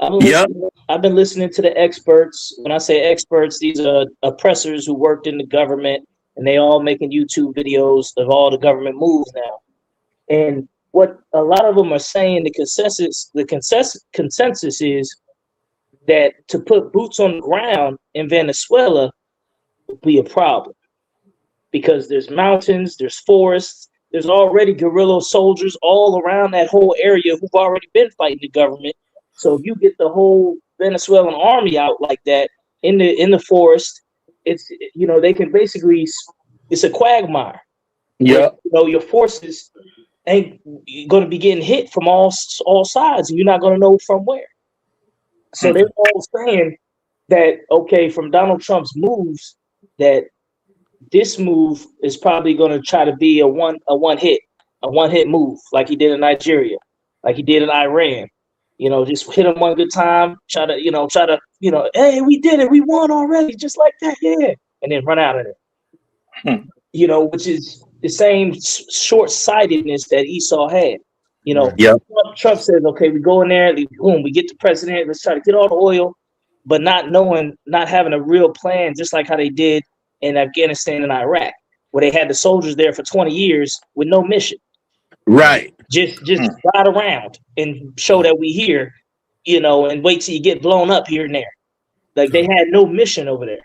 I've been listening to the experts. When I say experts, these are oppressors who worked in the government, and they all making YouTube videos of all the government moves now. And what a lot of them are saying, the consensus is that to put boots on the ground in Venezuela would be a problem because there's mountains, there's forests, there's already guerrilla soldiers all around that whole area who've already been fighting the government. So if you get the whole Venezuelan army out like that in the forest, it's they can basically, it's a quagmire. Yeah. Your forces ain't going to be getting hit from all sides, and you're not going to know from where. So they're all saying that, okay, from Donald Trump's moves, that this move is probably going to try to be a one hit move, like he did in Nigeria, like he did in Iran. Just hit him one good time, try to, hey, we did it, we won already, just like that, yeah, and then run out of it. Which is the same short-sightedness that Esau had. Trump says, okay, we go in there, boom, we get the president, let's try to get all the oil, but not having a real plan, just like how they did in Afghanistan and Iraq, where they had the soldiers there for 20 years with no mission. Right. Just ride around and show that we here, and wait till you get blown up here and there. Like they had no mission over there.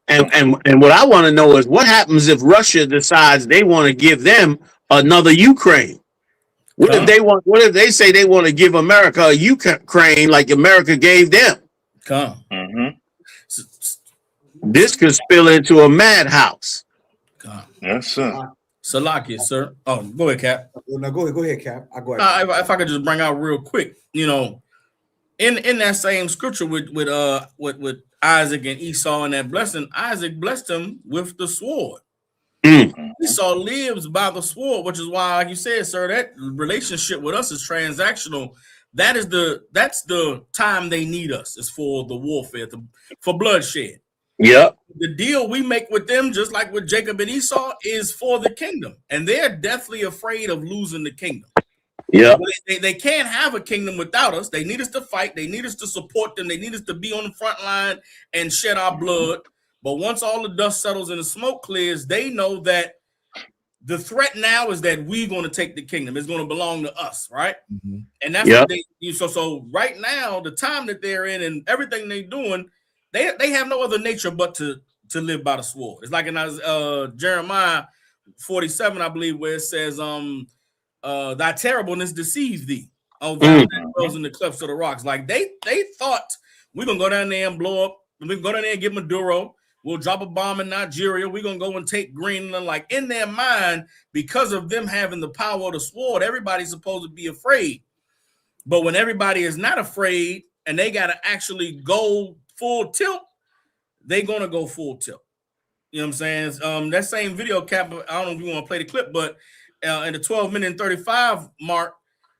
And what I want to know is what happens if Russia decides they want to give them another Ukraine? What if they say they want to give America a Ukraine like America gave them? This could spill into a madhouse. Yes, sir. Salakia, sir. Oh, go ahead, Cap. No, go ahead, Cap. I'll go ahead. If I could just bring out real quick, in that same scripture with Isaac and Esau and that blessing, Isaac blessed him with the sword. Esau lives by the sword, which is why, like you said, sir, that relationship with us is transactional. That's the time they need us. Is for the warfare, for bloodshed. Yep. The deal we make with them, just like with Jacob and Esau, is for the kingdom, and they're deathly afraid of losing the kingdom. Yeah, they can't have a kingdom without us. They need us to fight. They need us to support them. They need us to be on the front line and shed our blood. But once all the dust settles and the smoke clears, they know that the threat now is that we're going to take the kingdom. It's going to belong to us, right? And that's what they do. So right now, the time that they're in and everything they're doing, they have no other nature but to live by the sword. It's like in Jeremiah 47, I believe, where it says, thy terribleness deceives thee, O thou that dwells in the clefts of the rocks. Like they thought we're gonna go down there and blow up, we can go down there and get Maduro. We'll drop a bomb in Nigeria. We're going to go and take Greenland. Like in their mind, because of them having the power of the sword, everybody's supposed to be afraid. But when everybody is not afraid and they got to actually go full tilt, they're going to go full tilt. You know what I'm saying? That same video cap, I don't know if you want to play the clip, but in the 12-minute and 35 mark,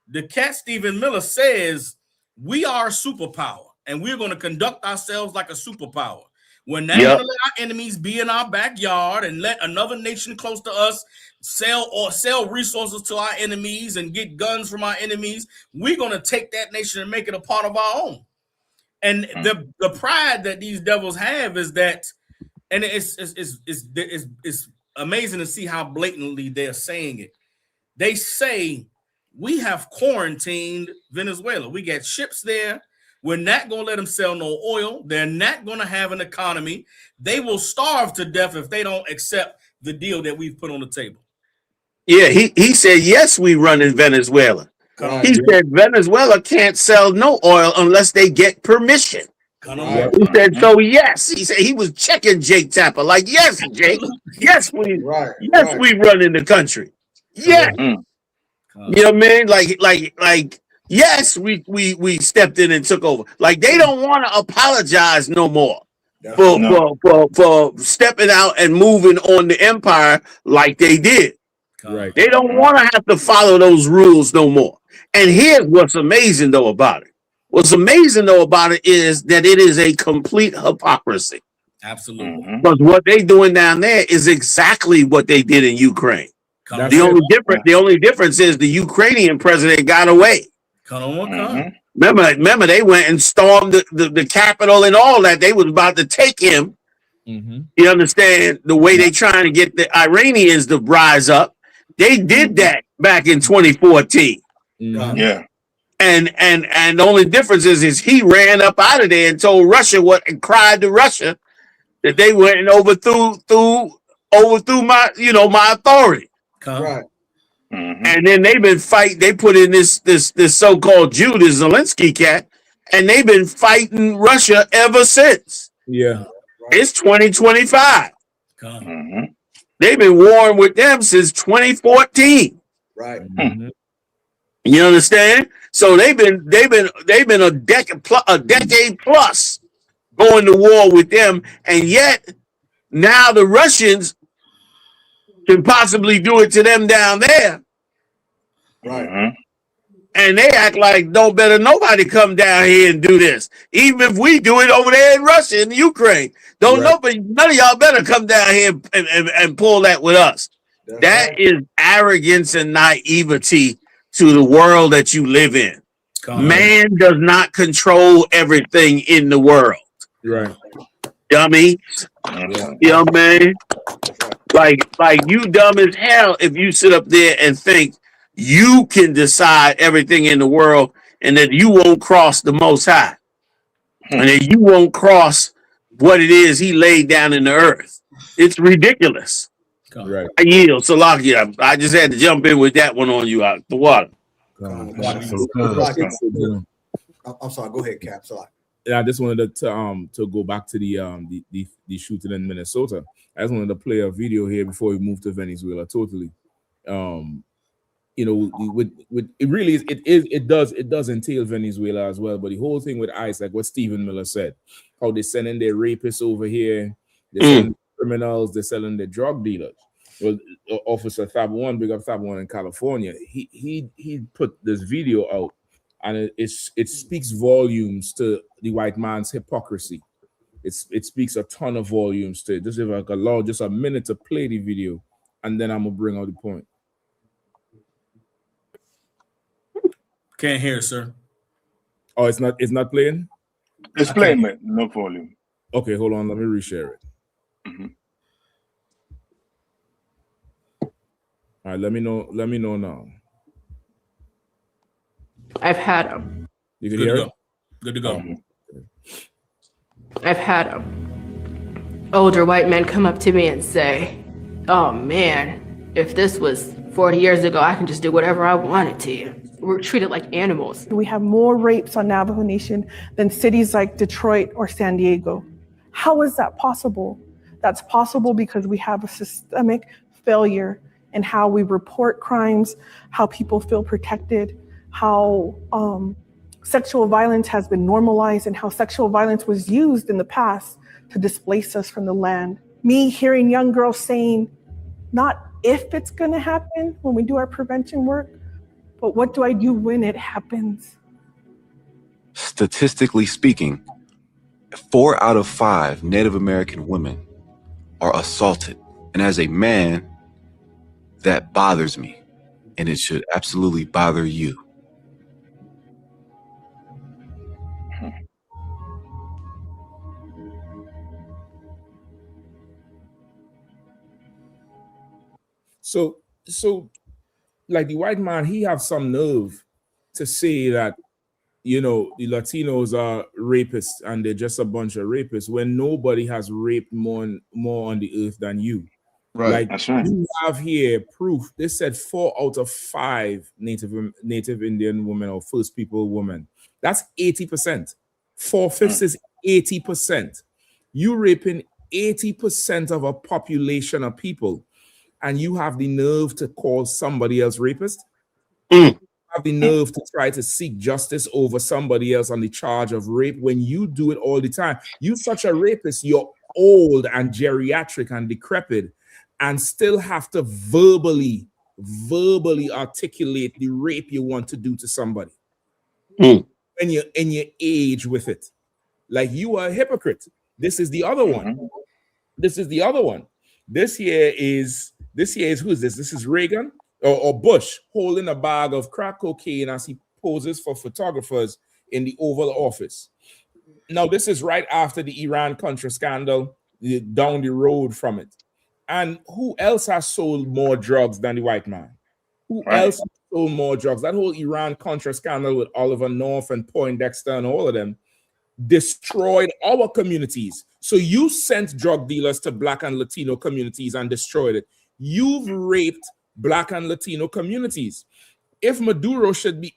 the cat Stephen Miller says, we are a superpower and we're going to conduct ourselves like a superpower. We're not going to let our enemies be in our backyard and let another nation close to us sell resources to our enemies and get guns from our enemies. We're going to take that nation and make it a part of our own. And the pride that these devils have is that, and it's amazing to see how blatantly they're saying it. They say, we have quarantined Venezuela. We got ships there. We're not going to let them sell no oil. They're not going to have an economy. They will starve to death if they don't accept the deal that we've put on the table. Yeah, he said, yes, we run in Venezuela. He said Venezuela can't sell no oil unless they get permission. He said, so yes. He said he was checking Jake Tapper. Like, yes, Jake. Yes, we run in the country. Yes. You know what I mean? Yes, we stepped in and took over. Like they don't want to apologize no more for stepping out and moving on the empire like they did. Right. They don't want to have to follow those rules no more. And here's what's amazing though about it. What's amazing though about it is that it is a complete hypocrisy. Absolutely. Because what they doing down there is exactly what they did in Ukraine. The only difference is the Ukrainian president got away. Remember, they went and stormed the Capitol and all that. They was about to take him. You understand the way they trying to get the Iranians to rise up. They did that back in 2014. Yeah. And the only difference is he ran up out of there and told Russia and cried to Russia that they went and overthrew my authority. Right. And then they've been fighting. They put in this so-called Jew, this Zelensky cat, and they've been fighting Russia ever since. Yeah, it's 2025. They've been warring with them since 2014. Right. You understand? So they've been a decade plus going to war with them, and yet now the Russians can possibly do it to them down there. Right. And they act like don't better nobody come down here and do this. Even if we do it over there in Russia and Ukraine. None of y'all better come down here and pull that with us. That is arrogance and naivety to the world that you live in. Man does not control everything in the world. Right. Dummy. You know what I mean? Like you dumb as hell if you sit up there and think you can decide everything in the world and that you won't cross the Most High. And that you won't cross what it is he laid down in the earth. It's ridiculous. Right. I yield, Salakia. I just had to jump in with that one on you out the water. I'm sorry. Go ahead, Cap. Sorry. Yeah, I just wanted to go back to the shooting in Minnesota. I just wanted to play a video here before we move to Venezuela. Totally. You know, with it really is it does entail Venezuela as well. But the whole thing with ICE, like what Stephen Miller said, how they're sending their rapists over here, they're sending criminals, they're selling their drug dealers. Well, Officer Fab One, big up Fab One in California, he put this video out, and it speaks volumes to the white man's hypocrisy. It speaks a ton of volumes to it. Just if I could allow just a minute to play the video, and then I'm gonna bring out the point. Can't hear, sir. Oh, it's not playing? It's playing, man. No volume. Okay, hold on. Let me reshare it. All right, let me know now. I've had them. You can Good hear to it? go. Good to go. I've had older white men come up to me and say, "Oh man, if this was 40 years ago, I can just do whatever I wanted to you." We're treated like animals. We have more rapes on Navajo Nation than cities like Detroit or San Diego. How is that possible? That's possible because we have a systemic failure in how we report crimes, how people feel protected, how sexual violence has been normalized, and how sexual violence was used in the past to displace us from the land. Me hearing young girls saying, not if it's gonna happen when we do our prevention work, but what do I do when it happens? Statistically speaking, 4 out of 5 Native American women are assaulted. And as a man, that bothers me. And it should absolutely bother you. So like the white man, he have some nerve to say that, you know, the Latinos are rapists and they're just a bunch of rapists when nobody has raped more on the earth than you. Right, Like that's right. you have here proof. They said 4 out of 5 Native Indian women or First People women. That's 80%. 4/5 is 80%. You raping 80% of a population of people, and you have the nerve to call somebody else rapist? Have the nerve to try to seek justice over somebody else on the charge of rape when you do it all the time? You such a rapist, you're old and geriatric and decrepit, and still have to verbally articulate the rape you want to do to somebody. When you're in your age with it. Like, you are a hypocrite. This is the other one. This is the other one. This here is who is this? This is Reagan or Bush holding a bag of crack cocaine as he poses for photographers in the Oval Office. Now, this is right after the Iran-Contra scandal, down the road from it. And who else has sold more drugs than the white man? Who else has sold more drugs? That whole Iran-Contra scandal with Oliver North and Poindexter and all of them destroyed our communities. So you sent drug dealers to Black and Latino communities and destroyed it. You've raped Black and Latino communities. If Maduro should be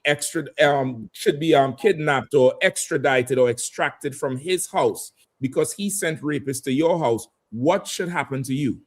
kidnapped or extradited or extracted from his house because he sent rapists to your house, what should happen to you?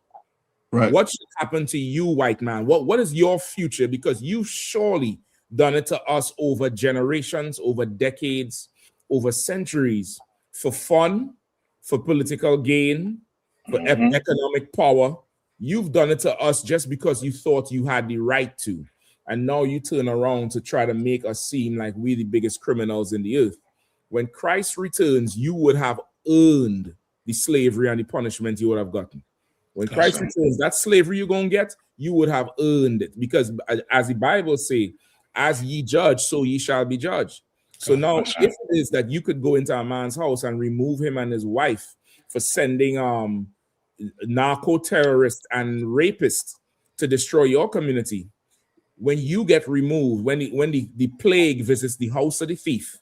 Right. What should happen to you, white man? What is your future? Because you've surely done it to us over generations, over decades, over centuries, for fun, for political gain, for economic power. You've done it to us just because you thought you had the right to. And now you turn around to try to make us seem like we're the biggest criminals in the earth. When Christ returns, you would have earned the slavery and the punishment you would have gotten. When Christ returns, that slavery you're going to get, you would have earned it. Because as the Bible says, as ye judge, so ye shall be judged. So now, if it is that you could go into a man's house and remove him and his wife for sending narco-terrorists and rapists to destroy your community, when you get removed, when the plague visits the house of the thief,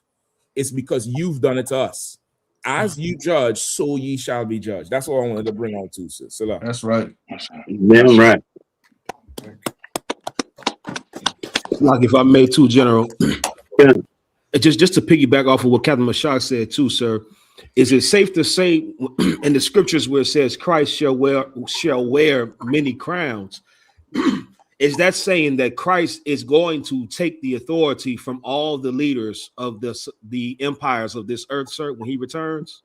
it's because you've done it to us. As you judge, so ye shall be judged. That's what I wanted to bring out too, sir. So that's right. Damn right. Like, if I may too, General, just to piggyback off of what Captain Mashak said too, sir, is it safe to say in the scriptures where it says Christ shall wear many crowns, is that saying that Christ is going to take the authority from all the leaders of the empires of this earth, sir, when he returns?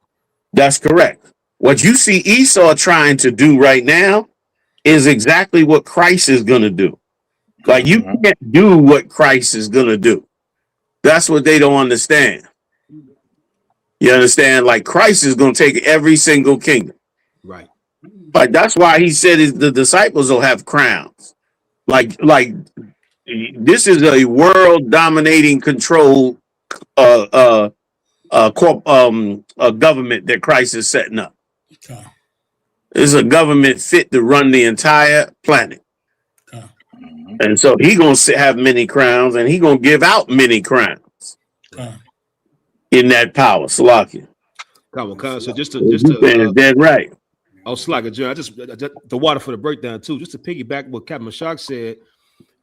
That's correct. What you see Esau trying to do right now is exactly what Christ is going to do. Like, you can't do what Christ is going to do. That's what they don't understand. You understand? Like, Christ is going to take every single kingdom. Right. Like, that's why he said the disciples will have crowns. Like this is a world dominating control government that Christ is setting up. is a government fit to run the entire planet. And so he gonna have many crowns, and he gonna give out many crowns in that power. Salakia. Come on. So just You to saying dead right. Oh, Slacker, John. Just the water for the breakdown too. Just to piggyback what Captain Mashak said,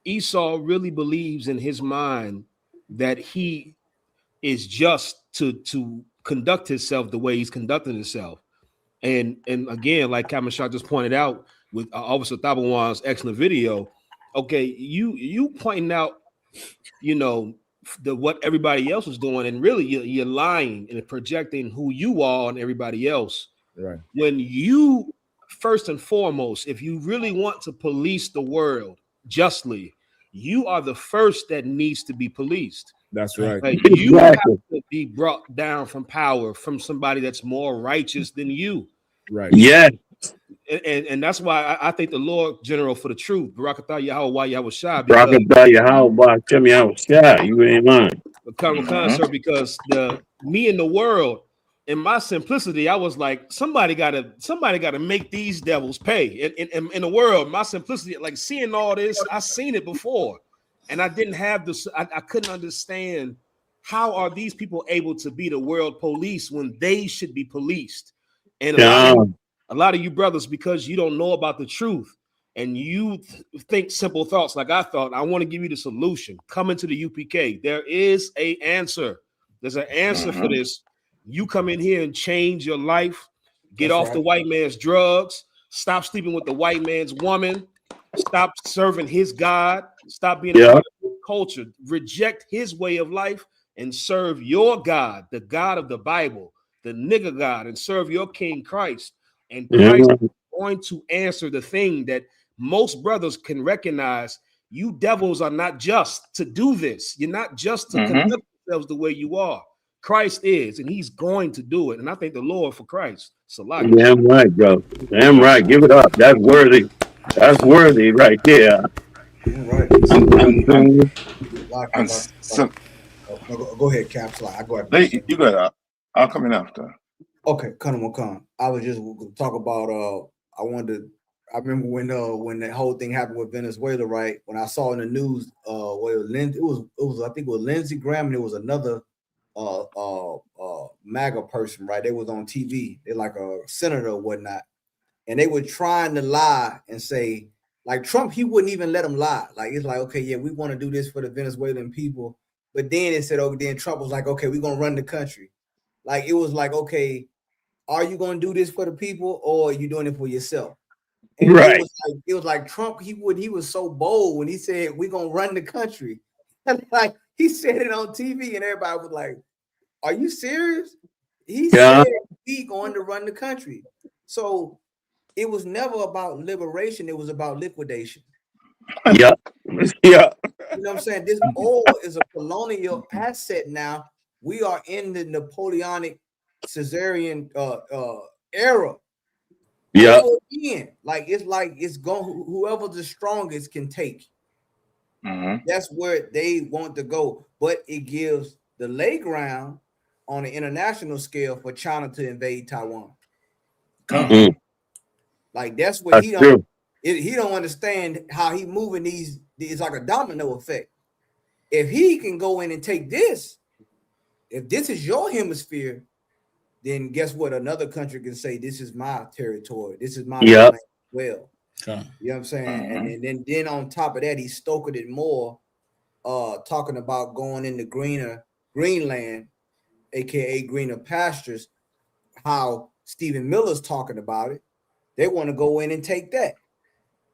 Esau really believes in his mind that he is just to conduct himself the way he's conducting himself. And again, like Captain Mashak just pointed out with Officer Tabawan's excellent video. Okay, you pointing out, what everybody else is doing, and really you're lying and projecting who you are on everybody else. Right. When you first and foremost, if you really want to police the world justly, you are the first that needs to be policed. That's right. Like, you have to be brought down from power from somebody that's more righteous than you. Right. Yeah. And that's why I think the Lord General for the truth, Barakatah Yahweh Yahushua, Barakatah Yahweh Shem Yahushua. You ain't lying. Sir, because me in the world, in my simplicity, I was like, somebody gotta make these devils pay. In the world, my simplicity, like seeing all this, I seen it before, and I didn't have this. I couldn't understand how are these people able to be the world police when they should be policed. And a lot of you brothers, because you don't know about the truth and you think simple thoughts like I thought, I want to give you the solution. Come into the UPK. There is an answer. There's an answer for this. You come in here and change your life. Get off the white man's drugs. Stop sleeping with the white man's woman. Stop serving his God. Stop being a part of his culture. Reject his way of life and serve your God, the God of the Bible, the nigga God, and serve your King Christ. And Christ is going to answer the thing that most brothers can recognize. You devils are not just to do this. You're not just to conduct yourselves the way you are. Christ is, and he's going to do it. And I thank the Lord for Christ. Damn right, bro. Damn right. Give it up. That's worthy. That's worthy right there. Right. Go ahead, Caps. I go ahead. You got it. I'll come in after. Okay, come. I was just talk about. I remember when that whole thing happened with Venezuela, right? When I saw in the news, it was I think it was Lindsey Graham, and it was another MAGA person, right? They was on TV. They're like a senator or whatnot, and they were trying to lie and say, like Trump, he wouldn't even let them lie. Like it's like, okay, yeah, we want to do this for the Venezuelan people, but then it said, then Trump was like, okay, we're gonna run the country. Like it was like, okay, are you gonna do this for the people or are you doing it for yourself? And right. It was like Trump, he was so bold when he said we're gonna run the country. Like he said it on TV and everybody was like, are you serious? He said we going to run the country. So it was never about liberation, it was about liquidation. Yeah. Yeah. You know what I'm saying? This oil is a colonial asset now. We are in the Napoleonic Caesarian era. Yeah. Again, it's going, whoever the strongest can take. That's where they want to go. But it gives the lay ground on an international scale for China to invade Taiwan. Like that's what he don't understand how he moving these. It's like a domino effect. If he can go in and take this, if this is your hemisphere, then guess what? Another country can say, this is my territory. This is my land as well. You know what I'm saying? And then on top of that, he's stoking it more, talking about going into Greenland, aka greener pastures, how Stephen Miller's talking about it. They want to go in and take that.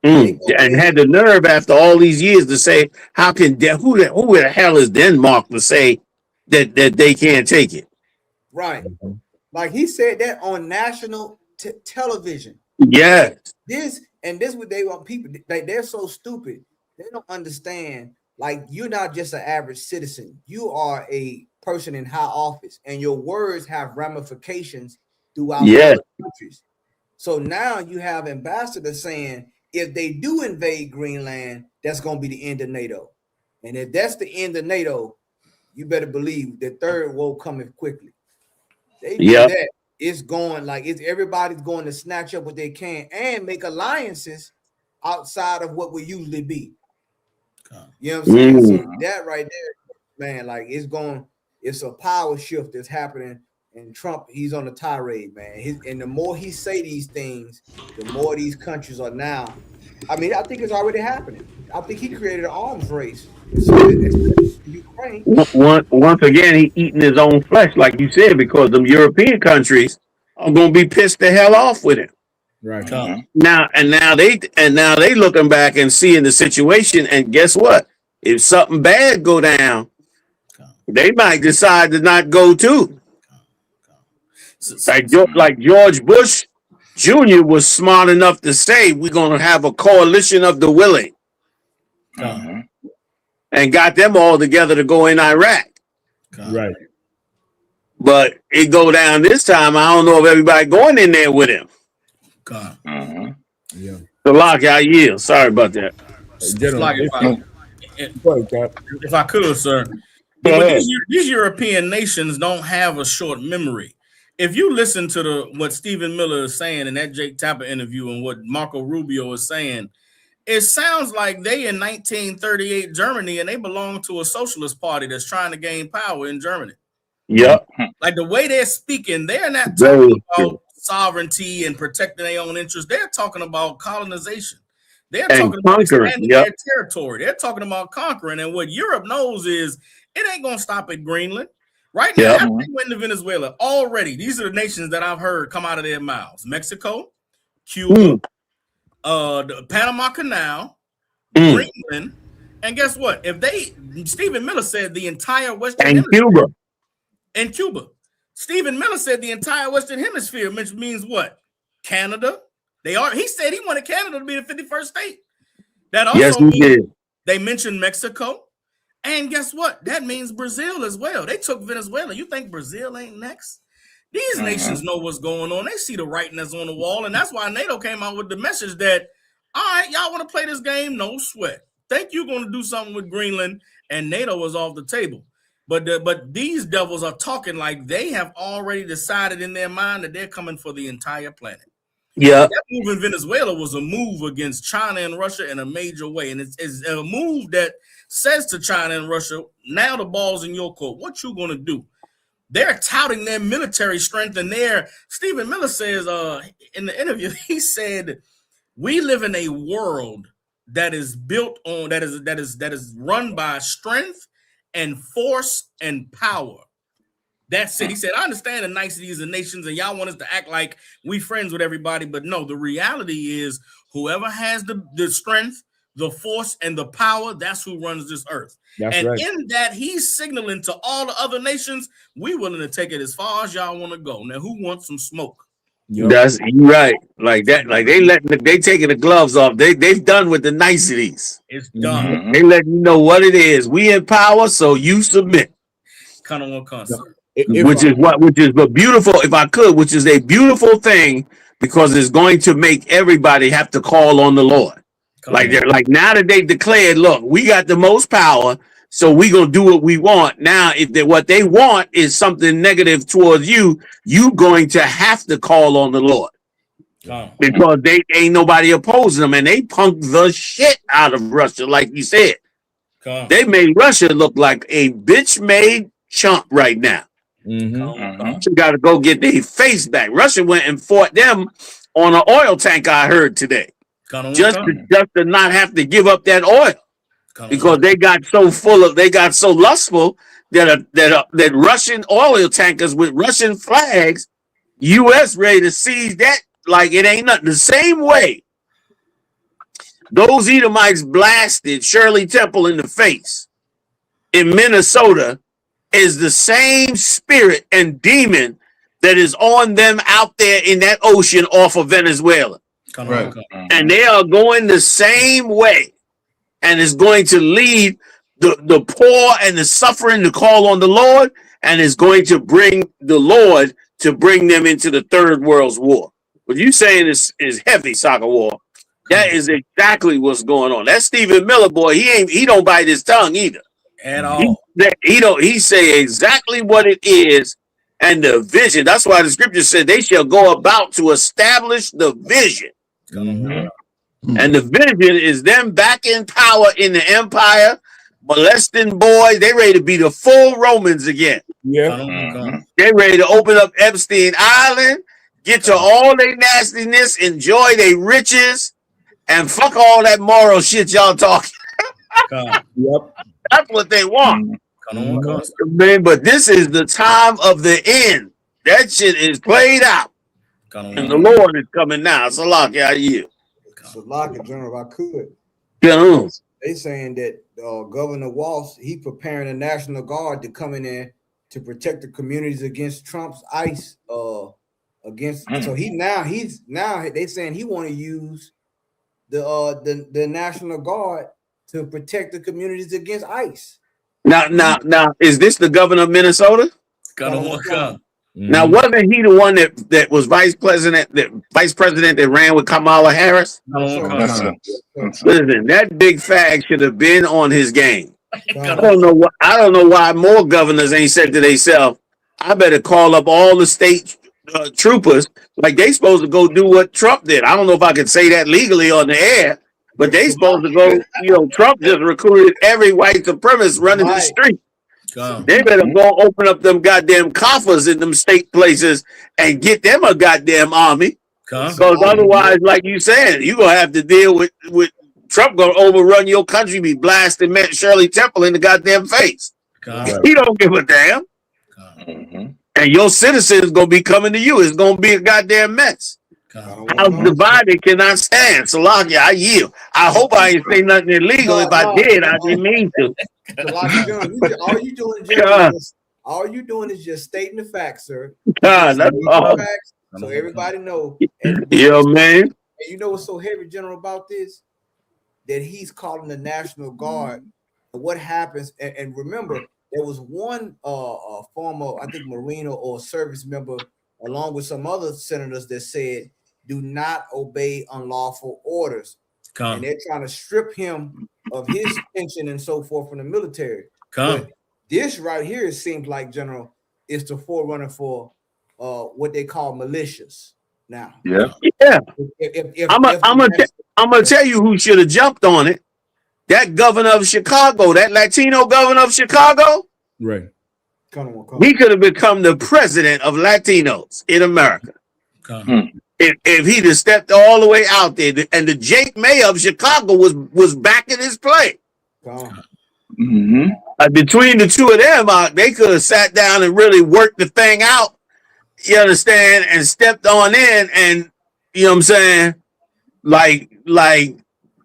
And had the nerve after all these years to say, how can who the hell is Denmark to say that they can't take it? Right. Like he said that on national television. Yes. This what they want people. They're so stupid. They don't understand. Like you're not just an average citizen. You are a person in high office, and your words have ramifications throughout other countries. So now you have ambassadors saying, if they do invade Greenland, that's going to be the end of NATO. And if that's the end of NATO, you better believe the third world coming quickly. They do that. it's going like everybody's going to snatch up what they can and make alliances outside of what would usually be. You know what I'm saying? So that right there, man, like it's a power shift that's happening. And Trump, he's on a tirade, man. And the more he say these things, the more these countries are now. I mean, I think it's already happening. I think he created an arms race. Ukraine. Once again, he eating his own flesh, like you said, because them European countries are gonna be pissed the hell off with him. Right. Now they looking back and seeing the situation, and guess what? If something bad go down, they might decide to not go too. Like George Bush Jr. was smart enough to say, we're gonna have a coalition of the willing. And got them all together to go in Iraq. Right. But it go down this time. I don't know if everybody going in there with him. Yeah. So lock I yield. Sorry about that. If I could, sir. But these European nations don't have a short memory. If you listen to what Stephen Miller is saying in that Jake Tapper interview and what Marco Rubio is saying, it sounds like they in 1938 Germany and they belong to a socialist party that's trying to gain power in Germany. Yep. Like the way they're speaking, they're not talking about sovereignty and protecting their own interests. They're talking about colonization. They're talking about expanding their territory. They're talking about conquering. And what Europe knows is it ain't going to stop at Greenland. Right now, after they went to Venezuela, already, these are the nations that I've heard come out of their mouths. Mexico, Cuba, the Panama Canal, Greenland, and guess what? Stephen Miller said the entire Western Hemisphere. And Cuba. Stephen Miller said the entire Western Hemisphere, which means what? Canada. He said he wanted Canada to be the 51st state. That also means they mentioned Mexico. And guess what? That means Brazil as well. They took Venezuela. You think Brazil ain't next? These nations know what's going on. They see the writing that's on the wall. And that's why NATO came out with the message that, all right, y'all want to play this game? No sweat. Think you're going to do something with Greenland, and NATO was off the table. But these devils are talking like they have already decided in their mind that they're coming for the entire planet. Yeah. That move in Venezuela was a move against China and Russia in a major way. And it's a move that says to China and Russia, now the ball's in your court. What you going to do? They're touting their military strength, and Stephen Miller says in the interview, he said, we live in a world that is built on that is run by strength and force and power. That's it. He said, I understand the niceties of nations and y'all want us to act like we friends with everybody, but no, the reality is whoever has the strength, the force, and the power, that's who runs this earth. That's right. In that, he's signaling to all the other nations, we willing to take it as far as y'all want to go. Now, who wants some smoke? That's right. Like that. Like they taking the gloves off. They've done with the niceties. It's done. They letting you know what it is. We in power, so you submit. Kind of one concept. Which is a beautiful, if I could, which is a beautiful thing, because it's going to make everybody have to call on the Lord. Like now that they declared, look, we got the most power, so we gonna do what we want. Now, if what they want is something negative towards you, you going to have to call on the Lord. Because they ain't nobody opposing them, and they punked the shit out of Russia, like you said. They made Russia look like a bitch-made chump right now. Russia got to go get their face back. Russia went and fought them on an oil tank, I heard today. Just to not have to give up that oil. Because they got so lustful that Russian oil tankers with Russian flags, U.S. ready to seize that like it ain't nothing. The same way those Edomites blasted Shirley Temple in the face in Minnesota is the same spirit and demon that is on them out there in that ocean off of Venezuela. And they are going the same way. And it's going to lead the poor and the suffering to call on the Lord, and it's going to bring the Lord to bring them into the third world's war. What you saying is heavy, Soccer War. That is exactly what's going on. That Stephen Miller boy, he don't bite his tongue either. At all. He say exactly what it is, and the vision. That's why the scripture said they shall go about to establish the vision. And the vision is them back in power in the empire, molesting boys. They ready to be the full Romans again. Yeah. They ready to open up Epstein Island, get to all their nastiness, enjoy their riches, and fuck all that moral shit y'all talking. Yep. That's what they want. Man, but this is the time of the end. That shit is played out. And the Lord is coming now. Salak, how you? Salak, General, if I could. Yeah. They saying that Governor Walsh, he preparing the National Guard to come in there to protect the communities against Trump's ICE against. So he's now they saying he want to use the National Guard to protect the communities against ICE. Now, is this the governor of Minnesota? Now, wasn't he the one that was vice president that ran with Kamala Harris? Listen, that big fag should have been on his game. I don't know why more governors ain't said to themselves, I better call up all the state troopers, like they supposed to go do what Trump did. I don't know if I could say that legally on the air, but they supposed to go, Trump just recruited every white supremacist running the street. They better go open up them goddamn coffers in them state places and get them a goddamn army. Because otherwise, like you said, you're going to have to deal with Trump going to overrun your country, be blasting Shirley Temple in the goddamn face. He don't give a damn. And your citizens going to be coming to you. It's going to be a goddamn mess. House divided cannot stand. Salakia, I yield. I hope I ain't say nothing illegal. If I did, I didn't mean to. All you doing is just stating the facts, sir. God, that's all. So everybody know. Yeah, man. And you know what's so heavy, General, about this? That he's calling the National Guard. And what happens? And remember, there was one former, I think, Marine or service member, along with some other senators, that said, "Do not obey unlawful orders." And they're trying to strip him of his pension and so forth from the military. But this right here, it seems like, General, is the forerunner for what they call militias. Now, yeah. I'm gonna tell you who should have jumped on it. That governor of Chicago, that Latino governor of Chicago, right? He could have become the president of Latinos in America. If he'd have stepped all the way out there, and the Jake Mayer of Chicago was backing his play. Between the two of them, they could have sat down and really worked the thing out. You understand? And stepped on in, and you know what I'm saying? Like,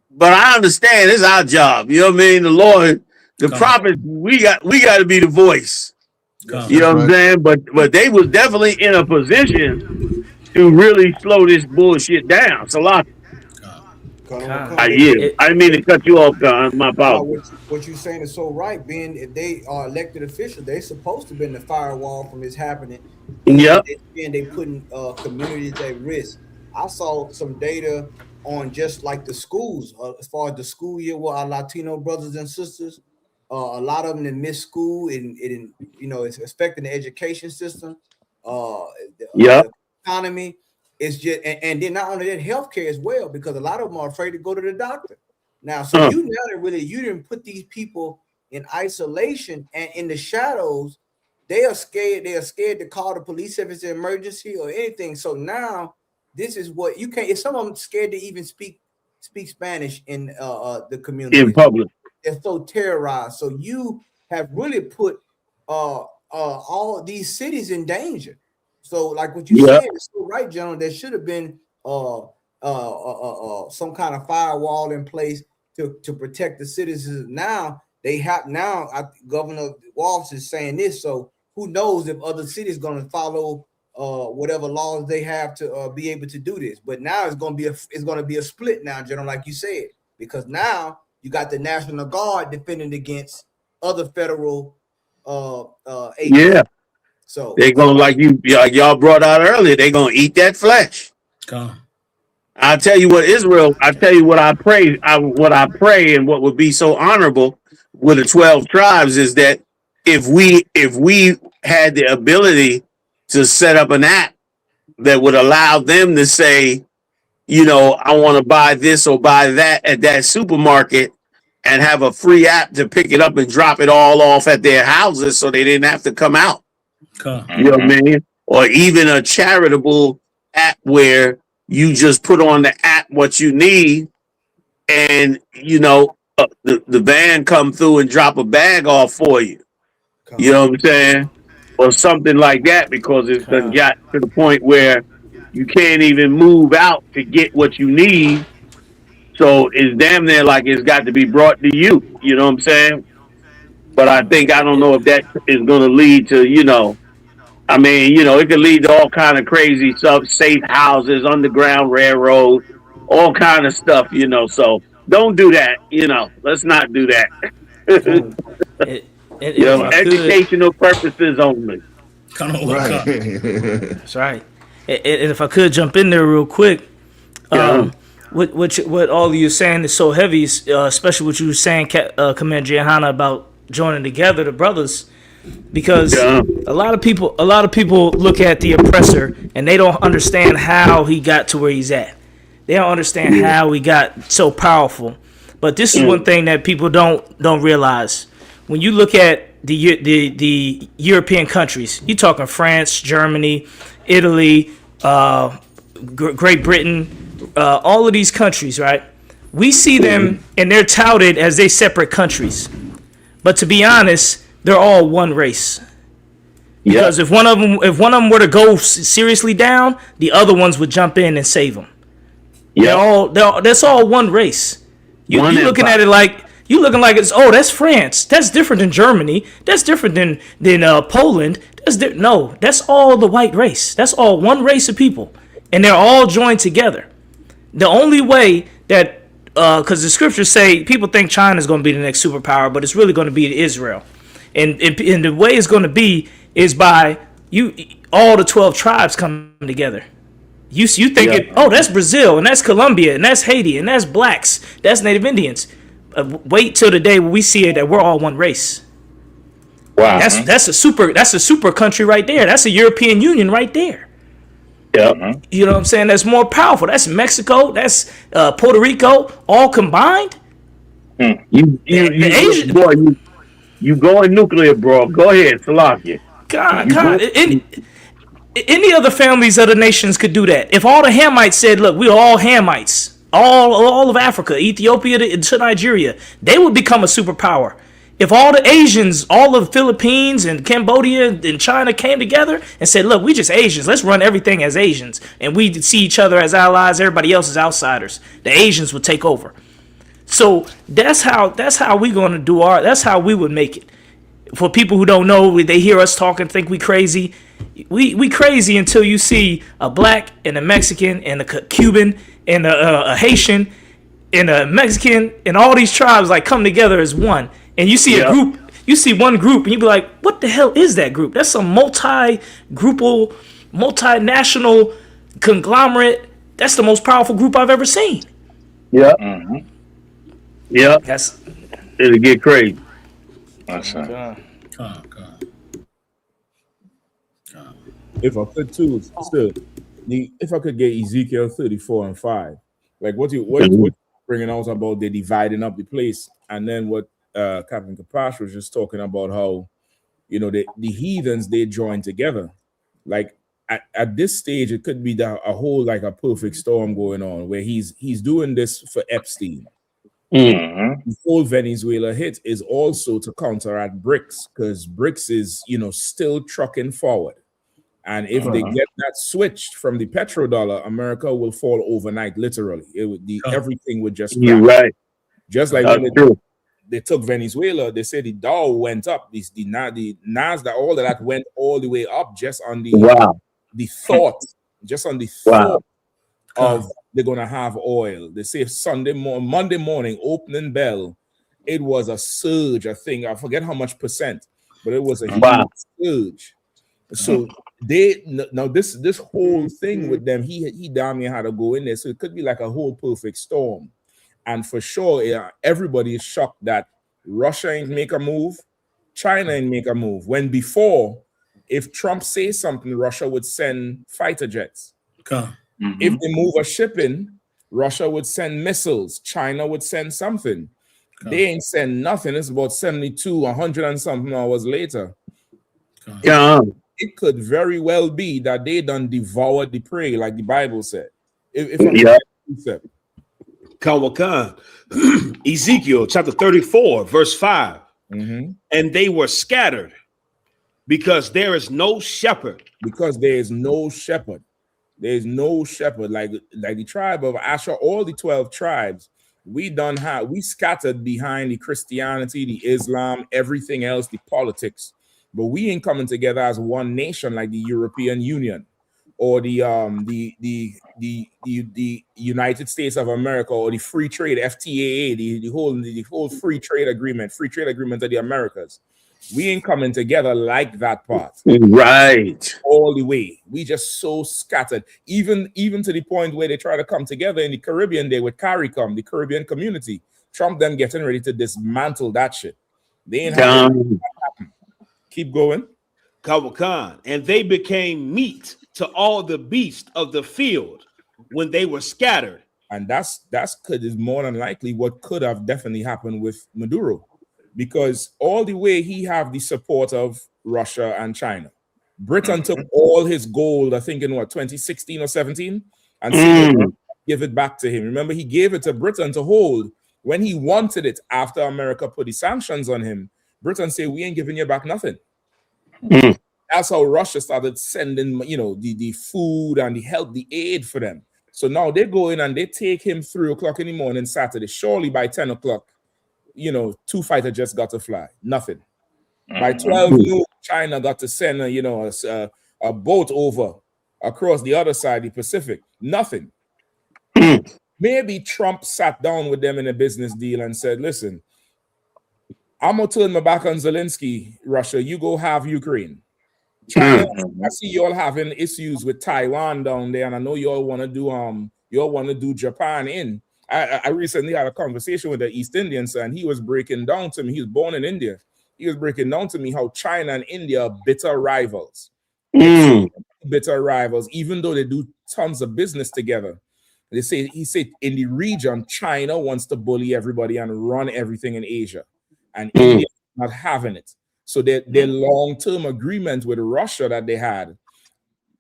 but I understand it's our job. You know what I mean? The Lord, the prophets, we got to be the voice. You know what I'm saying? But they was definitely in a position to really slow this bullshit down. So I didn't mean to cut you off, Con. My apologies. What you're saying is so right. Being if they are elected officials, they're supposed to be in the firewall from this happening. Yep. And they putting communities at risk. I saw some data on just like the schools, as far as the school year with our Latino brothers and sisters. A lot of them that miss school, and it's affecting the education system. The economy is just, and then not only that, healthcare as well, because a lot of them are afraid to go to the doctor now. So you didn't put these people in isolation and in the shadows. They are scared. They are scared to call the police if it's an emergency or anything. So now this is what you can't. If someone scared to even speak Spanish in the community in public, they're so terrorized. So you have really put all these cities in danger. So like what you said is so right, General. There should have been some kind of firewall in place to protect the citizens. Now they have. Governor Walsh is saying this. So who knows if other cities going to follow whatever laws they have to be able to do this? But now it's going to be a split now, General, like you said, because now you got the National Guard defending against other federal agents. Yeah. So they're gonna like y'all brought out earlier. They're gonna eat that flesh. I'll tell you what, Israel. I tell you what I pray. What I pray, and what would be so honorable with the 12 tribes is that if we had the ability to set up an app that would allow them to say, you know, I want to buy this or buy that at that supermarket and have a free app to pick it up and drop it all off at their houses so they didn't have to come out. You know what I mean? Or even a charitable app where you just put on the app what you need and, you know, the van come through and drop a bag off for you. You know what I'm saying? Or something like that, because it's done got to the point where you can't even move out to get what you need. So it's damn near like it's got to be brought to you. You know what I'm saying? But I don't know if that is going to lead to, you know, I mean, you know, it could lead to all kind of crazy stuff, safe houses, underground railroad, all kind of stuff, you know. So don't do that, you know. Let's not do that. You know, educational purposes only. Right. That's right. And if I could jump in there real quick, what all of you are saying is so heavy, especially what you were saying, Commander Yahanna, about joining together, the brothers, because a lot of people look at the oppressor and they don't understand how he got to where he's at. They don't understand how he got so powerful. But this is one thing that people don't realize. When you look at the European countries, you're talking France, Germany, Italy, Great Britain, all of these countries, right? We see them and they're touted as they separate countries. But to be honest, they're all one race. Because if one of them were to go seriously down, the other ones would jump in and save them. That's all one race. You looking at it like it's that's France. That's different than Germany. That's different than Poland. No, that's all the white race. That's all one race of people, and they're all joined together. The only way that because the scriptures say people think China is going to be the next superpower, but it's really going to be Israel, and the way it's going to be is by all the 12 tribes coming together. You think that's Brazil and that's Colombia and that's Haiti and that's blacks, that's Native Indians. Wait till the day when we see it that we're all one race. Wow, that's a super country right there. That's a European Union right there. You know what I'm saying? That's more powerful. That's Mexico. That's Puerto Rico, all combined. You going nuclear, bro? Go ahead, Salakia. God. Any other families of the nations could do that. If all the Hamites said, "Look, we're all Hamites." All of Africa, Ethiopia to Nigeria, they would become a superpower. If all the Asians, all of the Philippines and Cambodia and China came together and said, look, we just Asians, let's run everything as Asians, and we see each other as allies, everybody else is outsiders, the Asians would take over. So that's how we gonna do that's how we would make it. For people who don't know, they hear us talk and think we crazy. We crazy until you see a black and a Mexican and a Cuban and a Haitian and a Mexican and all these tribes like come together as one. And you see a group, you see one group and you be like, what the hell is that group? That's some multinational conglomerate. That's the most powerful group I've ever seen. It'll get crazy. That's right. If I could too, still, if I could get Ezekiel 34 and 5, like what you bringing out about the dividing up the place, and then what Captain Kapash was just talking about how, you know, the heathens, they join together. Like at this stage, it could be a whole like a perfect storm going on where he's doing this for Epstein. Before Venezuela hit is also to counteract BRICS, because BRICS is, you know, still trucking forward. And if they get that switched from the petrodollar, America will fall overnight. Literally, everything would just crash. You're right. Just like when they took Venezuela, they said the Dow went up. The Nasdaq, all of that went all the way up just on the thought of they're gonna have oil. They say Monday morning, opening bell, it was a surge. I think I forget how much percent, but it was a huge surge. So this whole thing with them, he damn near had to go in there. So it could be like a whole perfect storm. And for sure, everybody is shocked that Russia ain't make a move, China ain't make a move. When before If Trump says something, Russia would send fighter jets. Mm-hmm. If they move a ship in, Russia would send missiles. China would send something. They ain't send nothing. It's about 72, 100 and something hours later. It could very well be that they done devoured the prey, like the Bible said. If I'm Kawakan. Ezekiel chapter 34, verse 5. Mm-hmm. And they were scattered because there is no shepherd. Because there is no shepherd. There is no shepherd. Like the tribe of Asher, all the 12 tribes, we scattered behind the Christianity, the Islam, everything else, the politics. But we ain't coming together as one nation like the European Union or the United States of America or the free trade FTAA, the whole free trade agreement of the Americas. We ain't coming together like that part. Right. All the way. We just so scattered. Even to the point where they try to come together in the Caribbean there with CARICOM, the Caribbean community. Trump them getting ready to dismantle that shit. They ain't having Keep going. Kawakan. And they became meat to all the beasts of the field when they were scattered. And that's is more than likely what could have definitely happened with Maduro. Because all the way he have the support of Russia and China. Britain took all his gold, I think in 2016 or 17, and give it back to him. Remember, he gave it to Britain to hold when he wanted it after America put the sanctions on him. Britain said, we ain't giving you back nothing. That's how Russia started sending, the food and the help, the aid for them. So now they go in and they take him 3 o'clock in the morning Saturday. Surely by 10 o'clock, 2 fighter jets got to fly. Nothing. By 12 noon, China got to send a boat over across the other side, the Pacific. Nothing. Maybe Trump sat down with them in a business deal and said, listen, I'm going to turn my back on Zelensky, Russia. You go have Ukraine. China, I see you all having issues with Taiwan down there, and I know you all want to do Japan in. I recently had a conversation with the East Indian son. He was breaking down to me. He was born in India. He was breaking down to me how China and India are bitter rivals. Bitter rivals, even though they do tons of business together. He said in the region, China wants to bully everybody and run everything in Asia. And India is not having it. So their long-term agreement with Russia that they had,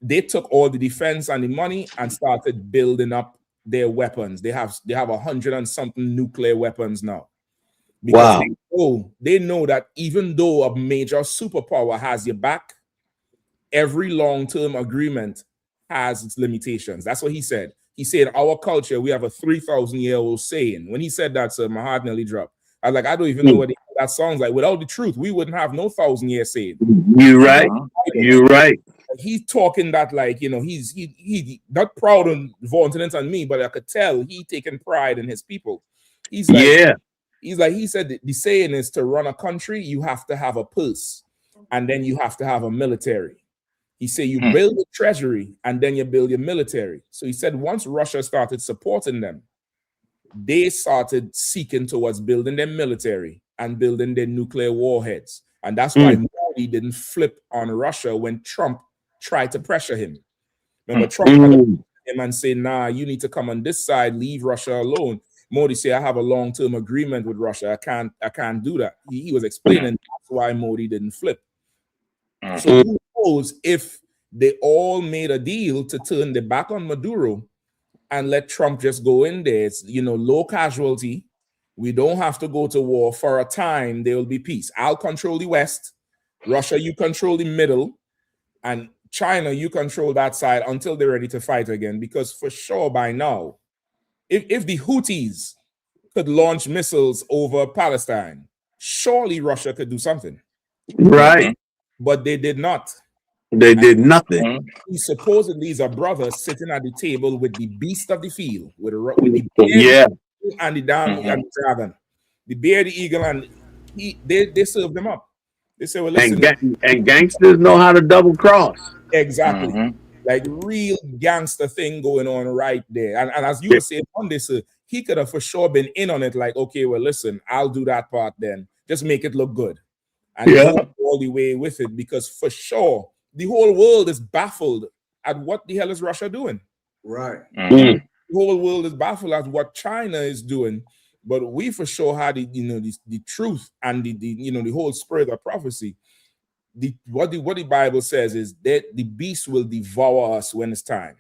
they took all the defense and the money and started building up their weapons. They have 100 and something nuclear weapons now. Because they know that even though a major superpower has your back, every long-term agreement has its limitations. That's what he said. He said, our culture, we have a 3,000-year-old saying. When he said that, sir, my heart nearly dropped. I was like, I don't even know what that sounds like. Without the truth, we wouldn't have no 1,000-year saying. You're right. You're right. He's talking that like, he's not proud and vaunting it on me, but I could tell he taking pride in his people. He's like, he said the saying is to run a country, you have to have a pulse, and then you have to have a military. He said you build a treasury, and then you build your military. So he said once Russia started supporting them, they started seeking towards building their military and building their nuclear warheads. And that's why Modi didn't flip on Russia when Trump tried to pressure him. Remember, Trump him and say, nah, you need to come on this side, leave Russia alone. Modi said, I have a long-term agreement with Russia. I can't do that. He was explaining that's why Modi didn't flip. So who knows if they all made a deal to turn their back on Maduro and let Trump just go in there. It's, low casualty. We don't have to go to war. For a time, there will be peace. I'll control the West. Russia, you control the middle. And China, you control that side until they're ready to fight again. Because for sure by now, if the Houthis could launch missiles over Palestine, surely Russia could do something. Right. But they did not. They did nothing. He supposedly is a brother sitting at the table with the beast of the field, with the bear and the damn and the dragon, the bear, the eagle, and they served them up. They say, well, listen, and gangsters know how to double cross. Exactly, like real gangster thing going on right there. And as you were saying on this, he could have for sure been in on it. Like, okay, well, listen, I'll do that part then. Just make it look good, and go all the way with it, because for sure the whole world is baffled at what the hell is Russia doing. Right. The whole world is baffled at what China is doing, but we for sure had the truth and the whole spirit of prophecy. What the Bible says is that the beast will devour us when it's time.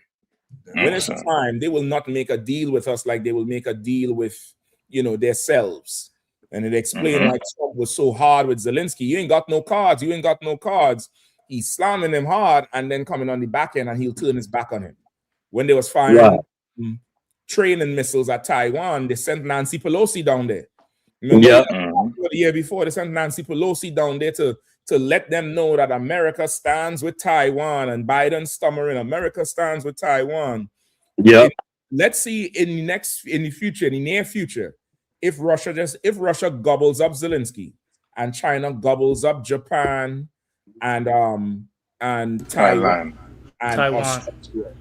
When it's time, they will not make a deal with us like they will make a deal with themselves. And it explained why Trump was so hard with Zelensky. You ain't got no cards. You ain't got no cards. He's slamming him hard and then coming on the back end and he'll turn his back on him. When they was firing training missiles at Taiwan, they sent Nancy Pelosi down there. Remember the year before, they sent Nancy Pelosi down there to let them know that America stands with Taiwan, and Biden stammering, America stands with Taiwan. Let's see in the near future, if Russia gobbles up Zelensky and China gobbles up Japan and Taiwan and Australia.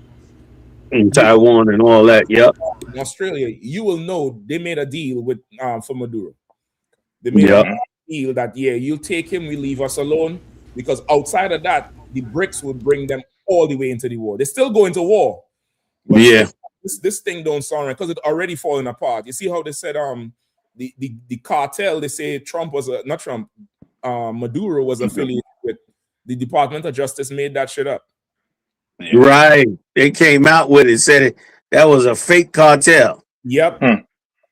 In Taiwan and all that, In Australia, you will know they made a deal with for Maduro. They made a deal that you'll take him, we leave us alone, because outside of that, the BRICS will bring them all the way into the war. They still go into war. But this thing don't sound right because it's already falling apart. You see how they said the cartel, they say Maduro was affiliated with the Department of Justice made that shit up. Right. They came out with it, said that was a fake cartel. Yep.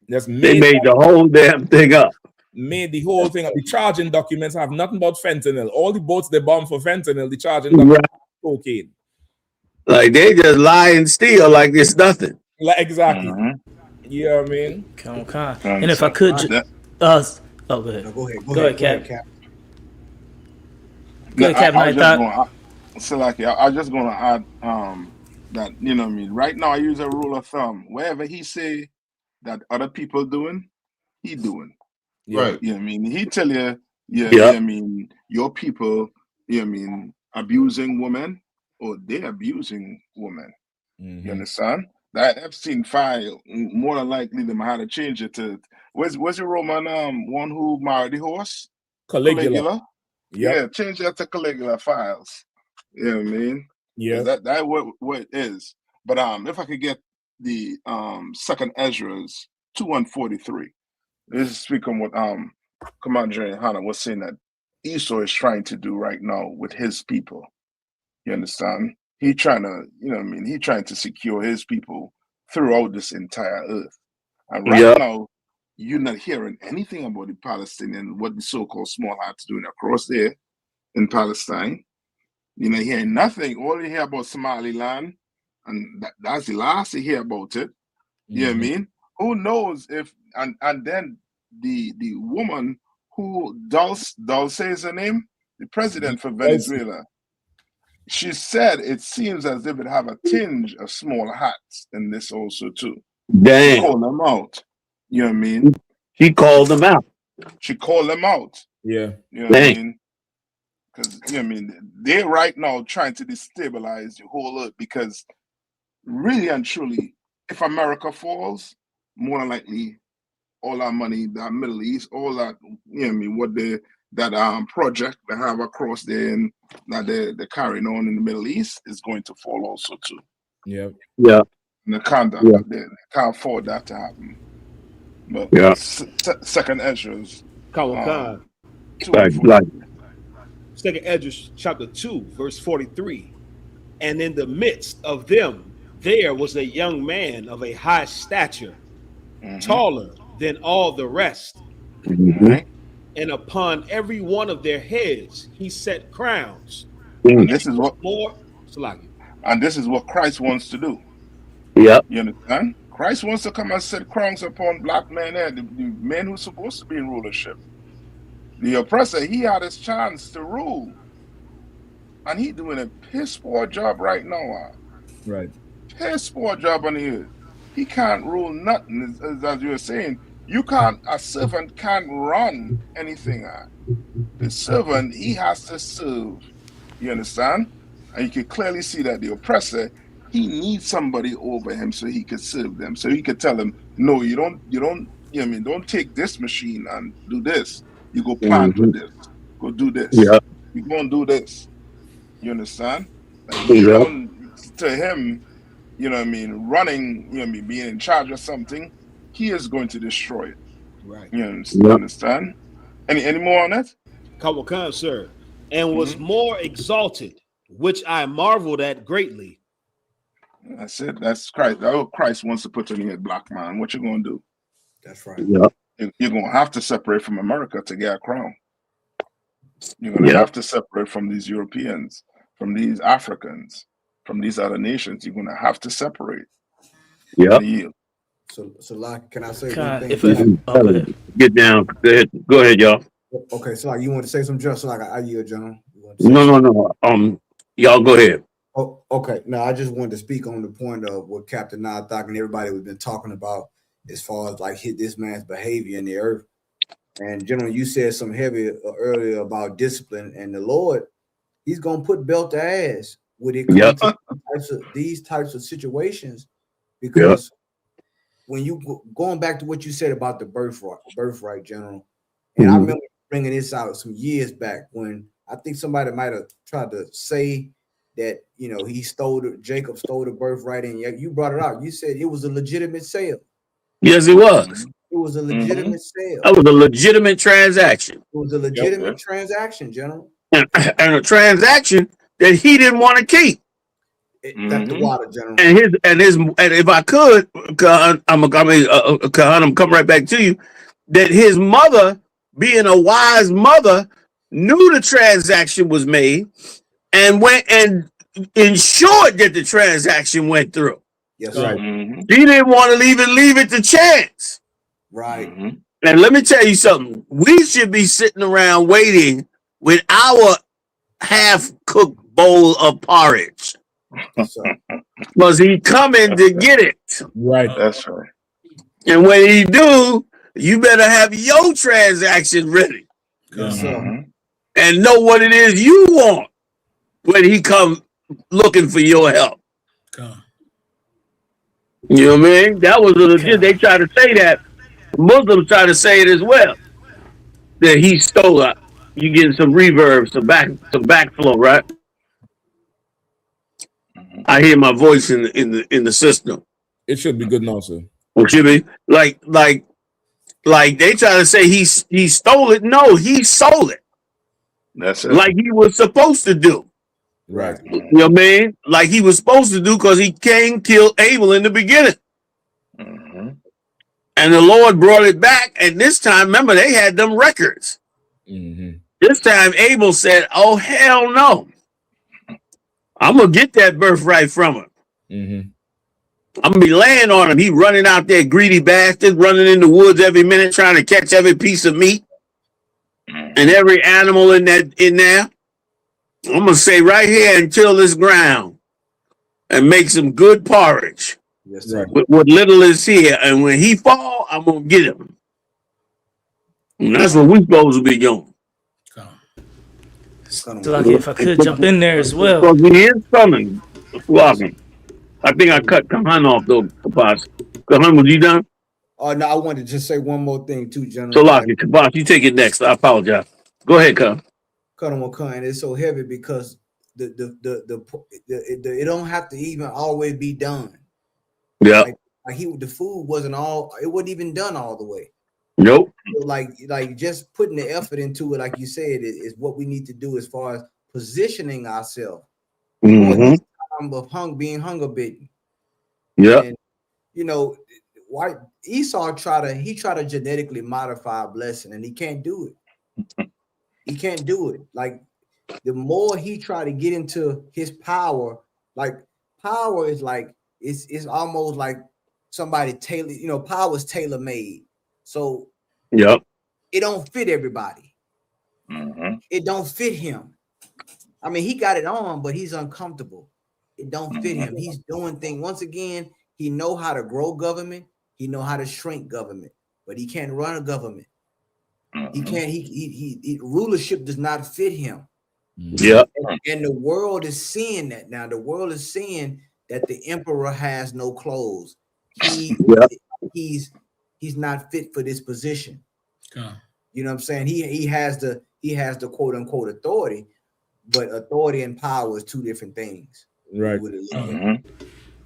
They made the whole damn thing up. Made the whole thing up. The charging documents have nothing about fentanyl. All the boats they bomb for fentanyl, the charging documents cocaine. Like they just lie and steal like it's nothing. Like exactly. You know what I mean? And if I could go ahead. Go ahead. Go ahead, Cap. Go ahead, Cap. I was just gonna add that, you know what I mean, right now I use a rule of thumb. Wherever he say that other people doing, he doing. Right. You know what I mean? He tell you, you know what I mean, your people, you know what I mean, abusing women, or they abusing women. You understand? That Epstein file, more than likely they might have to change it to where's the Roman one who married the horse? Caligula. Yeah, change that to Caligula files. You know what I mean? Yeah. That what it is. But if I could get the second Ezra's 2:43. This is speaking what Commander Yahanna was saying that Esau is trying to do right now with his people. You understand? He trying to, you know what I mean, he trying to secure his people throughout this entire earth. And right now, you're not hearing anything about the Palestinian, what the so-called small hats doing across there in Palestine. You're not hearing nothing. All you hear about Somaliland, and that's the last you hear about it. You know what I mean? Who knows if and then the woman who Dulce is her name, the president for Venezuela, she said it seems as if it have a tinge of small hats in this also too. Damn. She called them out. You know what I mean? She called them out. She called them out. Yeah. You know what I mean? Because you know what I mean, they're right now trying to destabilize the whole earth, because really and truly, if America falls, more than likely all our money, that Middle East, all that, you know what I mean, what that project they have across there and that they're carrying on in the Middle East is going to fall also too. Yeah. Yeah. And they can't afford that to happen. But second Ezra's Second Ezra chapter 2, verse 43. And in the midst of them there was a young man of a high stature, taller than all the rest. And upon every one of their heads he set crowns. And this is what Christ wants to do. Yeah. You understand? Christ wants to come and set crowns upon black men and the men who's supposed to be in rulership. The oppressor, he had his chance to rule. And he doing a piss poor job right now. Right. Piss poor job on the earth. He can't rule nothing, as you were saying. A servant can't run anything. The servant, he has to serve. You understand? And you can clearly see that the oppressor, he needs somebody over him so he could serve them. So he could tell them, no, you don't, you know what I mean, don't take this machine and do this. You go plant with this. Go do this. Yeah. You go and do this. You understand? Like down to him, you know what I mean, running, you know what I mean, being in charge of something, he is going to destroy it. Right. You understand? Any more on that? Come, sir. And was more exalted, which I marveled at greatly. That's it. That's Christ. Oh, Christ wants to put on your head, black man. What you gonna do? That's right. You're gonna have to separate from America to get a crown. You're gonna have to separate from these Europeans, from these Africans, from these other nations. You're gonna have to separate. Yeah. So like, can I say Con, one thing? Get down. Go ahead, y'all. Okay, so like, you want to say something, just so like I yield, John. No. Y'all go ahead. Oh, okay. No, I just wanted to speak on the point of what Captain Nathak and everybody we've been talking about as far as like hit this man's behavior in the earth. And General, you said some heavy earlier about discipline, and the Lord, He's gonna put belt to ass when it comes to these types of situations, because when you going back to what you said about the birthright, General, and I remember bringing this out some years back when I think somebody might have tried to say that, you know, Jacob stole the birthright, and you brought it out. You said it was a legitimate sale. Yes, it was. It was a legitimate sale. That was a legitimate transaction. It was a legitimate transaction, General. And a transaction that he didn't want to keep. That's the water, General. And if I could, I'm come right back to you. That his mother, being a wise mother, knew the transaction was made and went and ensured that the transaction went through. Yes, right. She didn't want to leave it to chance. Right. And let me tell you something. We should be sitting around waiting with our half-cooked bowl of porridge. Because he coming to get it. Right. That's right. And when he do, you better have your transaction ready. Yes, sir. And know what it is you want when he come looking for your help. You know what I mean? That was a legit. They try to say that. Muslims try to say it as well. That he stole it. You getting some reverb, some backflow, right? I hear my voice in the system. It should be good now, sir. It should be like they try to say he stole it. No, he sold it. That's it. Like he was supposed to do. Right. You know what I mean? Like he was supposed to do, because he killed Abel in the beginning. And the Lord brought it back. And this time, remember, they had them records. This time, Abel said, "Oh, hell no. I'm going to get that birthright from him. I'm going to be laying on him. He running out there, greedy bastard, running in the woods every minute, trying to catch every piece of meat and every animal in there. I'm going to stay right here and till this ground and make some good porridge. Yes, sir. With what little is here. And when he fall, I'm going to get him." And that's what we're supposed to be doing. So like, if I could jump in there as well. Because he is coming. I think I cut Yahanna off though, Kabas. Yahanna, was you done? Oh, no, I wanted to just say one more thing too, General. So, Kabas, you take it next. I apologize. Go ahead, Cub. And it's so heavy because it don't have to even always be done. Yeah. Like the food it wasn't even done all the way. Nope. So like just putting the effort into it, like you said, is what we need to do as far as positioning ourselves. Time of being hunger bitten. Yeah. And you know, why Esau tried to genetically modify a blessing, and he can't do it. He can't do it. Like the more he tried to get into his power, like power is like it's almost like somebody power is tailor made. So it don't fit everybody. It don't fit him. I mean, he got it on, but he's uncomfortable. It don't fit him. He's doing things. Once again, he know how to grow government. He know how to shrink government, but he can't run a government. He can't. He rulership does not fit him. Yeah. And the world is seeing that now. The world is seeing that the emperor has no clothes. He's not fit for this position. You know what I'm saying? He has the quote unquote authority, but authority and power is two different things. Right.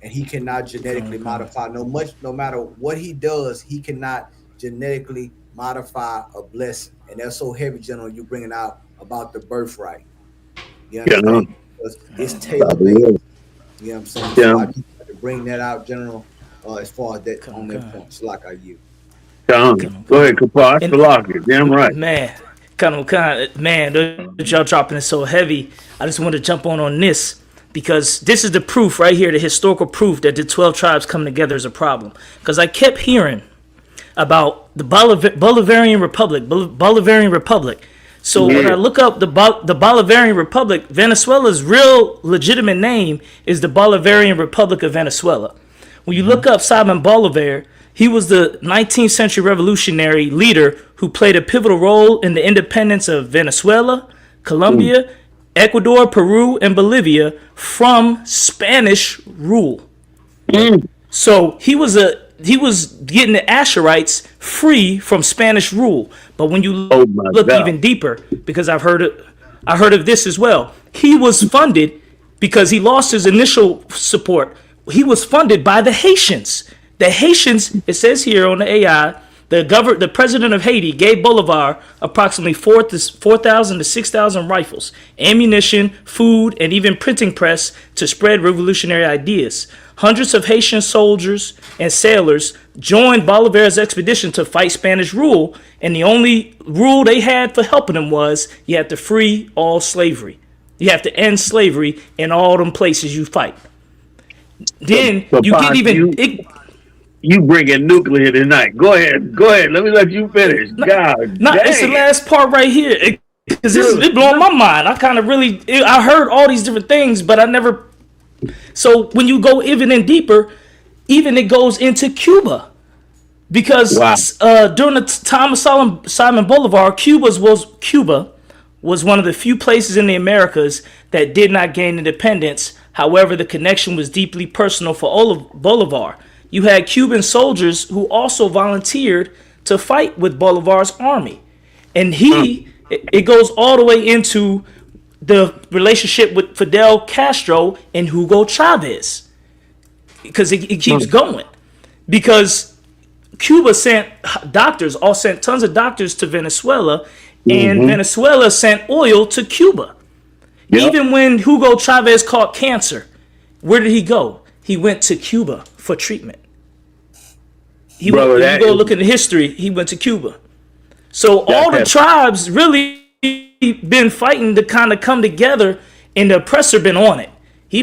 And he cannot genetically modify no matter what he does, he cannot genetically modify a blessing. And that's so heavy, General, you bringing out about the birthright. You understand? Because it's tailor-made. You know what I'm saying? So I just had to bring that out, General, as far as that on that point. So like you. Go ahead, Kapar. Damn right. Man, man, y'all dropping it so heavy. I just want to jump on this because this is the proof right here, the historical proof that the 12 tribes coming together is a problem. Because I kept hearing about the Bolivarian Republic. So when I look up the Bolivarian Republic, Venezuela's real legitimate name is the Bolivarian Republic of Venezuela. When you look up Simon Bolivar, he was the 19th century revolutionary leader who played a pivotal role in the independence of Venezuela, Colombia, Ecuador, Peru, and Bolivia from Spanish rule. So he was getting the Asherites free from Spanish rule. But when you look even deeper, because I've heard of this as well, he was funded because he lost his initial support. He was funded by the Haitians. The Haitians, it says here on the AI, the president of Haiti gave Bolivar approximately 4,000 to 6,000 rifles, ammunition, food, and even printing press to spread revolutionary ideas. Hundreds of Haitian soldiers and sailors joined Bolivar's expedition to fight Spanish rule, and the only rule they had for helping them was you have to free all slavery. You have to end slavery in all them places you fight. Then you get even... You bringing nuclear tonight. Go ahead. Let me let you finish. It's the last part right here. Because it blowing my mind. I kind of I heard all these different things, but I never... So when you go even in deeper, even it goes into Cuba. Because during the time of Simon Bolivar, Cuba was one of the few places in the Americas that did not gain independence. However, the connection was deeply personal for Bolivar. You had Cuban soldiers who also volunteered to fight with Bolivar's army. And it goes all the way into the relationship with Fidel Castro and Hugo Chavez. Because it keeps going. Because Cuba sent tons of doctors to Venezuela, and Venezuela sent oil to Cuba. Even when Hugo Chavez caught cancer, where did he go? He went to Cuba for treatment. You go look at the history, he went to Cuba. So all the tribes really been fighting to kind of come together, and the oppressor been on it. He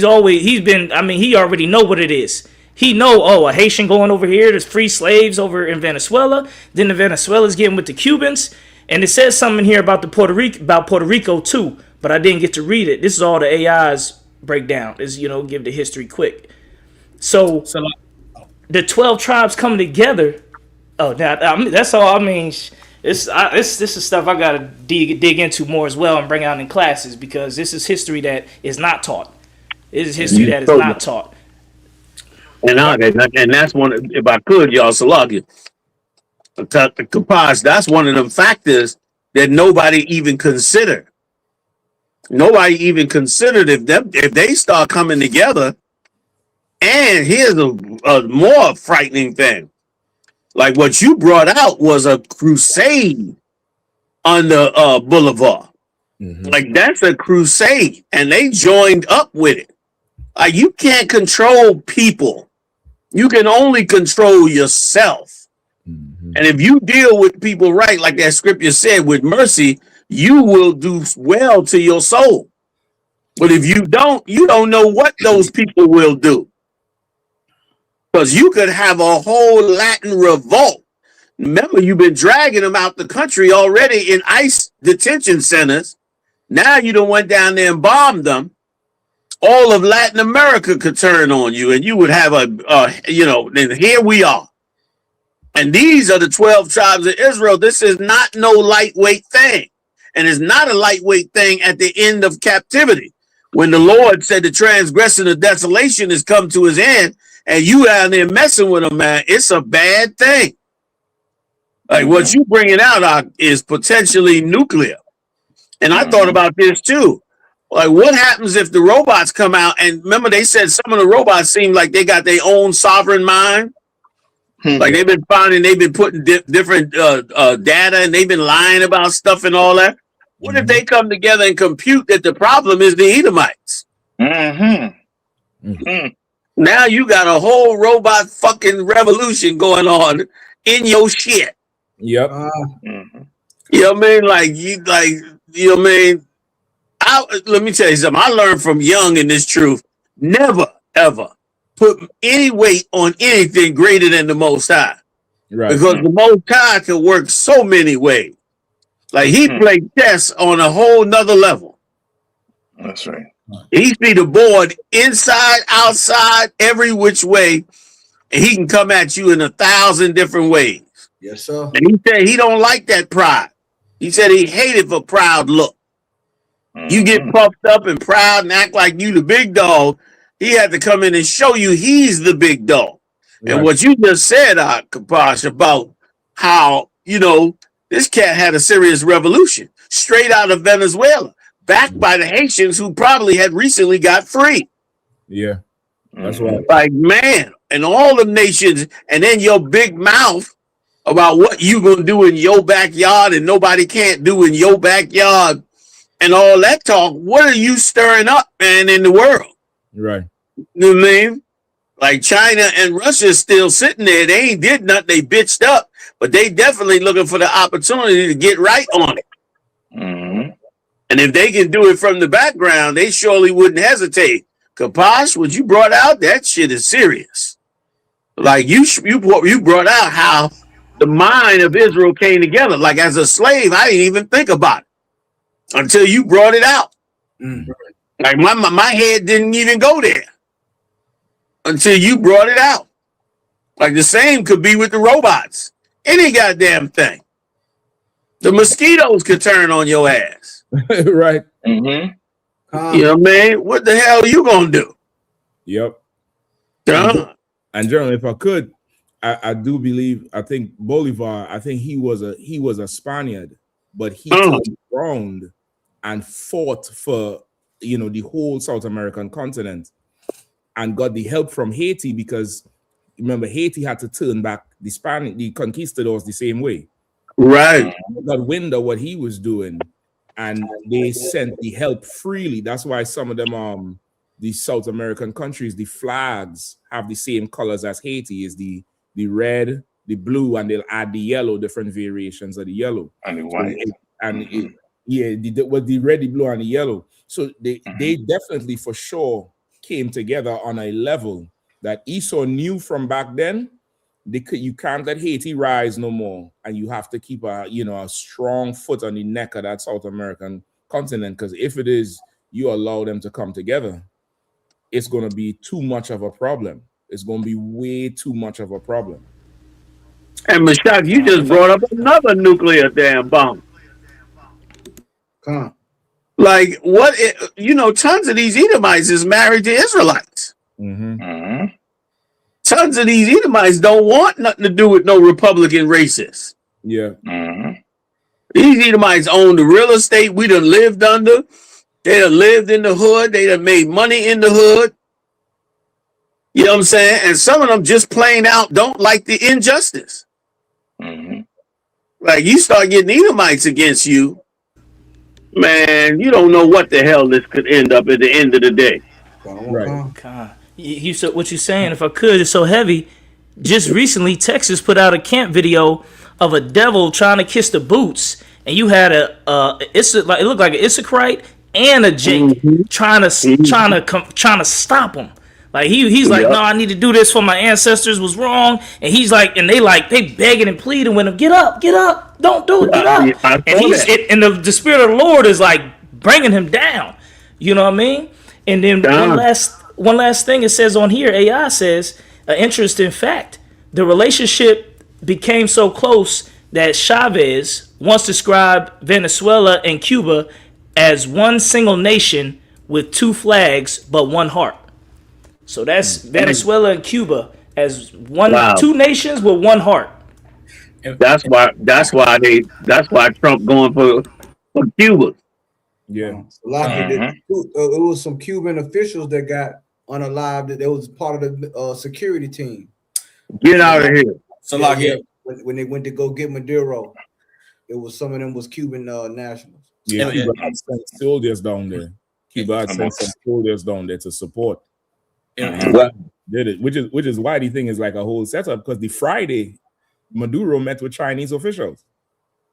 already know what it is. He know, a Haitian going over here, there's free slaves over in Venezuela. Then the Venezuelans getting with the Cubans. And it says something here about Puerto Rico too, but I didn't get to read it. This is all the AI's breakdown. Is give the history quick. So the 12 tribes coming together. That's all. I mean, this is stuff I gotta dig into more as well and bring out in classes, because this is history that is not taught. This is history that is not taught. And that's one. If I could, y'all, Salagi, that's one of them factors that nobody even considered. Nobody even considered if they start coming together. And here's a more frightening thing. Like what you brought out was a crusade under Bolivar. Like that's a crusade, and they joined up with it. Like you can't control people. You can only control yourself. And if you deal with people right, like that scripture said, with mercy, you will do well to your soul. But if you don't know what those people will do. Because you could have a whole Latin revolt. Remember, you've been dragging them out the country already in ICE detention centers. Now you done went down there and bombed them. All of Latin America could turn on you, and you would have and here we are. And these are the 12 tribes of Israel. This is not no lightweight thing. And it's not a lightweight thing at the end of captivity. When the Lord said the transgression of desolation has come to his end, and you out there messing with them, man, it's a bad thing. Like what you bringing out is potentially nuclear. And I thought about this too. Like, what happens if the robots come out? And remember, they said some of the robots seem like they got their own sovereign mind. Like they've been putting different data, and they've been lying about stuff and all that. What if they come together and compute that the problem is the Edomites? Now you got a whole robot fucking revolution going on in your shit. Yep. You know what I mean? You know what I mean? Let me tell you something. I learned from young in this truth. Never, ever put any weight on anything greater than the Most High. Right. Because the Most High can work so many ways. Like, he played chess on a whole nother level. That's right. He see the board inside, outside, every which way, and he can come at you in 1,000 different ways. Yes, sir. And he said he don't like that pride. He said he hated for proud look. You get puffed up and proud and act like you the big dog. He had to come in and show you he's the big dog. Right. And what you just said, Kapash, about how, you know, this cat had a serious revolution straight out of Venezuela, backed by the Haitians who probably had recently got free. Yeah, that's right. Like, man, and all the nations, and then your big mouth about what you gonna do in your backyard and nobody can't do in your backyard, and all that talk. What are you stirring up, man, in the world? Right. You know what I mean? Like, China and Russia still sitting there. They ain't did nothing. They bitched up, but they definitely looking for the opportunity to get right on it. And if they can do it from the background, they surely wouldn't hesitate. Kapash, what you brought out, that shit is serious. Like, you brought out how the mind of Israel came together. Like, as a slave, I didn't even think about it until you brought it out. Like, my head didn't even go there until you brought it out. Like, the same could be with the robots. Any goddamn thing. The mosquitoes could turn on your ass. Right. You know what I mean? What the hell are you gonna do? Yep. And generally, if I could, I do believe, I think Bolivar, I think he was a Spaniard, but he turned around and fought for, you know, the whole South American continent and got the help from Haiti, because remember, Haiti had to turn back the conquistadors the same way. Right. Got wind of what he was doing, and they sent the help freely. That's why some of them, the South American countries, the flags have the same colors as Haiti, is the red, the blue, and they'll add the yellow, different variations of the yellow. And the white. The red, the blue, and the yellow. So they definitely, for sure, came together on a level that Esau knew from back then. You can't let Haiti rise no more, and you have to keep a strong foot on the neck of that South American continent, because if it is, you allow them to come together, it's going to be too much of a problem. It's going to be way too much of a problem. And Mashak, you just brought up another nuclear damn bomb. Like, what? Tons of these Edomites is married to Israelites. Tons of these Edomites don't want nothing to do with no Republican racists. Yeah. These Edomites own the real estate we done lived under. They done lived in the hood. They done made money in the hood. You know what I'm saying? And some of them just plain out don't like the injustice. Like, you start getting Edomites against you, man, you don't know what the hell this could end up at the end of the day. Right. God. What you're saying, if I could, it's so heavy. Just recently, Texas put out a camp video of a devil trying to kiss the boots, and you had it looked like an Issachrite and a Jake trying to stop him. Like he's like, no, I need to do this for my ancestors was wrong, and he's like, and they begging and pleading with him, get up, don't do it, get up. And the Spirit of the Lord is like bringing him down. You know what I mean? And then one last thing it says on here, AI says, an interesting fact, the relationship became so close that Chavez once described Venezuela and Cuba as one single nation with two flags but one heart. So that's Venezuela and Cuba as two nations with one heart. That's why Trump going for Cuba. Yeah. It was some Cuban officials that got unalived. That was part of the security team. Get out of here. So like when they went to go get Maduro, it was some of them was Cuban nationals. Yeah, Cuba had sent soldiers down there. Cuba had sent some soldiers down there to support. Did it, which is why the thing is like a whole setup, because the Friday Maduro met with Chinese officials.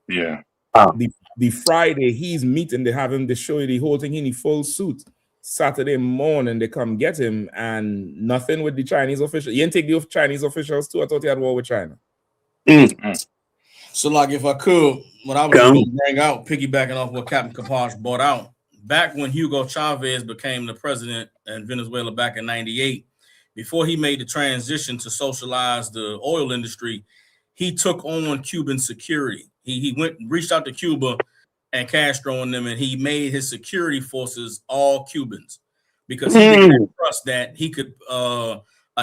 Yeah. The Friday he's meeting, they have him, they show you the whole thing in the full suit. Saturday morning they come get him, and nothing with the Chinese officials. You didn't take the Chinese officials too. I thought he had war with China. So, like, if I could, what I was going to bring out, piggybacking off what Captain Kaposh brought out, back when Hugo Chavez became the president in Venezuela back in '98, before he made the transition to socialize the oil industry, he took on Cuban security. He reached out to Cuba and Castro and them, and he made his security forces all Cubans because he didn't trust that he could.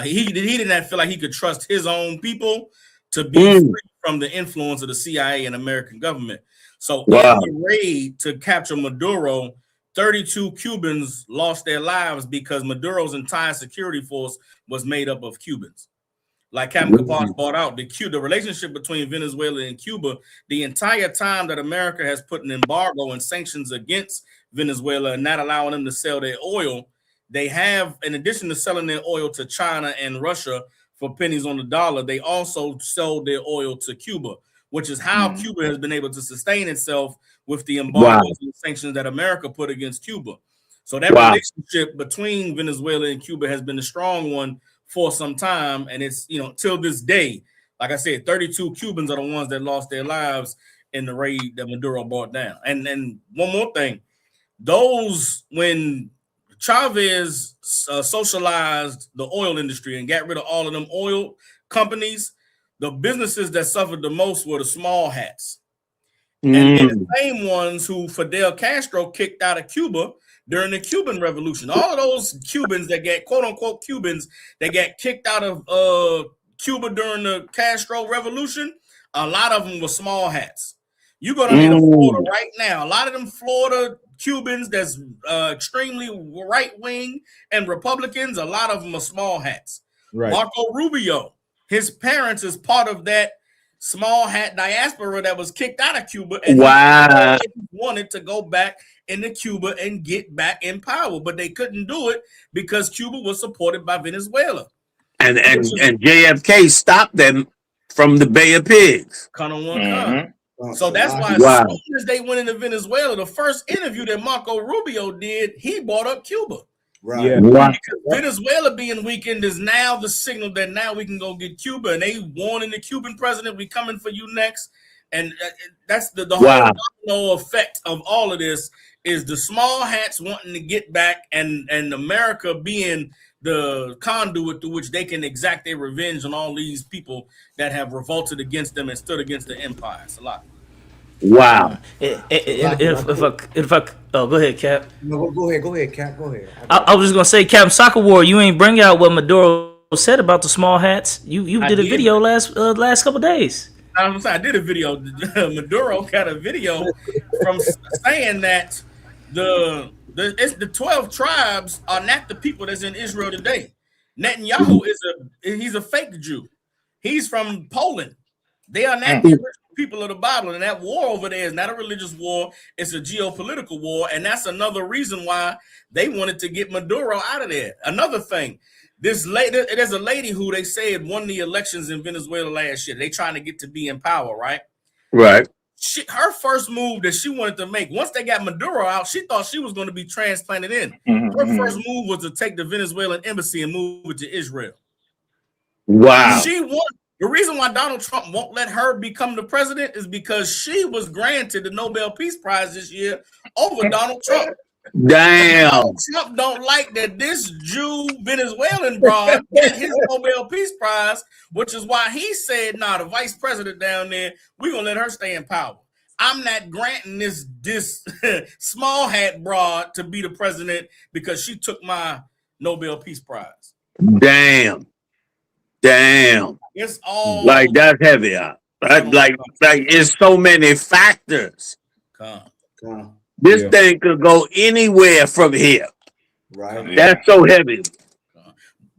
He didn't feel like he could trust his own people to be free from the influence of the CIA and American government. So in the raid to capture Maduro, 32 Cubans lost their lives because Maduro's entire security force was made up of Cubans. Like Captain Kaposh brought out, the relationship between Venezuela and Cuba, the entire time that America has put an embargo and sanctions against Venezuela and not allowing them to sell their oil, they have, in addition to selling their oil to China and Russia for pennies on the dollar, they also sold their oil to Cuba, which is how Cuba has been able to sustain itself with the embargoes and sanctions that America put against Cuba. So that relationship between Venezuela and Cuba has been a strong one for some time, and it's, till this day, like I said, 32 Cubans are the ones that lost their lives in the raid that Maduro brought down. And one more thing, when Chavez socialized the oil industry and got rid of all of them oil companies, the businesses that suffered the most were the small hats. And they're the same ones who Fidel Castro kicked out of Cuba during the Cuban Revolution. All of those Cubans that get, quote unquote Cubans, that got kicked out of Cuba during the Castro Revolution, a lot of them were small hats. You go down to Florida right now, a lot of them Florida Cubans that's extremely right-wing and Republicans, a lot of them are small hats. Right. Marco Rubio, his parents is part of that small hat diaspora that was kicked out of Cuba, and he wanted to go back into Cuba and get back in power, but they couldn't do it because Cuba was supported by Venezuela. And JFK stopped them from the Bay of Pigs. So that's why as soon as they went into Venezuela, the first interview that Marco Rubio did, he brought up Cuba. Because Venezuela being weakened is now the signal that now we can go get Cuba, and they warning the Cuban president, we coming for you next. And that's the whole domino effect of all of this is the small hats wanting to get back, and America being the conduit through which they can exact their revenge on all these people that have revolted against them and stood against the empire. It's a lot. Go ahead, Cap. No, go ahead, Cap. Go ahead. I was just gonna say, Captain Soccer War, you ain't bring out what Maduro said about the small hats. You did a video last couple days. I did a video. Maduro got a video from saying that the 12 tribes are not the people that's in Israel today. Netanyahu he's a fake Jew. He's from Poland. They are not the original people of the Bible, and that war over there is not a religious war, it's a geopolitical war, and that's another reason why they wanted to get Maduro out of there. Another thing, there's a lady who they said won the elections in Venezuela last year. They trying to get to be in power, right? Right. Her first move that she wanted to make, once they got Maduro out, she thought she was going to be transplanted in. Her first move was to take the Venezuelan embassy and move it to Israel. Wow. She won. The reason why Donald Trump won't let her become the president is because she was granted the Nobel Peace Prize this year over Donald Trump. Damn. Donald Trump don't like that this Jew Venezuelan broad got his Nobel Peace Prize, which is why he said, "Nah, the vice president down there, we're gonna let her stay in power. I'm not granting this small hat broad to be the president because she took my Nobel Peace Prize." Damn. It's all like that's heavy. Like it's so many factors. This thing could go anywhere from here. Right. That's so heavy.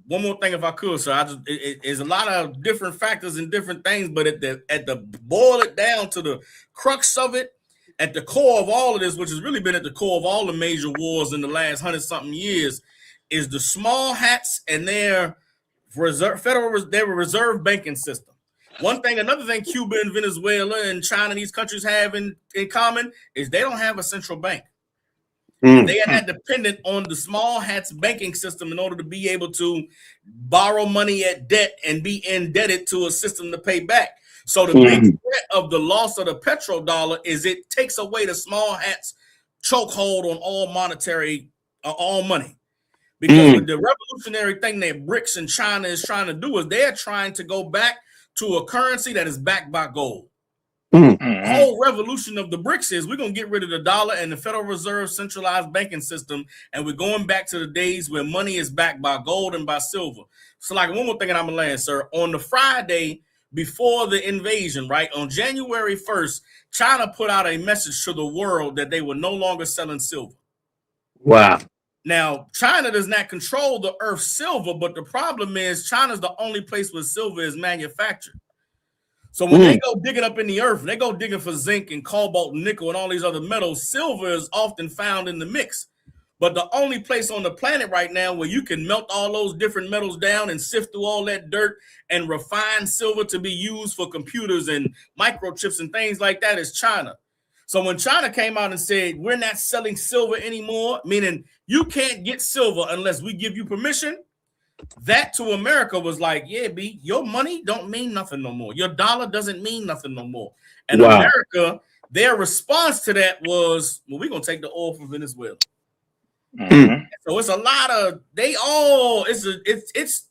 One more thing, if I could, sir. It's a lot of different factors and different things, but at the boil it down to the crux of it, at the core of all of this, which has really been at the core of all the major wars in the last 100-something years, is the small hats and their reserve banking system. Another thing Cuba and Venezuela and China, these countries have in common is they don't have a central bank. They are not dependent on the small hats banking system in order to be able to borrow money at debt and be indebted to a system to pay back. So the big threat of the loss of the petrodollar is it takes away the small hats chokehold on all monetary, all money. Because with the revolutionary thing that BRICS and China is trying to do is they're trying to go back to a currency that is backed by gold. The whole revolution of the BRICS is we're going to get rid of the dollar and the Federal Reserve centralized banking system, and we're going back to the days where money is backed by gold and by silver. So, like, one more thing, and I'm going to land, sir. On the Friday before the invasion, right, on January 1st, China put out a message to the world that they were no longer selling silver. Wow. Now, China does not control the earth's silver, but the problem is China's the only place where silver is manufactured. So when they go digging up in the earth, they go digging for zinc and cobalt and nickel and all these other metals, silver is often found in the mix. But the only place on the planet right now where you can melt all those different metals down and sift through all that dirt and refine silver to be used for computers and microchips and things like that is China. So when China came out and said, we're not selling silver anymore, meaning you can't get silver unless we give you permission, that to America was like, yeah, B, your money don't mean nothing no more. Your dollar doesn't mean nothing no more. And America, their response to that was, well, we're going to take the oil from Venezuela. So it's a lot of, it's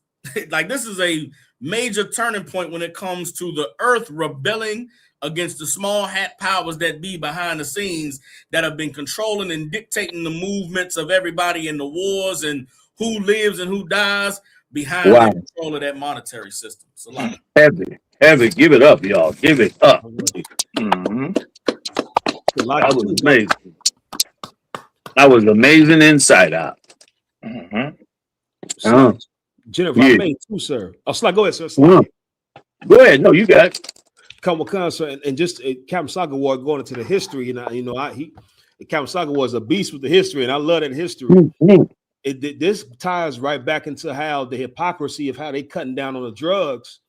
like, this is a major turning point when it comes to the earth rebelling against the small hat powers that be behind the scenes that have been controlling and dictating the movements of everybody in the wars and who lives and who dies behind the control of that monetary system. So Heavy. Give it up, y'all. Give it up. That was amazing. That was amazing inside out. Jennifer, I made two, sir. Oh, Sly, go ahead, sir. Go ahead. No, you got it. Kawakan, sir, and just Captain Saga War going into the history, Captain Saga was a beast with the history, and I love that history. This ties right back into how the hypocrisy of how they cutting down on the drugs.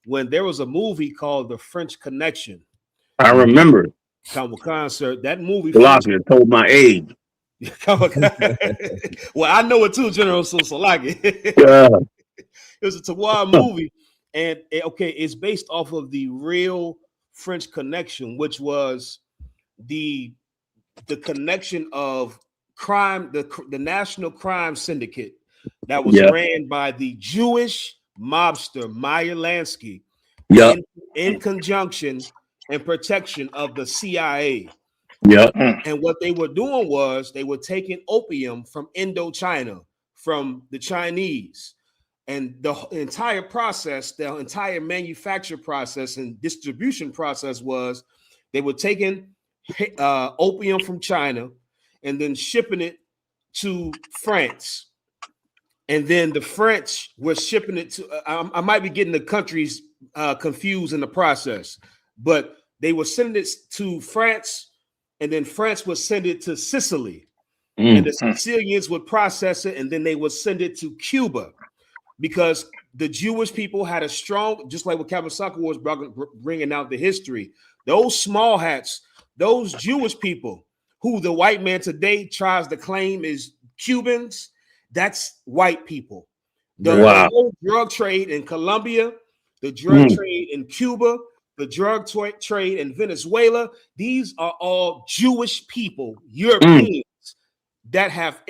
When there was a movie called The French Connection, I remember. Kawakan, sir, that movie. Philosophy told my age. Well, I know it too, General. So like it. It was a Tawar movie, and it's based off of the real French Connection, which was the connection of crime, the national crime syndicate that was ran by the Jewish mobster Meyer Lansky in conjunction and protection of the CIA. And what they were doing was they were taking opium from Indochina, from the Chinese, and the entire process, the entire manufacture process and distribution process was they were taking opium from China and then shipping it to France. And then the French were shipping it to, I might be getting the countries confused in the process, but they were sending it to France, and then France would send it to Sicily. And the Sicilians would process it, and then they would send it to Cuba, because the Jewish people had a strong, just like what Kawasaki was bringing out the history, those small hats, those Jewish people who the white man today tries to claim is Cubans, that's white people. The whole drug trade in Colombia, the drug trade in Cuba, the drug trade in Venezuela, these are all Jewish people, Europeans, that have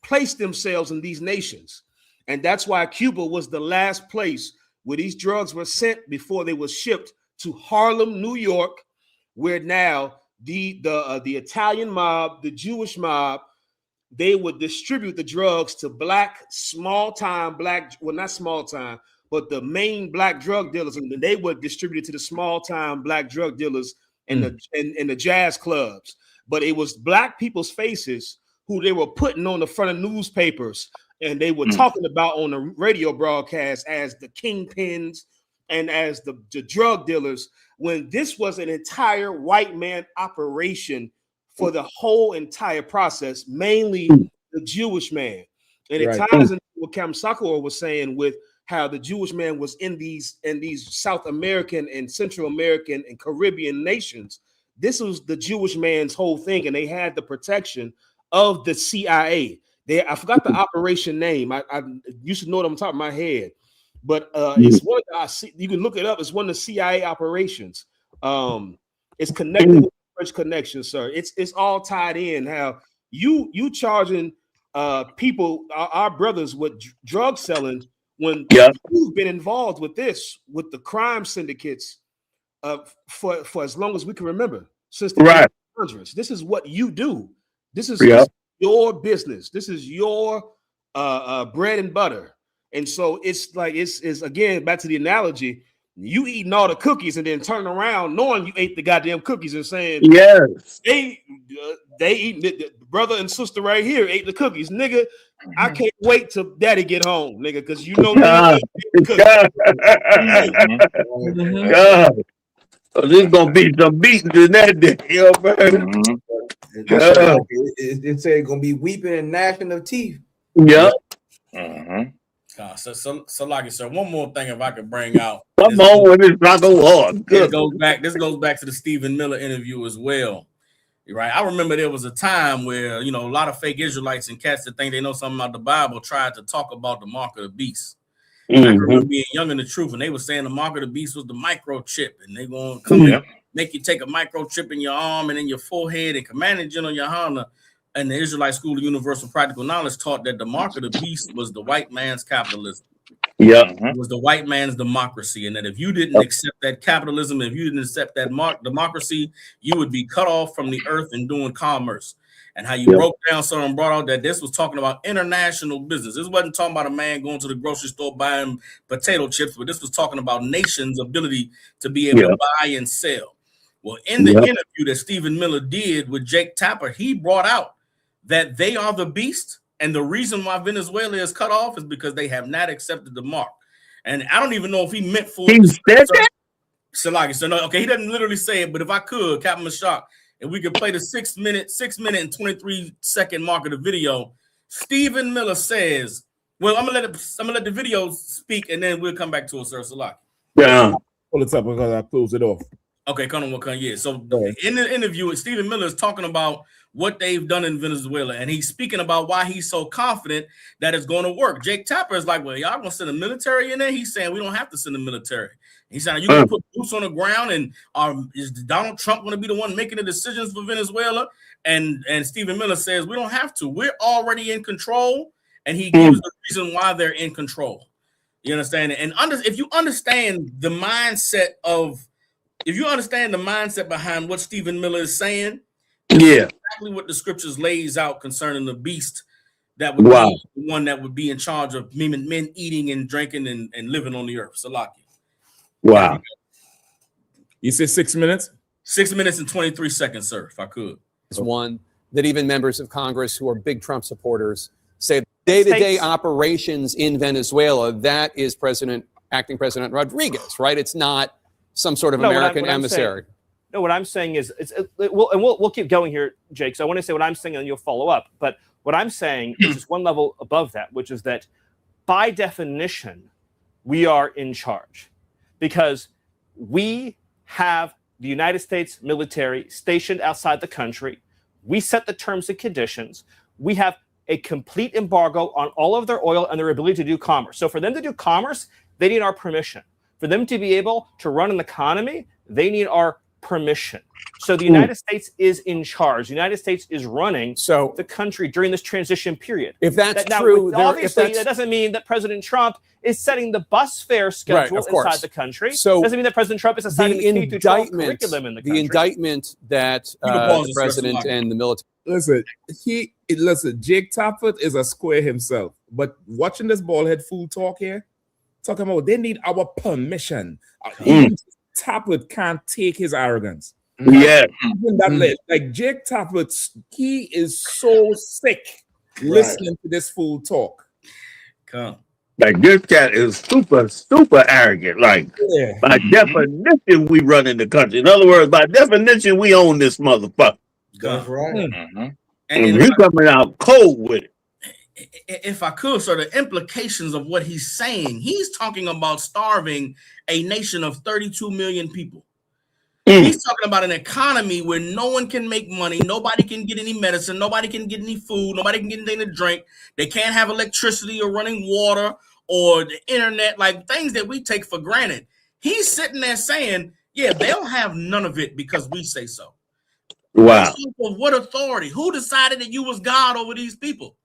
placed themselves in these nations. And that's why Cuba was the last place where these drugs were sent before they were shipped to Harlem, New York, where now the Italian mob, the Jewish mob, they would distribute the drugs to not small time, but the main black drug dealers, and they would distribute it to the small time black drug dealers in the jazz clubs, but it was black people's faces who they were putting on the front of newspapers, and they were talking about on the radio broadcast as the kingpins and as the drug dealers, when this was an entire white man operation for the whole entire process, mainly the Jewish man. And it ties into what Cam Sakura was saying with how the Jewish man was in these South American and Central American and Caribbean nations. This was the Jewish man's whole thing, and they had the protection of the CIA. I forgot the operation name. I used to know it on top of my head, but it's one you can look it up. It's one of the CIA operations. It's connected with French Connection, sir. It's all tied in. How you charging people, our brothers, with drug selling when you've been involved with this, with the crime syndicates for as long as we can remember, since the 1800s. This is what you do. This is your business. This is your bread and butter. And so it's like it's again back to the analogy. You eating all the cookies and then turning around knowing you ate the goddamn cookies and saying, yes, they eat, the brother and sister right here ate the cookies, nigga. I can't wait till daddy get home, nigga, because you know God. So there's gonna be some beatings in that day, yo, man. It said it's gonna be weeping and gnashing of teeth. Yep. So like sir, one more thing if I could bring out. Come on with this rock and roll. This goes back to the Stephen Miller interview as well. Right. I remember there was a time where, a lot of fake Israelites and cats that think they know something about the Bible tried to talk about the mark of the beast. I remember being young in the truth, and they were saying the mark of the beast was the microchip, and they gonna come in, make you take a microchip in your arm and in your forehead. And Commanding General Yahanna and the Israelite School of Universal Practical Knowledge taught that the mark of the beast was the white man's capitalism. It was the white man's democracy, and that if you didn't accept that capitalism, if you didn't accept that democracy, you would be cut off from the earth and doing commerce. And how you broke down something and brought out that this was talking about international business. This wasn't talking about a man going to the grocery store buying potato chips, but this was talking about nations' ability to be able to buy and sell. Well, in the interview that Stephen Miller did with Jake Tapper, he brought out that they are the beast. And the reason why Venezuela is cut off is because they have not accepted the mark. And I don't even know if he meant for it. He said that? So no, okay, he doesn't literally say it, but if I could, Captain Mashak, if we could play the 6 minute and 23 second mark of the video, Stephen Miller says, well, I'm gonna let the video speak and then we'll come back to it, sir. Salaki. Yeah. Pull it up because I close it off. Okay, come on, yeah. So in the interview, Stephen Miller is talking about what they've done in Venezuela, and he's speaking about why he's so confident that it's going to work. Jake Tapper is like, well, y'all gonna send the military in there? He's saying we don't have to send the military. He's saying you can put boots on the ground, and is Donald Trump going to be the one making the decisions for Venezuela? And Stephen Miller says we don't have to. We're already in control, and he gives the reason why they're in control. You understand? And if you understand the mindset behind what Stephen Miller is saying, exactly what the scriptures lays out concerning the beast that would be the one that would be in charge of men eating and drinking and living on the earth. Salaki. Wow. You said 6 minutes? 6 minutes and 23 seconds, sir, if I could. It's one that even members of Congress who are big Trump supporters say day-to-day operations in Venezuela, that is acting President Rodriguez, right? It's not some sort of American emissary. What I'm saying is, we'll keep going here, Jake. So I want to say what I'm saying, and you'll follow up. But what I'm saying is just one level above that, which is that by definition, we are in charge because we have the United States military stationed outside the country. We set the terms and conditions. We have a complete embargo on all of their oil and their ability to do commerce. So for them to do commerce, they need our permission. For them to be able to run an economy, they need our permission. So the United States is in charge. The United States is running the country during this transition period. If that's true, obviously that doesn't mean that President Trump is setting the bus fare schedule inside the country. So doesn't mean that President Trump is assigning the K-12 curriculum in the country. The indictment that the president and the military. Listen, Jake Tapper is a square himself. But watching this baldhead fool talk here, talking about they need our permission. Even Tapper can't take his arrogance. Yeah. Even that, like Jake Tapper, he is so sick listening to this fool talk. Come. Like this cat is super arrogant. Like by definition, we run in the country. In other words, by definition, we own this motherfucker. That's right. And he coming out cold with it. If I could, sir, the implications of what he's saying, he's talking about starving a nation of 32 million people. He's talking about an economy where no one can make money, nobody can get any medicine, nobody can get any food, nobody can get anything to drink. They can't have electricity or running water or the internet, like things that we take for granted. He's sitting there saying, yeah, they'll have none of it because we say so. Wow. What authority? Who decided that you was God over these people?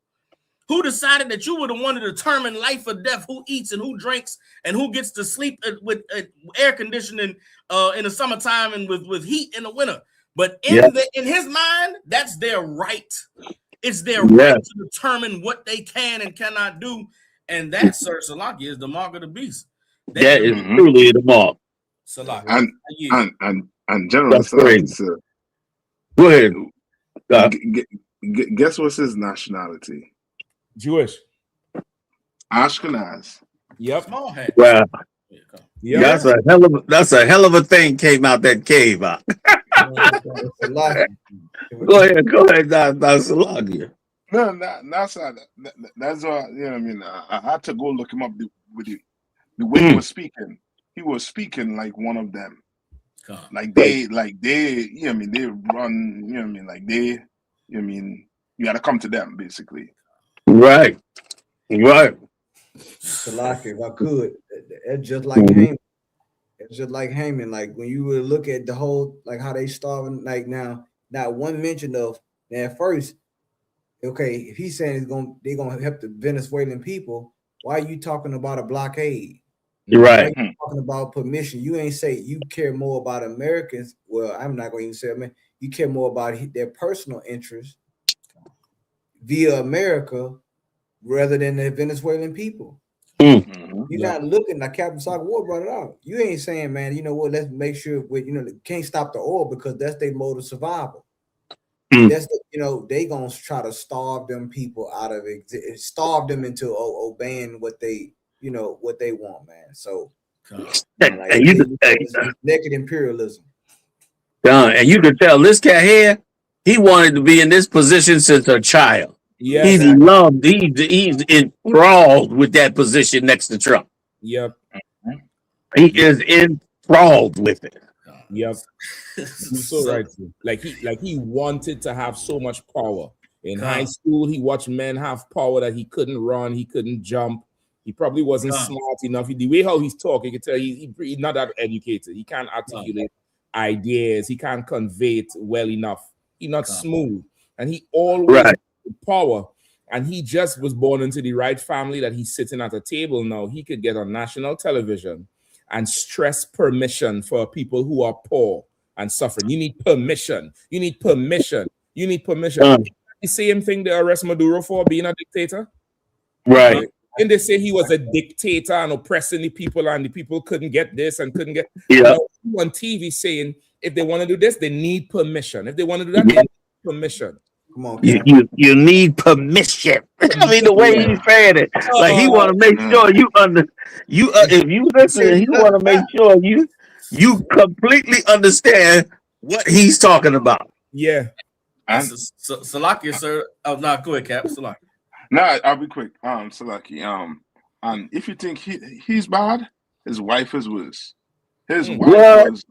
Who decided that you were the one to determine life or death, who eats and who drinks and who gets to sleep with air conditioning in the summertime and with heat in the winter? But in his mind, that's their right. It's their right to determine what they can and cannot do. And that, Sir Salaki, is the mark of the beast. That is truly the mark. Salaki. And General, sir, go ahead. Guess what's his nationality? Jewish. Ashkenaz. Yep. Small hat. Wow. That's a hell of a thing came out that cave. Go ahead, that's Salaki. No, that's why. That's why. You know what I mean. I had to go look him up the way he was speaking. He was speaking like one of them. Like they, you know what I mean. They run. You know what I mean. Like they, you know what I mean. You got to come to them, basically. Right. Salaki, if I could, it's just like Haman. It's just like Haman. Like when you would look at the whole, like how they starving. Like now, not one mention of. Now at first, okay, if he's saying they're gonna help the Venezuelan people, why are you talking about a blockade? You're right. Why are you talking about permission? You ain't say you care more about Americans. Well, I'm not going to even say it, man. You care more about their personal interests via America rather than the Venezuelan people. You're not looking like Captain Saga War brought it out. You ain't saying, man, you know what? Let's make sure can't stop the oil because that's their mode of survival. That's they gonna try to starve them people out of starve them into obeying what they want, man. So naked imperialism. And you can tell this cat here, he wanted to be in this position since a child. Yeah, he's enthralled with that position next to Trump. Yep. He is enthralled with it. Yep. You're so right. Like he wanted to have so much power. In high school, he watched men have power that he couldn't run, he couldn't jump. He probably wasn't smart enough. The way how he's talking, you can tell he's not that educated. He can't articulate ideas. He can't convey it well enough. He's not smooth. And he always had power. And he just was born into the right family that he's sitting at a table now. He could get on national television and stress permission for people who are poor and suffering. You need permission. You need permission. You need permission. The same thing they arrest Maduro for, being a dictator. Right. And they say he was a dictator and oppressing the people, and the people couldn't get this and couldn't get on TV saying if they want to do this, they need permission. If they want to do that, they need permission. Come on, you need permission. I mean, the way he's saying it, like he want to make sure if you listen, he want to make sure you completely understand what he's talking about. Yeah. Salaki, sir. Oh, no, go ahead, Cap. Salaki. No, I'll be quick. Salaki. And if you think he's bad, his wife is worse. His wife was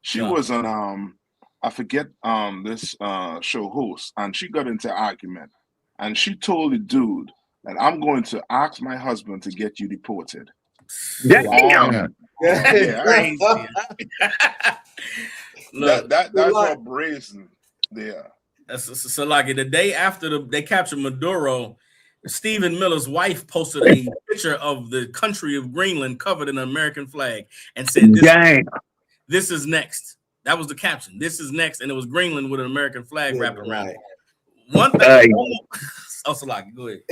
she was on I forget this show host, and she got into an argument, and she told the dude that I'm going to ask my husband to get you deported. Damn. That's what brazen there. So like the day after they captured Maduro, Stephen Miller's wife posted a picture of the country of Greenland covered in an American flag and said, this is next. That was the caption. This is next. And it was Greenland with an American flag wrapped around it. One thing. Salaki, go ahead.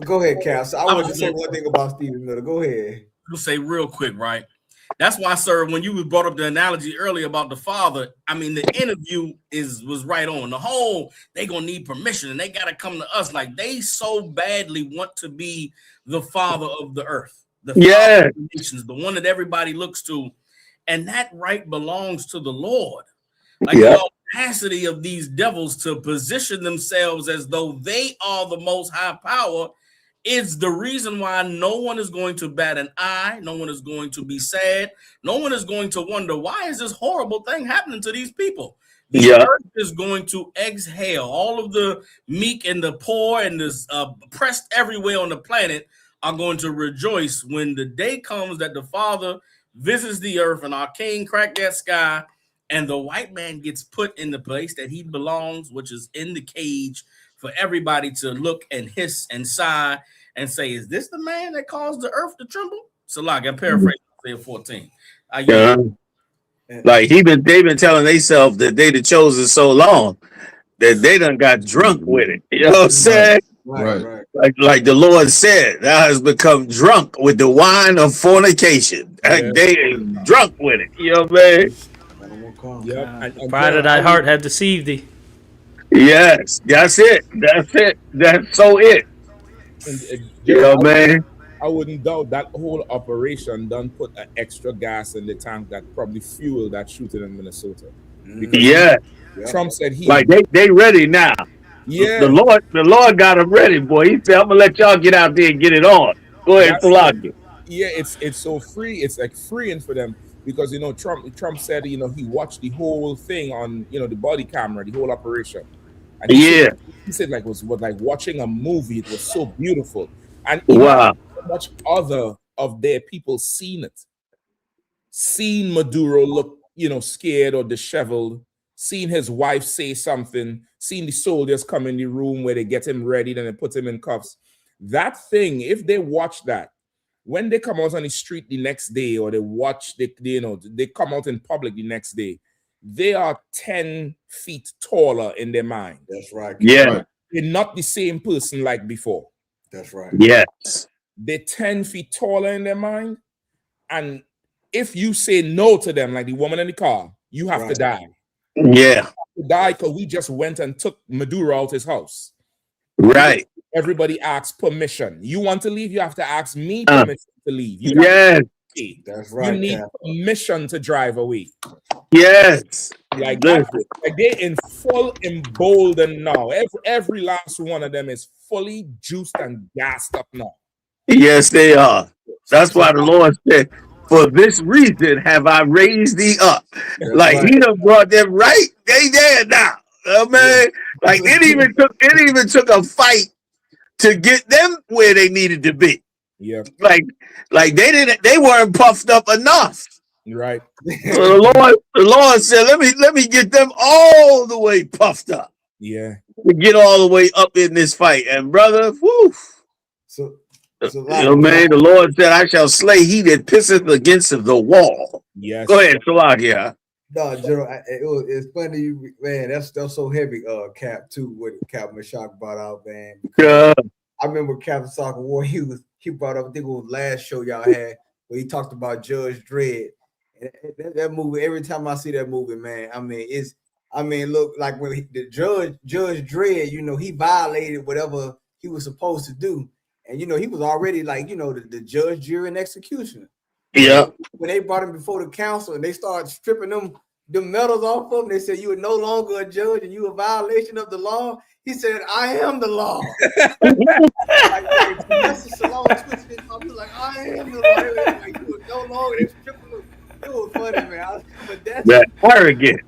Go ahead, Cal. So I want to say one thing about Stephen Miller. Go ahead. We'll say real quick, right? That's why, sir, when you brought up the analogy earlier about the father, I mean, the interview was right on. The whole, they gonna need permission and they gotta come to us. Like, they so badly want to be the father of the earth, the father of the nations, the one that everybody looks to, and that right belongs to the Lord. Like the audacity of these devils to position themselves as though they are the most high power is the reason why no one is going to bat an eye. No one is going to be sad. No one is going to wonder, why is this horrible thing happening to these people? The earth is going to exhale. All of the meek and the poor and the oppressed everywhere on the planet are going to rejoice when the day comes that the Father visits the earth and our King crack that sky and the white man gets put in the place that he belongs, which is in the cage, for everybody to look and hiss and sigh and say, is this the man that caused the earth to tremble? So like I'm paraphrasing Isaiah 14. Like they've been telling themselves that they the chosen so long that they done got drunk with it. You know what I'm saying? Right. Like the Lord said, thou has become drunk with the wine of fornication. They ain't drunk with it. You know what I mean? Pride of thy heart had deceived thee. Yes, that's it. That's so it. You know, man. I wouldn't doubt that whole operation done put an extra gas in the tank that probably fueled that shooting in Minnesota. Because Trump said they ready now. Yeah, the Lord got them ready, boy. He said, "I'm gonna let y'all get out there and get it on." Go ahead, Salaki. Yeah, it's so free. It's like freeing for them because Trump said he watched the whole thing on the body camera, the whole operation. And he said like it was like watching a movie. It was so beautiful. And so much other of their people seen Maduro look, scared or disheveled, seen his wife say something, seen the soldiers come in the room where they get him ready, then they put him in cuffs. That thing, if they watch that, when they come out on the street the next day, or they come out in public the next day, they are 10 feet taller in their mind. That's right. Yeah. They're not the same person like before. That's right. Yes. They're 10 feet taller in their mind. And if you say no to them, like the woman in the car, you have to die. Yeah. You have to die because we just went and took Maduro out his house. Right. Everybody asks permission. You want to leave, you have to ask me permission to leave. You That's right. You need permission to drive away. Yes. Like they're in full emboldened now. Every last one of them is fully juiced and gassed up now. Yes, they are. That's why the Lord said, "For this reason have I raised thee up." He done brought them right. They there now. Oh man. Like it even took a fight to get them where they needed to be. Yeah. Like they weren't puffed up enough. Right. So the Lord said, let me get them all the way puffed up. Yeah. To get all the way up in this fight. And brother, whoo. Man, the Lord said, "I shall slay he that pisseth against the wall." Yes. Go ahead, Salakia. No, General, it's funny, man. That's so heavy, Cap, too, what Cap Mashak brought out, man. I remember Captain Soccer War, he brought up, I think it was last show y'all had, where he talked about Judge Dredd. And that movie, every time I see that movie, man, look, like when the Judge Dredd, he violated whatever he was supposed to do. And, he was already like, the judge, jury, and executioner. Yeah. When they brought him before the council and they started stripping them medals off of him, they said, "You are no longer a judge and you a violation of the law." He said, "I am the law." He was like, "I am the law." Like, you were no longer. They stripping him. It was funny, man. But that arrogant.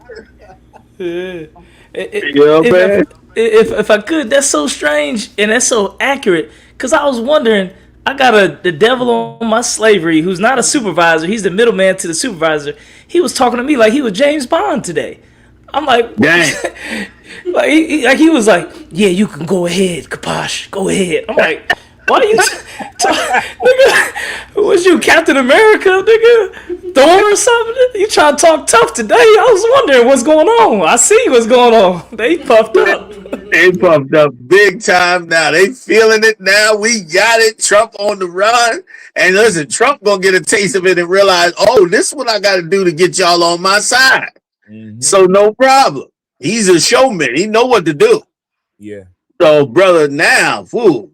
If I could, that's so strange and that's so accurate. Because I was wondering, I got the devil on my slavery who's not a supervisor. He's the middleman to the supervisor. He was talking to me like he was James Bond today. I'm like, dang. he was like, "Yeah, you can go ahead, Kaposh. Go ahead." I'm like, why are you nigga? Was you Captain America, nigga? Thor or something? You trying to talk tough today? I was wondering what's going on. I see what's going on. They puffed up. They pumped up big time now. They feeling it now. We got it. Trump on the run. And listen, Trump gonna get a taste of it and realize, oh, this is what I got to do to get y'all on my side. So no problem. He's a showman. He know what to do. Yeah. So, brother, now,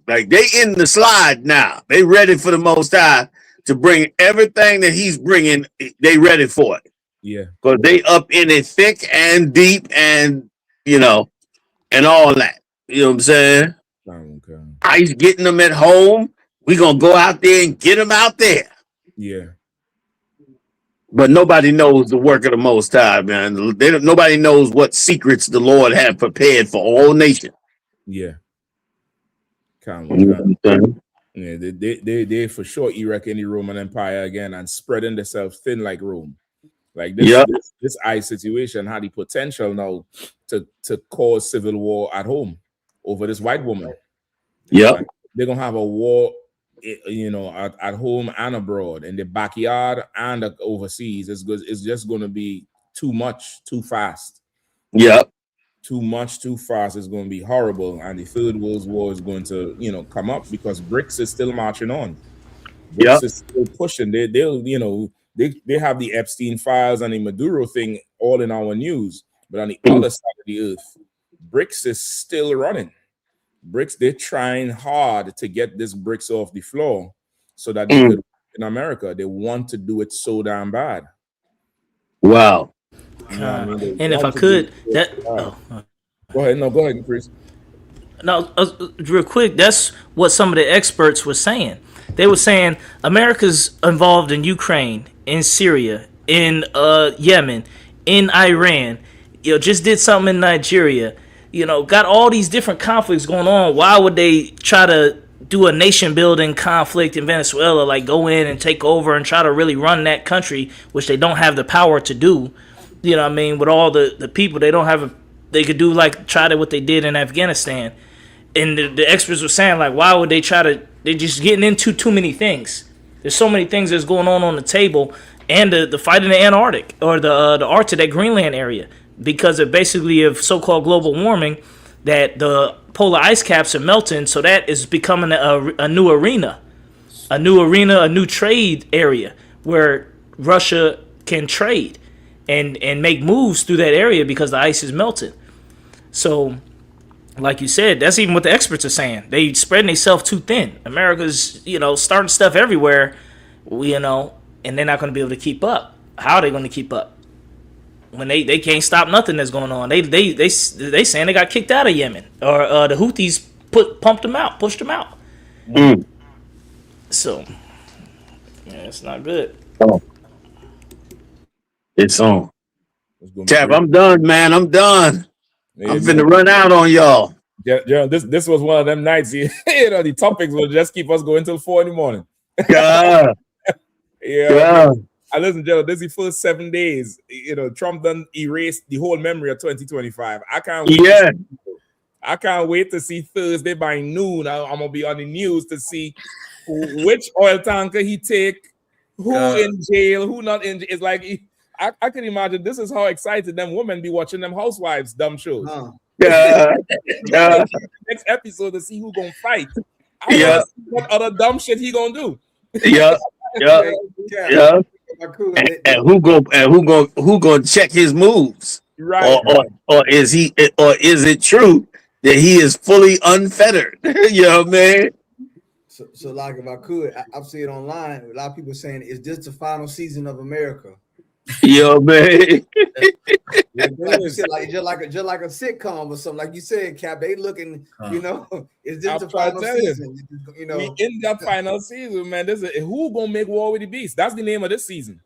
like they in the slide now. They ready for the Most High to bring everything that he's bringing. They ready for it. Yeah. Because they up in it thick and deep and, and all that. You know what I'm saying? Okay. ICE getting them at home. We going to go out there and get them out there. Yeah. But nobody knows the work of the Most High, man. Nobody knows what secrets the Lord had prepared for all nations. Yeah. You know Yeah, they for sure erect any Roman Empire again and spreading themselves thin like Rome. Like this ICE situation had the potential now to cause civil war at home over this white woman. Yeah, like, they're gonna have a war, at home and abroad, in the backyard and overseas. It's just gonna be too much, too fast. Yeah. Too much, too fast is going to be horrible, and the Third World War is going to, come up because BRICS is still marching on. BRICS is still pushing. They have the Epstein files and the Maduro thing all in our news, but on the other side of the earth, BRICS is still running. BRICS, they're trying hard to get this BRICS off the floor so that they could in America. They want to do it so damn bad. Wow. And if I could, go ahead. No, go ahead, Chris. No, real quick. That's what some of the experts were saying. They were saying America's involved in Ukraine, in Syria, in Yemen, in Iran. Just did something in Nigeria. Got all these different conflicts going on. Why would they try to do a nation building conflict in Venezuela, like go in and take over and try to really run that country, which they don't have the power to do? You know what I mean? With all the people, they don't have they could do try to what they did in Afghanistan. And the experts were saying, why would they they're just getting into too many things. There's so many things that's going on the table, and the fight in the Antarctic or the Arctic, that Greenland area, because of basically of so-called global warming, that the polar ice caps are melting. So that is becoming a new arena, a new trade area where Russia can trade and make moves through that area because the ice is melting. So, like you said, that's even what the experts are saying. They spreading themselves too thin. America's, starting stuff everywhere, and they're not going to be able to keep up. How are they going to keep up when they can't stop nothing that's going on? They saying they got kicked out of Yemen, or the Houthis pushed them out. So, it's not good. It's on. Tap, I'm done, man. I'm done. I'm finna run out on y'all. Yeah, this was one of them nights. The topics will just keep us going till 4 a.m. Yeah. Yeah. I listen, Joe. This is the first 7 days. Trump done erased the whole memory of 2025. I can't wait. Yeah. I can't wait to see Thursday by noon. I'm gonna be on the news to see which oil tanker he take, who in jail, who not in jail. It's like I can imagine this is how excited them women be watching them housewives dumb shows. Next episode to see who gonna fight. I want to see what other dumb shit he gonna do. Yeah. And who gonna check his moves? Right. Or is it true that he is fully unfettered? You know what I mean? So like, if I could, I've seen it online. A lot of people saying, "Is this the final season of America?" Yo, man. just like a sitcom or something. Like you said, Cap, they looking, is this the final season? We in the final season, man. Who gonna make war with the beast? That's the name of this season.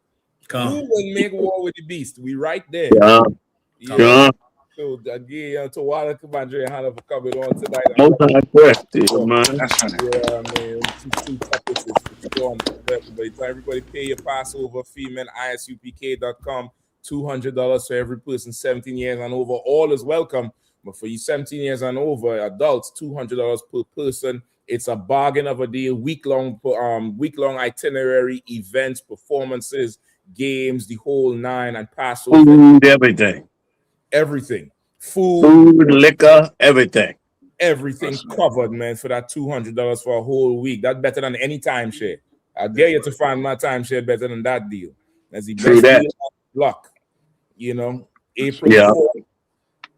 Who will make war with the beast? We right there. Yeah. So again, to Walla Kabandre and Yahanna for coming on tonight. Everybody pay your Passover fee, man. ISUPK.com. $200 for every person 17 years and over. All is welcome. But for you 17 years and over, adults, $200 per person. It's a bargain of a deal. Week-long itinerary, events, performances, games, the whole nine, and Passover. Food, everything. food, liquor, everything. Everything covered, man, for that $200 for a whole week. That's better than any timeshare. I dare you to find my timeshare better than that deal. That's the True best that. deal on the block. You know, April Yeah. 4th,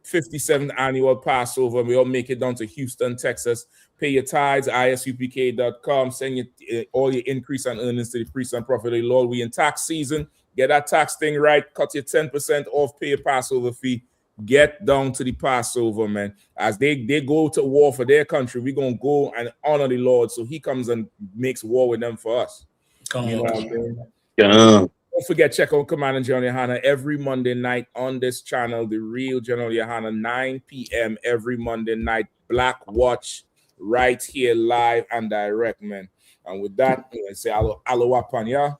57th annual Passover. We all make it down to Houston, Texas. Pay your tithes, isupk.com. Send your, all your increase and earnings to the priest and prophet of the Lord. We in tax season. Get that tax thing right. Cut your 10% off. Pay your Passover fee. Get down to the Passover, man. As they go to war for their country, we're going to go and honor the Lord. So he comes and makes war with them for us. You know what I mean? Yeah. Don't forget, check out Commander General Yahanna every Monday night on this channel, The Real General Yahanna, 9 p.m. every Monday night. Black Watch right here live and direct, man. And with that, I say aloha panya.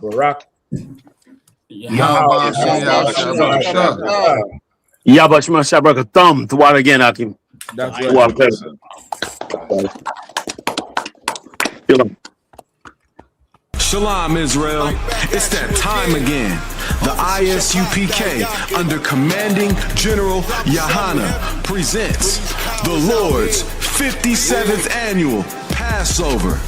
Barak. Yabashma Shabraka Thumb to what again, Akim? That's right. Shalom, Israel. It's that time again. The ISUPK, under Commanding General Yahanna, presents the Lord's 57th Annual Passover.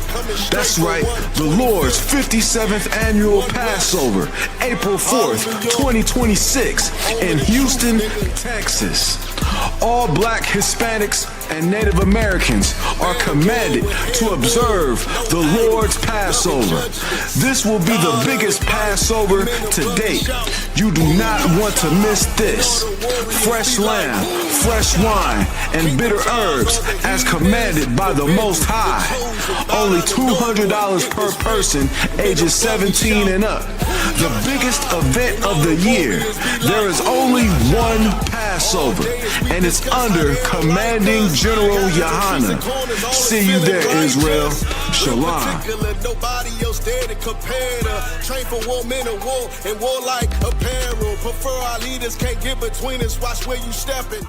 That's right, the Lord's 57th Annual Passover, April 4th, 2026, in Houston, Texas. All Black, Hispanics, and Native Americans are commanded to observe the Lord's Passover. This will be the biggest Passover to date. You do not want to miss this. Fresh lamb, fresh wine, and bitter herbs as commanded by the Most High. Only $200 per person, ages 17 and up. The biggest event of the year. There is only one Passover, and it's under Commanding General Yahanna. See you there, Israel. Shalom. Nobody else there to compare to. Train for war, men of war, and war like apparel. Prefer our leaders, can't get between us. Watch where you stepping.